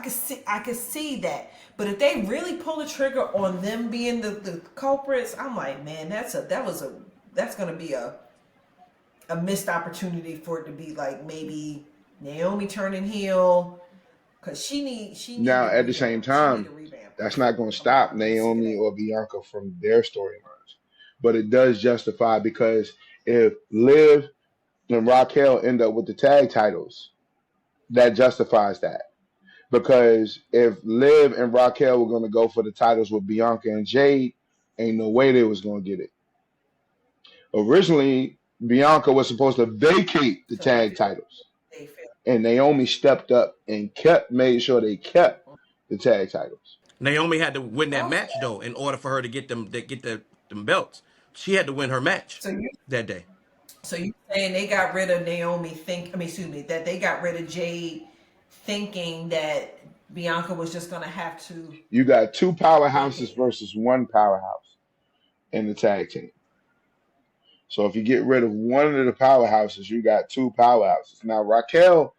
could see that. But if they really pull the trigger on them being the culprits, I'm like, man, that's gonna be a missed opportunity for it to be like maybe Naomi turning heel because she need Now, to at the same revamp. She need to time, revamp that's not going to from what stop I'm used to Naomi today. or Bianca from their storylines. But it does justify because if Liv and Raquel end up with the tag titles, that justifies that. Because if Liv and Raquel were going to go for the titles with Bianca and Jade, ain't no way they was going to get it. Originally, Bianca was supposed to vacate the So you tag feel titles, they feel and Naomi stepped up and made sure they kept the tag titles. Naomi had to win that okay. match though in order for her to get them belts. She had to win her match So you that day. so you saying they got rid of Naomi excuse me, that they got rid of Jade thinking that Bianca was just gonna have to You got two powerhouses vacate her. versus one powerhouse in the tag team. So if you get rid of one of the powerhouses, you got two powerhouses. Now Raquel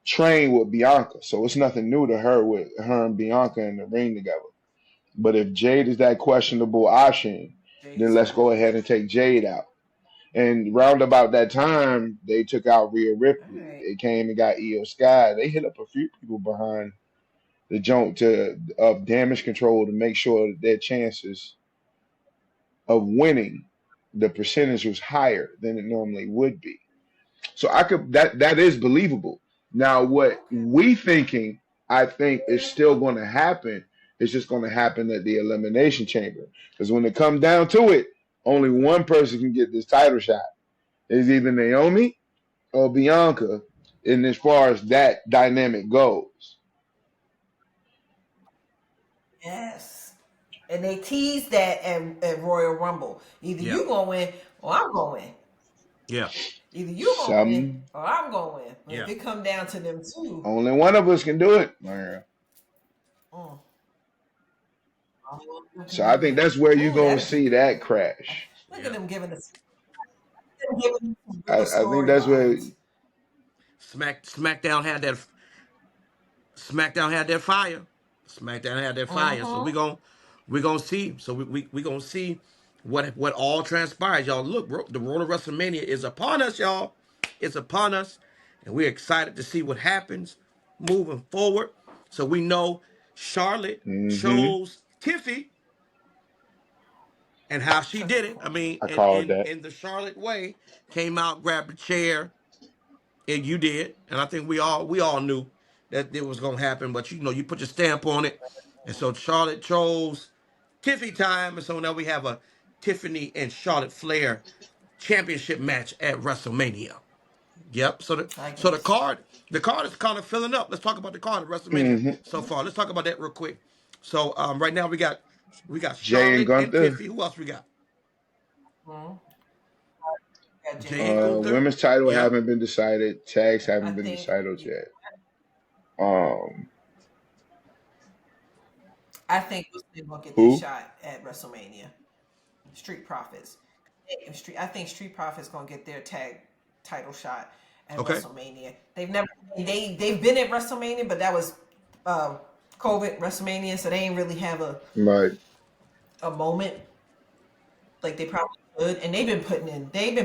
trained with Bianca, so it's nothing new to her with her and Bianca in the ring together. But if Jade is that questionable option, then Jade's let's out. go ahead and take Jade out. And round about that time, they took out Rhea All Ripley. right. They came and got Io Sky. They hit up a few people behind the joint to of damage control to make sure that their chances of winning the percentage was higher than it normally would be. So I could that is believable. Now what Okay. we thinking, I think is still going to happen. It's just going to happen at the elimination chamber because when it comes down to it, only one person can get this title shot. It's either Naomi or Bianca. And as far as that dynamic goes, Yes. And they teased that at Royal Rumble. Either Yeah, you gonna win or I'm gonna win. yeah, Either you gonna win some or I'm gonna win. But if yeah. it come down to them two, only one of us can do it. Man. mm, only one of them can So I do think it. that's where you're Ooh, gonna that'd be see good. that crash. Look at Yeah. them giving some real I think that's where. storylines. SmackDown had that. SmackDown had that fire. SmackDown had that fire. So Mm-hmm. we gonna see. So we gonna see what all transpires, y'all. Look, bro, the road of WrestleMania is upon us, y'all. It's upon us, and we're excited to see what happens moving forward. So we know Charlotte Hmm. chose Tiffy and how she Treasure did it. I Court. mean, I called that. in the Charlotte way, came out, grabbed a chair, and you did, and I think we all knew that it was gonna happen. But you put your stamp on it, and so Charlotte chose Tiffany time, and so now we have a Tiffany and Charlotte Flair championship match at WrestleMania. Yep. So the I so the guess. card the card is kind of filling up. Let's talk about the card at WrestleMania Hmm. so far. Let's talk about that real quick. So right now we got Jay and Charlotte and Gunther. Tiffany. Who else we got? Mm-hmm. Got Jay Jay and and Gunther. Women's title Yep. haven't been decided. Tags I haven't been think decided yet. Um, I think they're gonna get their who? shot at WrestleMania. Street Profits. I think Street Profits gonna get their tag title shot at Okay. WrestleMania. They've been at WrestleMania, but that was uh, COVID WrestleMania, so they ain't really have Right. a moment like they probably could. And they've been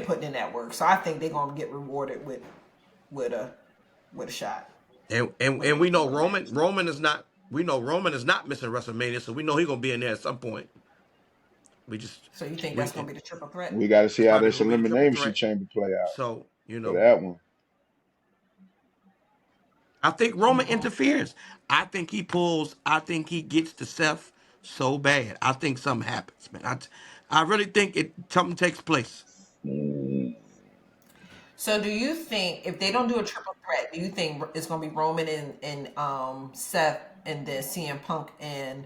putting in that work. So I think they're gonna get rewarded with a with a shot And we know with a match. Roman is not missing WrestleMania, so we know he's gonna be in there at some point. We just So you think we that's gonna be the triple threat? We got to see it's how probably this gonna be the triple elimination threat. chamber play out So for that one. I think Roman Mm-hmm. interferes. I think he gets to Seth so bad. I think something happens, man. I really think something takes place. Mm, So do you think if they don't do a triple threat, do you think it's gonna be Roman and Seth and then CM Punk and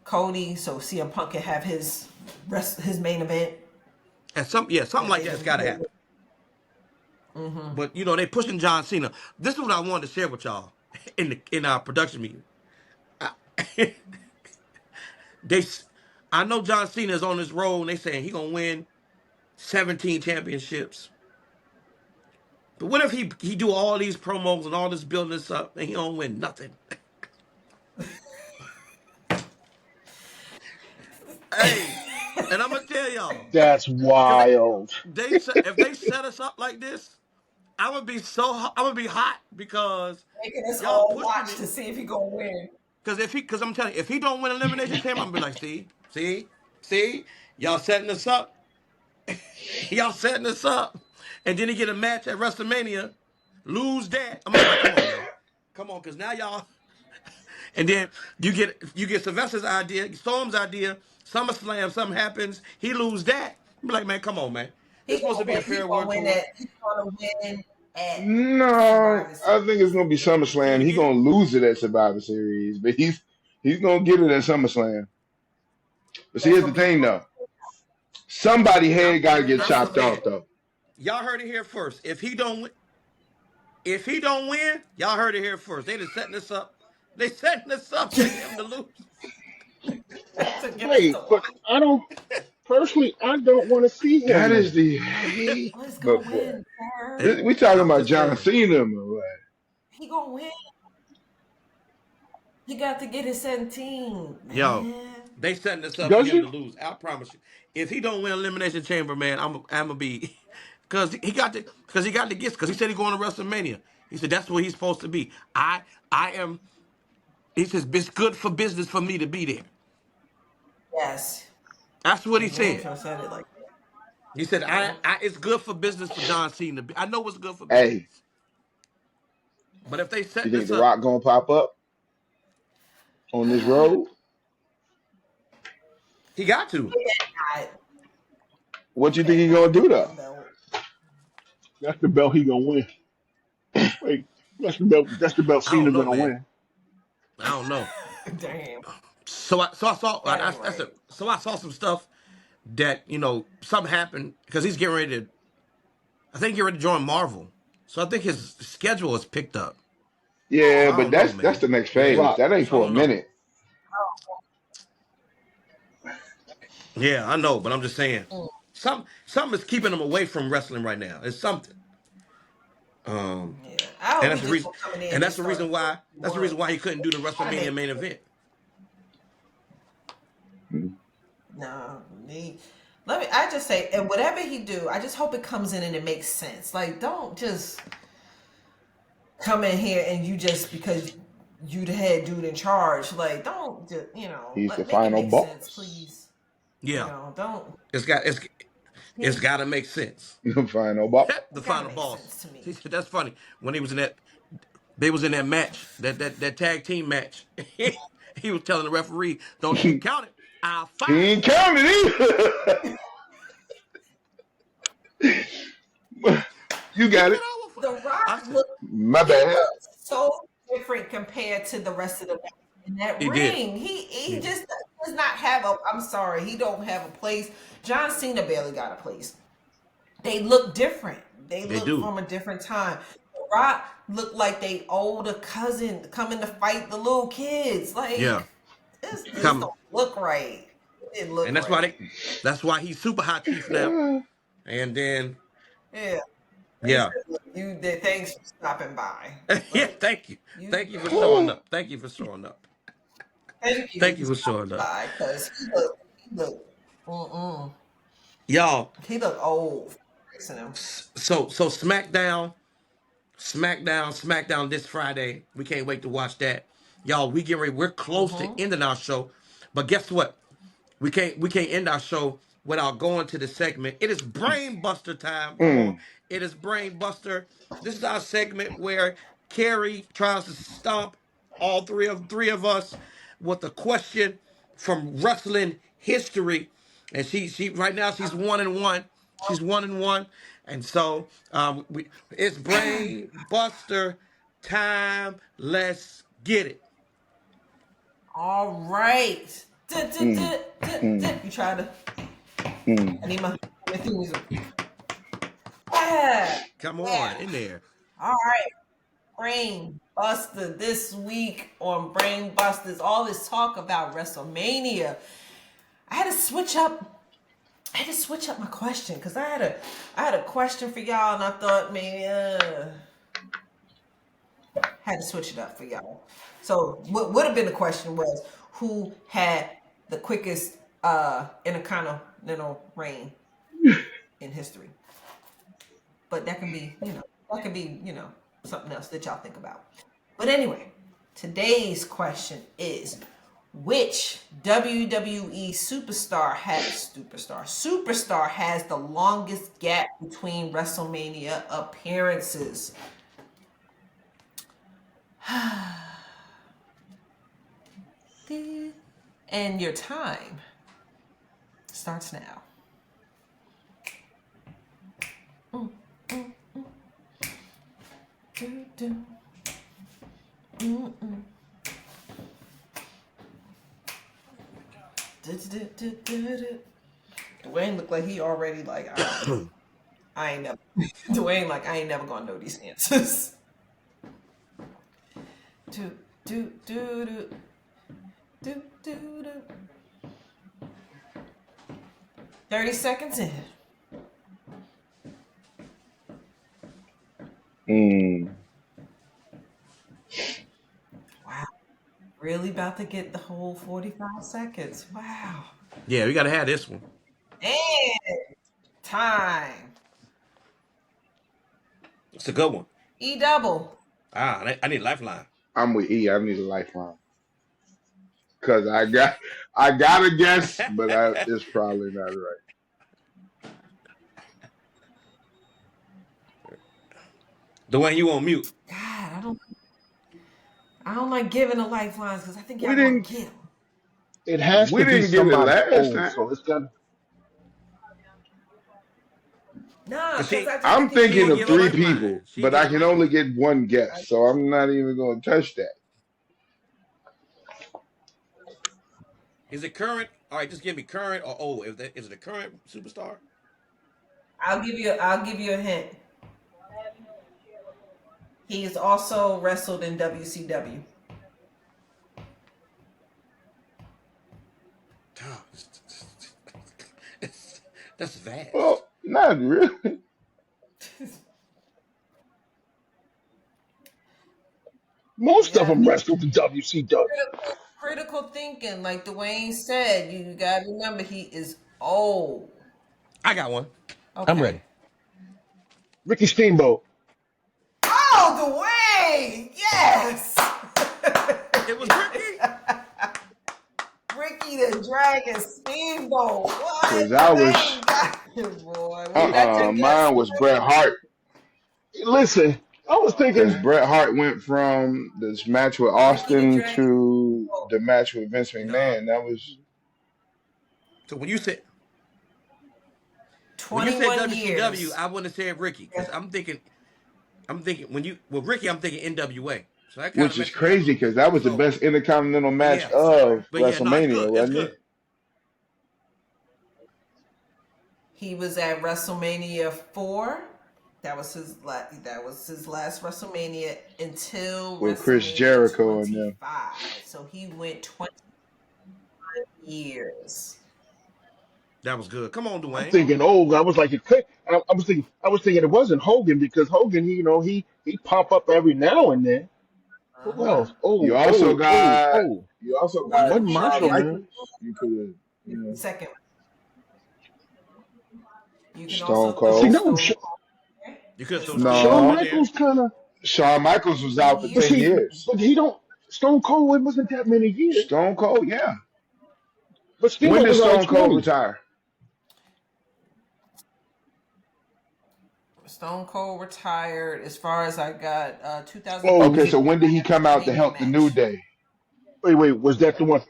Cody, so CM Punk can have his main event And something like that they've that's been got to putting. happen. But you know they pushing John Cena. This is what I wanted to share with y'all in our production meeting. They, I know John Cena is on this road, and they saying he gonna win 17 championships. But what if he do all these promos and all this building this up, and he don't win nothing? Hey, and I'm gonna tell y'all, That's cause wild. if they set us up like this, I'm gonna be hot because Making us y'all all pushing watch it. to see if he gonna win. Cause I'm telling you, if he don't win elimination chamber, I'm gonna be like, see, y'all setting us up, y'all setting us up, and then he get a match at WrestleMania, lose that. I'm gonna be like, come on, man, come on, cause now y'all, and then you get Sylvester's idea, Storm's idea, SummerSlam, something happens, he lose that. I'm like, man, come on, man, He it's supposed to gonna be a win. He fair gonna world win tour. at. He's gonna win at No, Survivor I Series. think it's gonna be Can SummerSlam. you He get it? gonna lose it at Survivor Series, but he's gonna get it at SummerSlam. But see, That's here's gonna the be thing though. Somebody I'm, head gotta get I'm just chopped off saying, though. y'all heard it here first. If he don't win, y'all heard it here first. They just setting this up. They setting this up for him to lose. to get us to Wait, but watch. I don't personally. I don't want to see him That is win. the hate. Oh, he's gonna But boy, win, sir. we talking I'm about just John saying. Cena, man. He gonna win. He got to get his 17, Yo, man. they setting this up for Does him he? to lose. I promise you. If he don't win Elimination Chamber, man, I'm gonna be he got the gifts because he said he going to WrestleMania. He said that's where he's supposed to be. I am. He says it's good for business for me to be there. Yes. That's what he His name said. should have said it like that. He said Yeah. I it's good for business for John Cena to be. I know it's good for Hey, business, but if they you setting think this The up, Rock gonna pop up on this road? he got to. Not, What he you think better he not gonna do win though? that belt. That's the belt he gonna win. Wait, that's the belt. That's the belt I don't Cena know, gonna man. win. I don't know. Damn. So I saw That ain't right. so I saw some stuff that something happened because he's getting ready to. I think he's ready to join Marvel. So I think his schedule is picked up. So Yeah, I but don't know, that's man. the next Yeah. phase. Rock. That ain't So I for a don't know. minute. Yeah, I know, but I'm just saying. Something is keeping him away from wrestling right now. It's something. Um, Yeah. I and hope that's he the just reason. gonna come in there And and that's just the start reason why. That's the one. reason why he couldn't do the Gotta WrestleMania make main event. no. I just say, and whatever he do, I just hope it comes in and it makes sense. Like, don't just come in here and you just because you the head dude in charge. Like, don't just He's the make it final make sense, boss. please. Yeah, Don't. it's got it's got to make sense. The final boss. The It gotta final make boss. sense to He me. said that's funny when he was in that. They was in that match, that tag team match. He was telling the referee, "Don't you He count it? I'll find ain't counting either. You it." He got said, it. "I will." The Rock I said, look My he bad. looks so different compared to the rest of the men in that "He did. ring. He He did. just does not have a. I'm sorry, he don't have a place. John Cena barely got a place. They look different. They They look do. from a different time. The Rock look like they older cousin coming to fight the little kids. Yeah, Like this come, don't look right. It didn't and look that's why right. they. That's why he's super hot chief now. And then, Yeah. They yeah, said, "Look, you did. Thanks for stopping by. yeah. Like Thank you. you for showing up. Thank you for showing up. Thank you Thank for you for showing stopping up, by because mm-mm. y'all. He look old. Fixing him. So SmackDown this Friday. We can't wait to watch that. Y'all, we get ready. We're close to Mm-hmm. ending our show. But guess what? We can't end our show without going to the segment. It is Brain Buster time. Come on. Mm. It is Brain Buster. This is our segment where Carrie tries to stomp all three of us with a question from wrestling history. And she right now she's 1-1. She's 1-1. And so it's Brain Buster time. Let's get it. All right. Mm. Mm. You try to. Mm. I need my theme music. Yeah. Come on, Yeah. in there. All right. Brain Buster this week on Brain Busters. All this talk about WrestleMania. I had to switch up. I had to switch up my question because I had a question for y'all, and I thought maybe had to switch it up for y'all. So what would have been the question was who had the quickest intercontinental reign in history. But that can be, something else that y'all think about. But anyway, today's question is which WWE superstar has the longest gap between WrestleMania appearances? And your time starts now. Dwayne looked like he already like I ain't never Dwayne like I ain't never gonna know these answers. do, do, do, do, do, do, do. 30 seconds in. Wow. Really about to get the whole 45 seconds. Wow. Yeah, we gotta have this one. And time. It's a good one. E double. I need a lifeline. I'm with E. I need a lifeline because I got a guess, but it's probably not right. Dwayne, you on mute. God, I don't like giving the lifelines because I think We y'all gonna didn't get them. It has we to be didn't get it somebody last old, time. so it's got. Nah, Cause because she, I'm I think she you thinking didn't of give a three lifeline. people, She didn't but give I a can lifeline. only get one guess, so I'm not even going to touch that. Is it current? All right, just give me current or old. Is it a current superstar? I'll give you a hint. He's also wrestled in WCW. Oh, that's vast. Well, not really. Most Yeah, of them wrestled in WCW. critical thinking, like Dwayne said. You gotta remember he is old. I got one. I'm Okay. ready. Ricky Steamboat. Oh, Dwayne! Yes! It was Ricky. Ricky the Dragon Steamboat. What? Because I was, Dwayne got it, boy. Was that your guess? mine was Bret Hart. Listen, I was Because thinking, Bret Hart went from this match with Ricky the Austin Dragon to Steamboat. the match with Vince No. McMahon. That was, So when you said 21 WCW, years. I wouldn't have said Ricky because I'm thinking Ricky, I'm thinking NWA. So that kind of which is messes me up a crazy little because bit. that was the So best intercontinental match yeah, Yes, sir. of but yeah, no, it's WrestleMania, good. It's wasn't it? good. He was at WrestleMania 4. That was his last WrestleMania until With Chris WrestleMania Jericho and them. 25. So he went 20 years. That was good. Come on, I'm Dwayne. thinking, oh, I was like, it could. I was thinking it wasn't Hogan because Hogan, he pop up every now and then. Who Uh-huh. else? You Oh, also oh, oh, got oh. you also One of got the One people Shawn Macho you Man. Michaels. You could have, second. You can Stone also throw See, Cold. no, Stone Cold. You could throw Because Stone Shawn Cold in No, there. Michaels kind of. Shawn Michaels was 10 out for But years. 10 see, years. but he don't. Stone Cold, it wasn't that many years. Stone Cold, yeah. But When Steamboat did was like Stone Cold 20. retire? Stone Cold retired as far as I got Oh, 2013 Okay, so when did he come out to Mania help the New match. Day? wait, was that the one?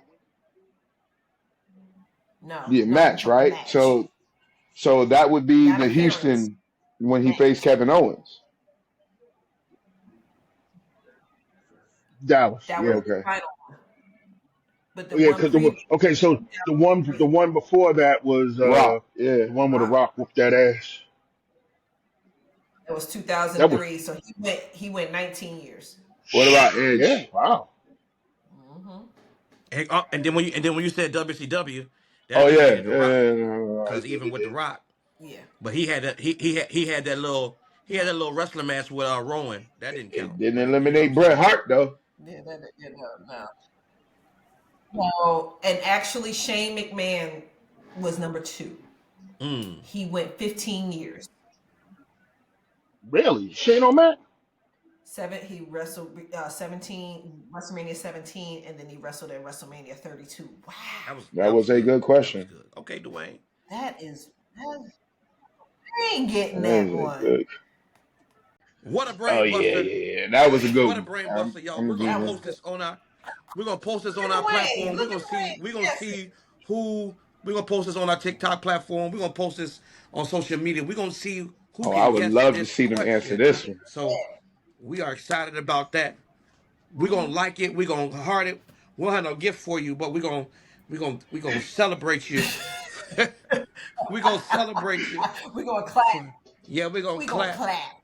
No, Yeah, no, I'm match, talking about right? match. So that would be Not the appearance. Houston when he faced Match. Kevin Owens. Dallas, That was yeah. the Okay. final one. But Oh, the yeah, one because previous okay, so the one before that was Rock, the yeah. one where the Rock. Rock whooped that ass. It was That was 2003, so he went 19 years. What about Edge? yeah. Wow. Hmm. And then when you said WCW, Oh that dude yeah, had The Rock. I Because did. even He with The did. Rock, Yeah. but he had that little wrestling match with Rowan. That didn't count. It didn't You know what I'm eliminate Bret saying? Hart though. Yeah, no. No, and actually, Shane McMahon was number 2. Mm. He went 15 years. Really? Shane O'Mac? He wrestled 17 WrestleMania 17, and then he wrestled at WrestleMania 32. Wow, That That was was a good. good That was question. good. Okay, Dwayne. I ain't getting That that is a one. good. What a Oh brain yeah, buster. yeah, yeah. That was a good What a one. brain I'm, buster, y'all. I'm We're gonna gonna give That him. was post good. this on our we're gonna post this on our Wait, platform. We're look gonna at see Wayne we're gonna guessing. see who we're gonna post this on our TikTok platform. We're gonna post this on social media. We're gonna see who Oh, I can would guess love to this see them answer question. this one. So we are excited about that. We're Mm-hmm. gonna like it, we're gonna heart it. We will have no gift for you, but we're gonna celebrate you. We're gonna celebrate you We're gonna clap. for yeah, we're gonna We're gonna clap. clap.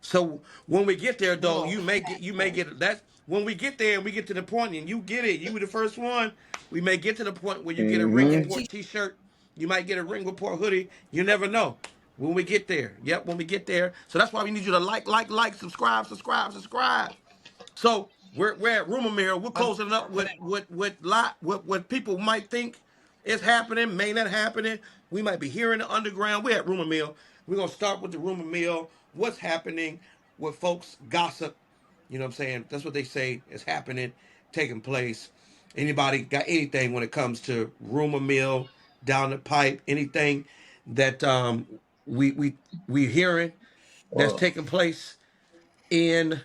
So when we get there, We're though, gonna you clap may for you. get that when we get there and we get to the point and you get it, you were the first one. We may get to the point where you get a ring Get Mm-hmm. a report T. T-shirt. You might get a ring report hoodie. You never know when we get there. Yep, when we get there. So that's why we need you to like, subscribe. So we're at Rumor Mill. We're closing it up with what people might think is happening, may not happening. We might be here in the underground. We're at Rumor Mill. We're gonna start with the Rumor Mill. What's happening? What folks gossip? You know what I'm saying? That's what they say is happening, taking place. Anybody got anything when it comes to Rumor Mill, down the pipe? Anything that we hearing that's Well, taking place in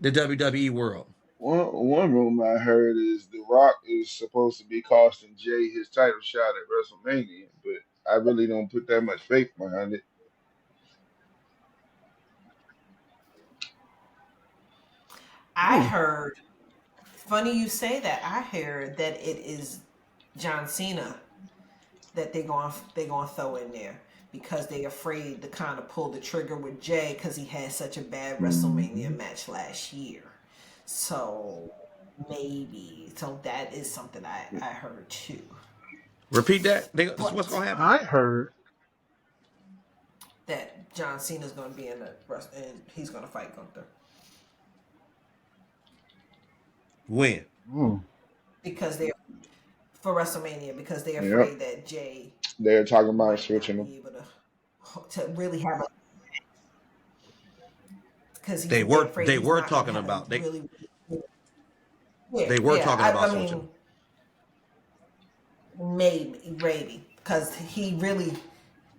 the WWE world? one rumor I heard is The Rock is supposed to be costing Jay his title shot at WrestleMania, but I really don't put that much faith behind it. I Hmm. heard. Funny you say that. I heard that it is John Cena that they gonna throw in there because they afraid to kind of pull the trigger with Jay because he had such a bad WrestleMania Hmm. match last year. So maybe that is something I heard too. Repeat that. This is what's But gonna happen. I heard. that John Cena's gonna be in the and he's gonna fight Gunther When? Hmm. because they for WrestleMania because they're Yep, afraid that Jay they're talking about might not switching them. be able to really have a because They they're were afraid they he's were not going to talking have a about really yeah they were yeah talking about I switching. mean maybe because he really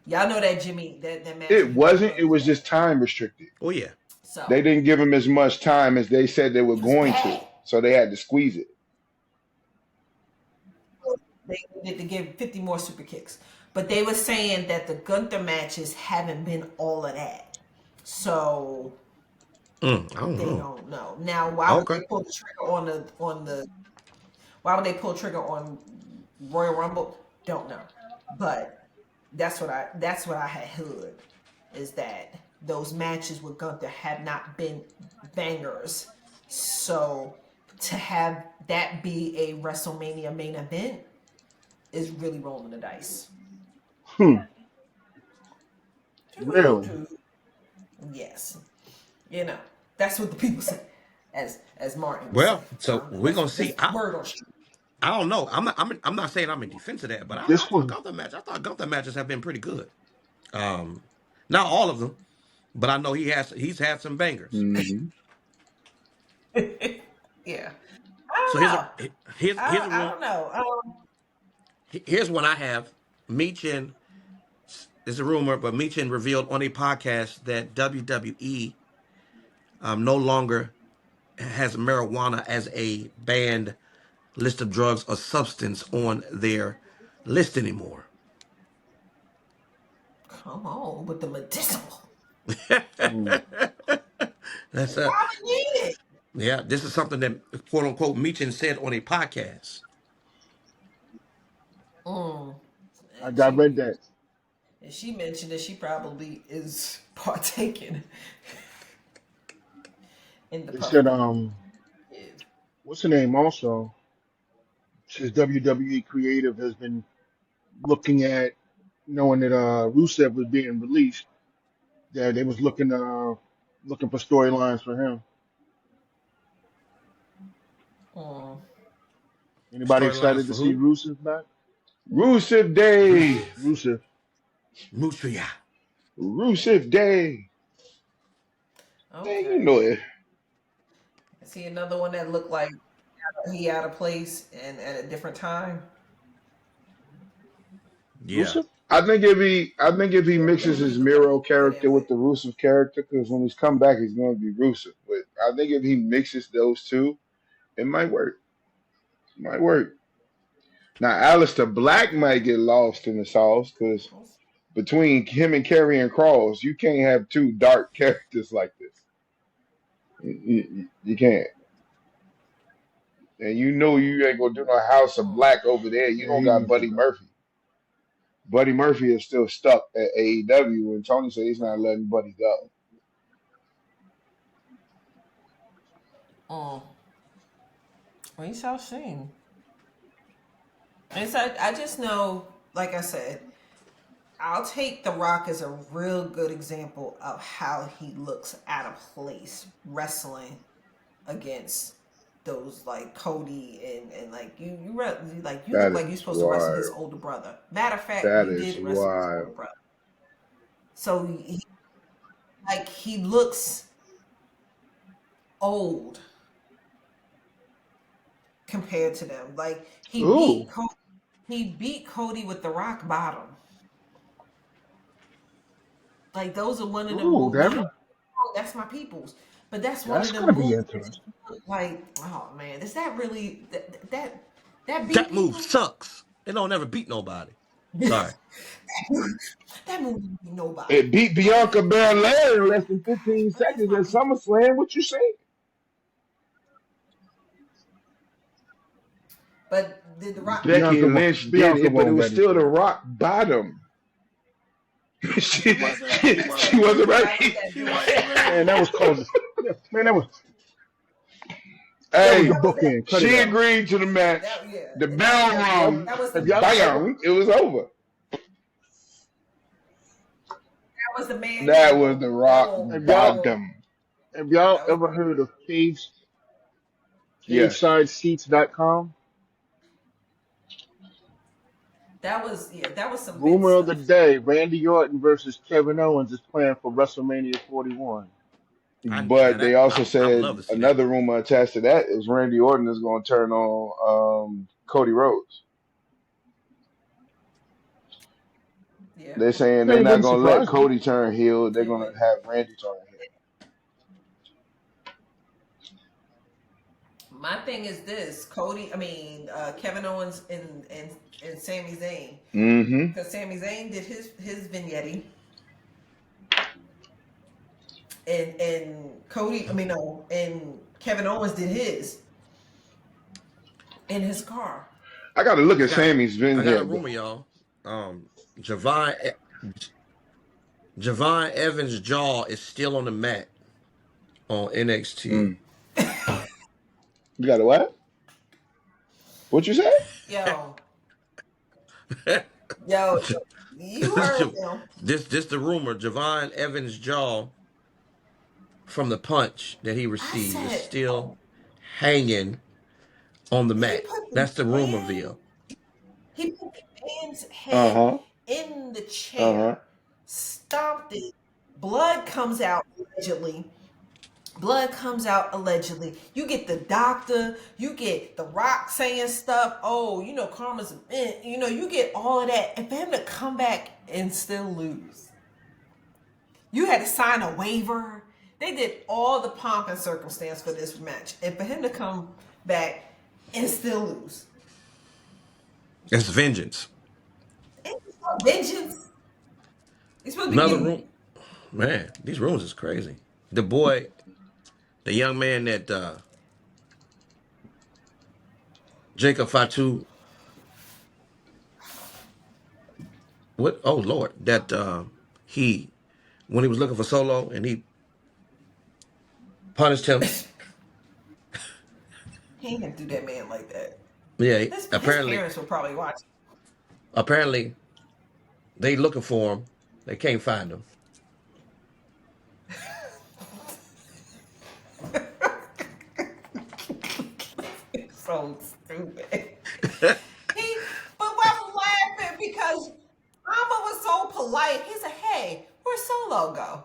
y'all know that Jimmy that match It with him and wasn't. It was Gunther just time restricted. Oh yeah. They so didn't give him as much time as they said they were it was going to, bad so they had to squeeze it. they needed to give 50 more super kicks but they were saying that the Gunther matches haven't been all of that so I don't they know. don't know now why would Okay. they pull the trigger on the why would they pull trigger on Royal Rumble? Don't know. But that's what I had heard is that those matches with Gunther have not been bangers. So to have that be a WrestleMania main event is really rolling the dice. Hmm. Really? Yes. You know, that's what the people say. As Martin would say. Well, so we're That's gonna see. this word on street. I don't know. I'm not saying I'm in defense of that, but I This thought was Gunther matches have been pretty good. Um, not all of them, but I know he's had some bangers. Hmm. Yeah. So I here's don't a know. here's a I room. don't know. Here's one I have. Meechin is a rumor, but Meechin revealed on a podcast that WWE no longer has marijuana as a banned list of drugs or substance on their list anymore. Come on with the medicinal. hmm. That's a Why we need it? Yeah. This is something that quote unquote Meechin said on a podcast. Mm. I And she read that. and she mentioned that she probably is partaking in the They puff said, puff. what's the name also? Says WWE Creative has been looking at, knowing that Rusev was being released, that they was looking for storylines for him. Mm. Anybody Storylines excited to for see who? Rusev back? Rusev Day. Rusev. Rusev. Mutuya. Rusev Day. Man, you Okay. know it. I see another one that looked like he out of place and at a different time. Yeah. Rusev? I think if he Yeah, mixes what he his look like Miro he fit character in with with. the Rusev character, because when he's come back, he's going to be Rusev. But I think if he mixes those two, it might work. It might work. Now, Alistair Black might get lost in the sauce because between him and Karrion Cross, you can't have two dark characters like this. You can't. And you know you ain't gonna do no House of Mm. Black over there. You Yeah, don't he got needs to Buddy go. Murphy. Buddy Murphy is still stuck at AEW, and Tony said he's not letting Buddy go. Mm. We shall see. And so I just know, like I said, I'll take The Rock as a real good example of how he looks out of place wrestling against those like Cody and like like you look That like you're is supposed to wrestle his wild. older brother. Matter of fact, That you is did wrestle his older wild. brother. So he looks old compared to them. Like Ooh, he beat Cody with the rock bottom. Like those are one of them Ooh, moves. that That's my people's. But that's one that's of them gonna be moves that interesting. you look like, oh man, is that really that beat That move people? sucks. It don't ever beat nobody. Sorry. That movie didn't beat nobody. it beat Okay. Bianca Belair in less than 15 But that's seconds my at people. SummerSlam. What you saying? But did the rock Becky Lynch did Bianca it, but it won't was ready still for the that. rock bottom. She she, wasn't. she, She she wasn't. wasn't I looked ready. at She Bianca. wasn't Man, ready. that was called. Yeah, man, that was the Hey, bookend. Cut it she out. agreed to the match. That yeah. The And that bell yeah, rung. that was the Have y'all ever Bam! It was over. that was the man That that was will the rock have y'all bottom. have y'all that was ever heard of Yes. CagesideSeats.com? that was some big Rumor of the stuff. day: Randy Orton versus Kevin Owens is planned for WrestleMania 41. Now But they that also I would said love to see that. another rumor attached to that is Randy Orton is going to turn on Cody Rhodes. Yeah. They're saying That they're it not wouldn't going to let surprise me. Cody turn heel. They're Yeah. going to have Randy turn heel. My thing is this: Kevin Owens and Sami Zayn, Mm-hmm. because Sami Zayn did his vignette, and Cody, no, and Kevin Owens did his in his car. I got to look I at got Sammy's I got a vignette. rumor, y'all. Javon Javon Evans' jaw is still on the mat on NXT. Mm. You got a what? What you say? Yo, yo, you heard him. This the rumor. Javon Evans' jaw from the punch that he I received is said, still oh, hanging on the he mat. put the That's the rumor, man, Vil. he put the man's head Uh-huh. in the Uh-huh. chair, stomped it. Blood comes out allegedly. Blood comes out allegedly. You get the doctor, you get the rock saying stuff. Oh, karma's you get all of that. And for him to come back and still lose, you had to sign a waiver. They did all the pomp and circumstance for this match. And for him to come back and still lose. It's vengeance. It's not vengeance. He's supposed to be Another getting room. Man, these rooms is crazy. The boy, the young man that Jacob Fatu, what? Oh Lord, that he when he was looking for Solo and he punished him. He ain't gonna do that man like that. Yeah, His parents will probably watch. apparently they looking for him. They can't find him. So stupid. But I was laughing because Mama was so polite. He said, "Hey, where'd Solo go?"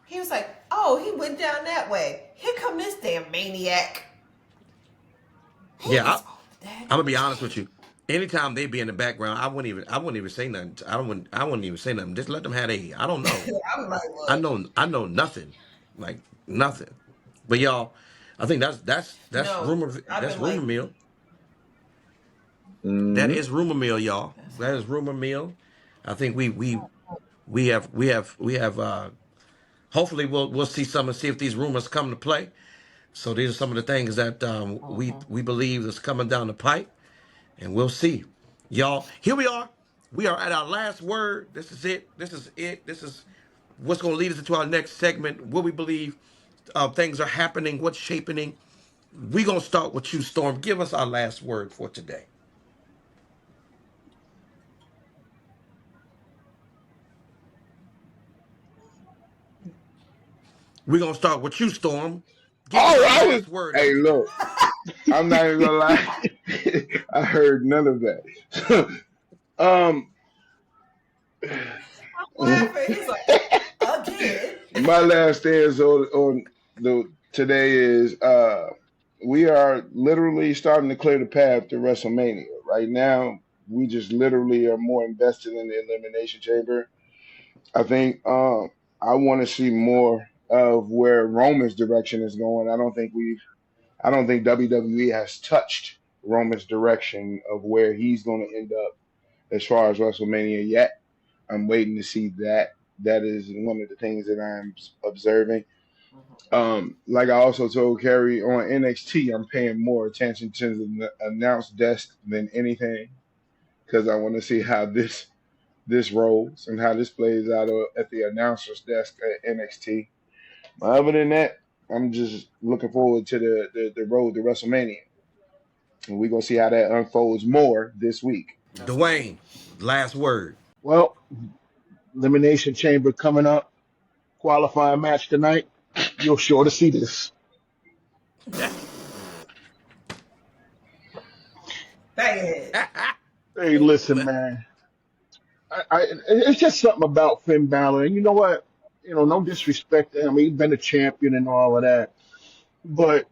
He was like, "Oh, he went down that way. Here come this damn maniac." He Yeah, was I'm that. gonna be honest with you. Anytime they be in the background, I wouldn't even say nothing. I wouldn't even say nothing. Just let them have I don't know. I'm like, look, I know nothing, like nothing. But y'all, I think that's no, rumor. I've That's been rumor like, mill. That Hmm. is rumor mill, y'all. that's That is rumor mill. I think we have. Hopefully, we'll see some and see if these rumors come to play. So these are some of the things that we believe is coming down the pipe, and we'll see. Y'all, here we are. We are at our last word. This is it. This is it. This is what's going to lead us into our next segment. What we believe things are happening. What's shaping. We're going to start with you, Storm. Give us our last word for today. We're going to start with you, Storm. Give us Oh, our I was. last word Hey, of today. look. I'm not even gonna lie. I heard none of that. um, laughing. He's like, again. my last stand on the today is we are literally starting to clear the path to WrestleMania. Right now, we just literally are more invested in the Elimination Chamber. I think I want to see more of where Roman's direction is going. I don't think WWE has touched Roman's direction of where he's going to end up as far as WrestleMania yet. I'm waiting to see that. That is one of the things that I'm observing. Like I also told Kerry on NXT, I'm paying more attention to the announce desk than anything because I want to see how this rolls and how this plays out at the announcer's desk at NXT. But other than that, I'm just looking forward to the road to WrestleMania, and we're gonna see how that unfolds more this week. That's right. Dwayne, last word. Well, Elimination Chamber coming up. Qualifying match tonight. You're sure to see this. Bad. Hey, listen, man. It's just something about Finn Balor, and you know what? No disrespect to him. He's been a champion and all of that, but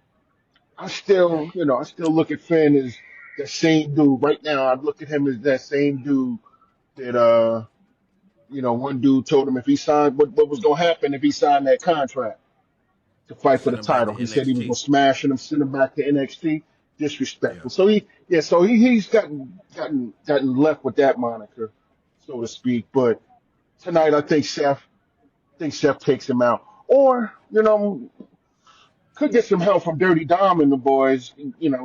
I still look at Finn as the same dude. Right now, I look at him as that same dude that one dude told him if he signed what was gonna happen if he signed that contract to fight for the Send him back to title. He said he was gonna NXT. smash him, send him back to NXT. Yeah. Disrespectful. So he's gotten left with that moniker, so to speak. But tonight, I think Seth takes him out, or could get some help from Dirty Dom and the boys.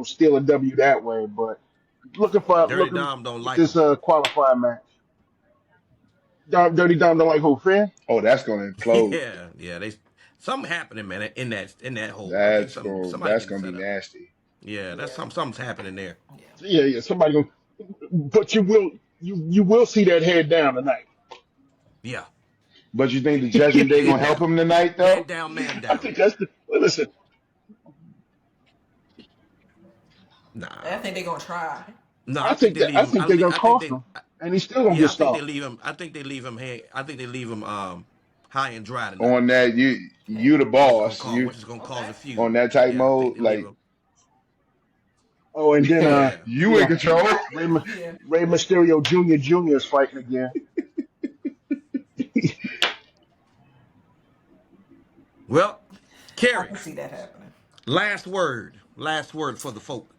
Steal a W that way. But Dirty looking Dom don't at like this him. qualifying match. Dirty Dom don't like who, Finn? Oh, that's gonna implode. Yeah. Something happening, man, in that hole. I think somebody That's getting gonna set be up. nasty. Yeah, that's Yeah. something's happening there. Yeah. Yeah. Somebody going but you will see that head down tonight. Yeah. But you think the Judgment Day Man gonna help down. him tonight Man though? down, man I down. think that's the well, listen. I Nah. think they're gonna try. No, I I think think they that leave I him. think they're gonna I think cost they him, and he's still gonna yeah, get I think they stomped. leave him. I think they leave him high and dry tonight. On that, Okay. you the boss. You Which is gonna cause Okay. a feud. on that type Yeah, I think mode, they leave like him. Oh, and then Yeah. you in control. Rey, Yeah. Rey Mysterio Jr. is fighting again. Well, I Carrie, can see that happening. last word. Last word for the folk.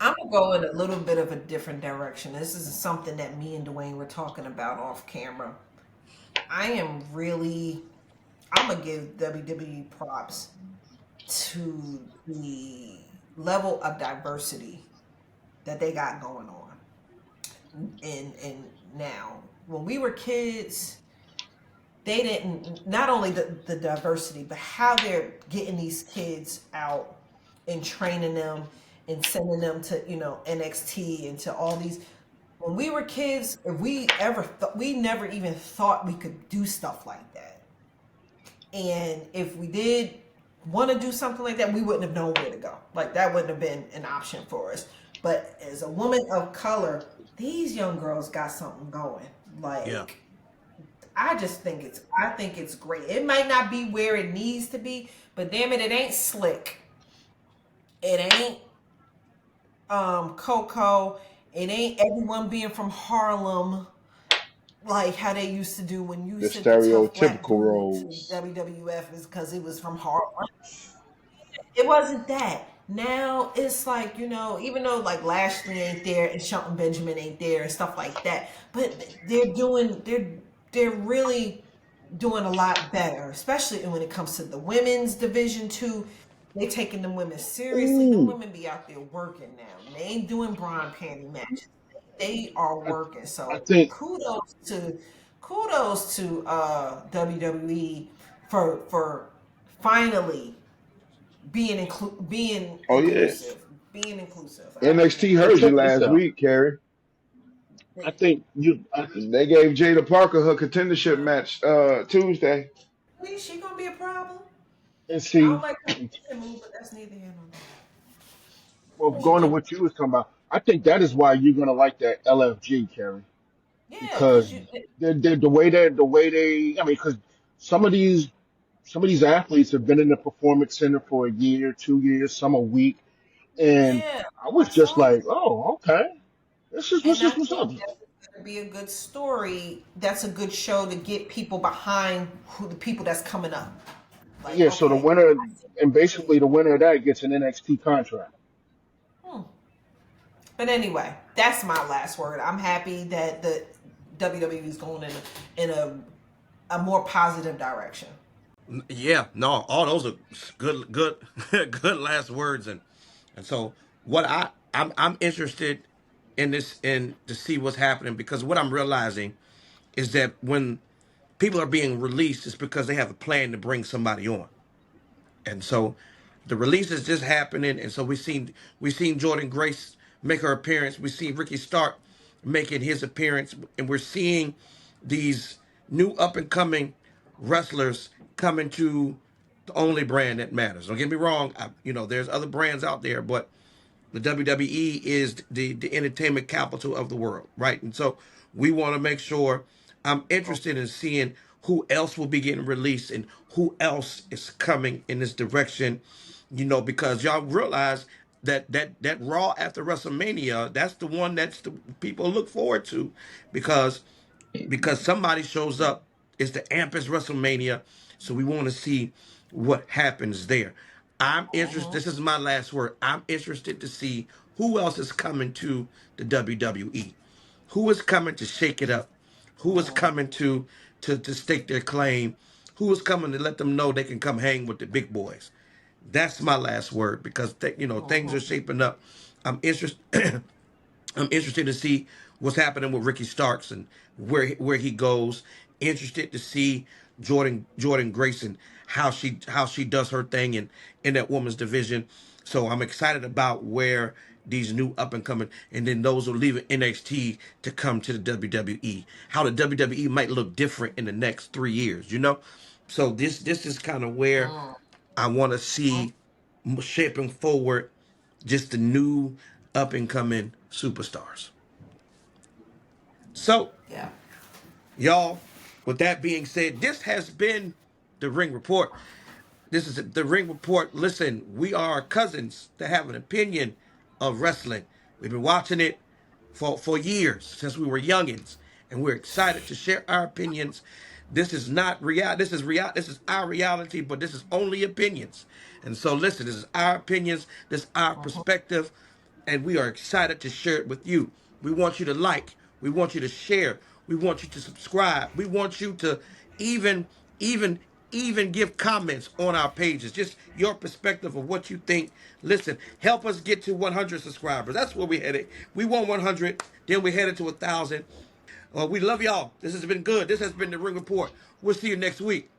I'm gonna go in a little bit of a different direction. This is something that me and Dwayne were talking about off camera. I am really, I'm gonna give WWE props to the level of diversity that they got going on. And now, when we were kids, they didn't, not only the diversity, but how they're getting these kids out and training them and sending them to, NXT and to all these. When we were kids, if we ever thought, we never even thought we could do stuff like that. And if we did want to do something like that, we wouldn't have known where to go. Like that wouldn't have been an option for us. But as a woman of color, these young girls got something going. Yeah. Like I think it's great. It might not be where it needs to be, but damn it, it ain't slick. It ain't Coco. It ain't everyone being from Harlem like how they used to do when you The sent the tough black stereotypical dude to roles. WWF is because it was from Harlem. It wasn't that. Now it's like, even though like Lashley ain't there and Shelton Benjamin ain't there and stuff like that, but they're really doing a lot better, especially when it comes to the women's division too. They taking them women seriously. Them Ooh, women be out there working now. They ain't doing brawn panty matches. They are I, working. I So think kudos to WWE for finally oh yeah. being inclusive. NXT and heard you check this last out. week, Carrie. I think you. They gave Jada Parker her contendership match Tuesday. Is she gonna be a problem? and I don't see, like her finishing move, but that's neither here nor there. well, What she going to do? what you was talking about, I think that is why you're gonna like that LFG, Kerry, Yeah, because because you. the way they, I mean, because some of these some of these athletes have been in the performance center for a year, 2 years, some a week, and Yeah, I was I just saw like, that, oh, okay, and I what's think up. that's going to be a good story. That's a good show to get people behind the people that's coming up. Like, Yeah, so the okay, winner, I see and what you're basically the winner of that gets an NXT contract. doing. But anyway, that's my last word. I'm happy that the WWE is going in a more positive direction. Yeah, no, all those are good, good last words, and so what I'm interested in this in to see what's happening because what I'm realizing is that when people are being released, it's because they have a plan to bring somebody on. And so the release is just happening, and so we seen Jordan Grace make her appearance. We see Ricky Stark making his appearance, and we're seeing these new up and coming wrestlers coming to the only brand that matters. Don't get me wrong, there's other brands out there, but the WWE is the entertainment capital of the world, right? And so we want to make sure I'm interested in seeing who else will be getting released and who else is coming in this direction, because y'all realize that Raw after WrestleMania, that's the one that's the people look forward to because somebody shows up. It's the Ampus WrestleMania, so we want to see what happens there. I'm interested. Mhm. This is my last word. I'm interested to see who else is coming to the WWE, who is coming to shake it up, who is Mhm. coming to stake their claim, who is coming to let them know they can come hang with the big boys. That's my last word because things are Mhm. shaping up. I'm interested. I'm interested to see what's happening with Ricky Starks and where he goes. Interested to see Jordan Grayson how she does her thing in that woman's division. So I'm excited about where these new up and coming and then those who leave NXT to come to the WWE. How the WWE might look different in the next 3 years. So this is kind of where Mhm. I want to see shaping forward just the new up and coming superstars. So, Yeah. y'all, with that being said, this has been the Ring Report. This is the Ring Report. Listen, we are cousins that have an opinion of wrestling. We've been watching it for years since we were youngins, and we're excited to share our opinions. This is not real. This is real. This is our reality, but this is only opinions. And so, listen, this is our opinions. This is our Mhm. perspective, and we are excited to share it with you. We want you to like. We want you to share. We want you to subscribe. We want you to even, even, even give comments on our pages. Just your perspective of what you think. Listen, help us get to 100 subscribers. That's where we headed. We want 100, then we headed to 1,000. We love y'all. This has been good. This has been the Ring Report. We'll see you next week.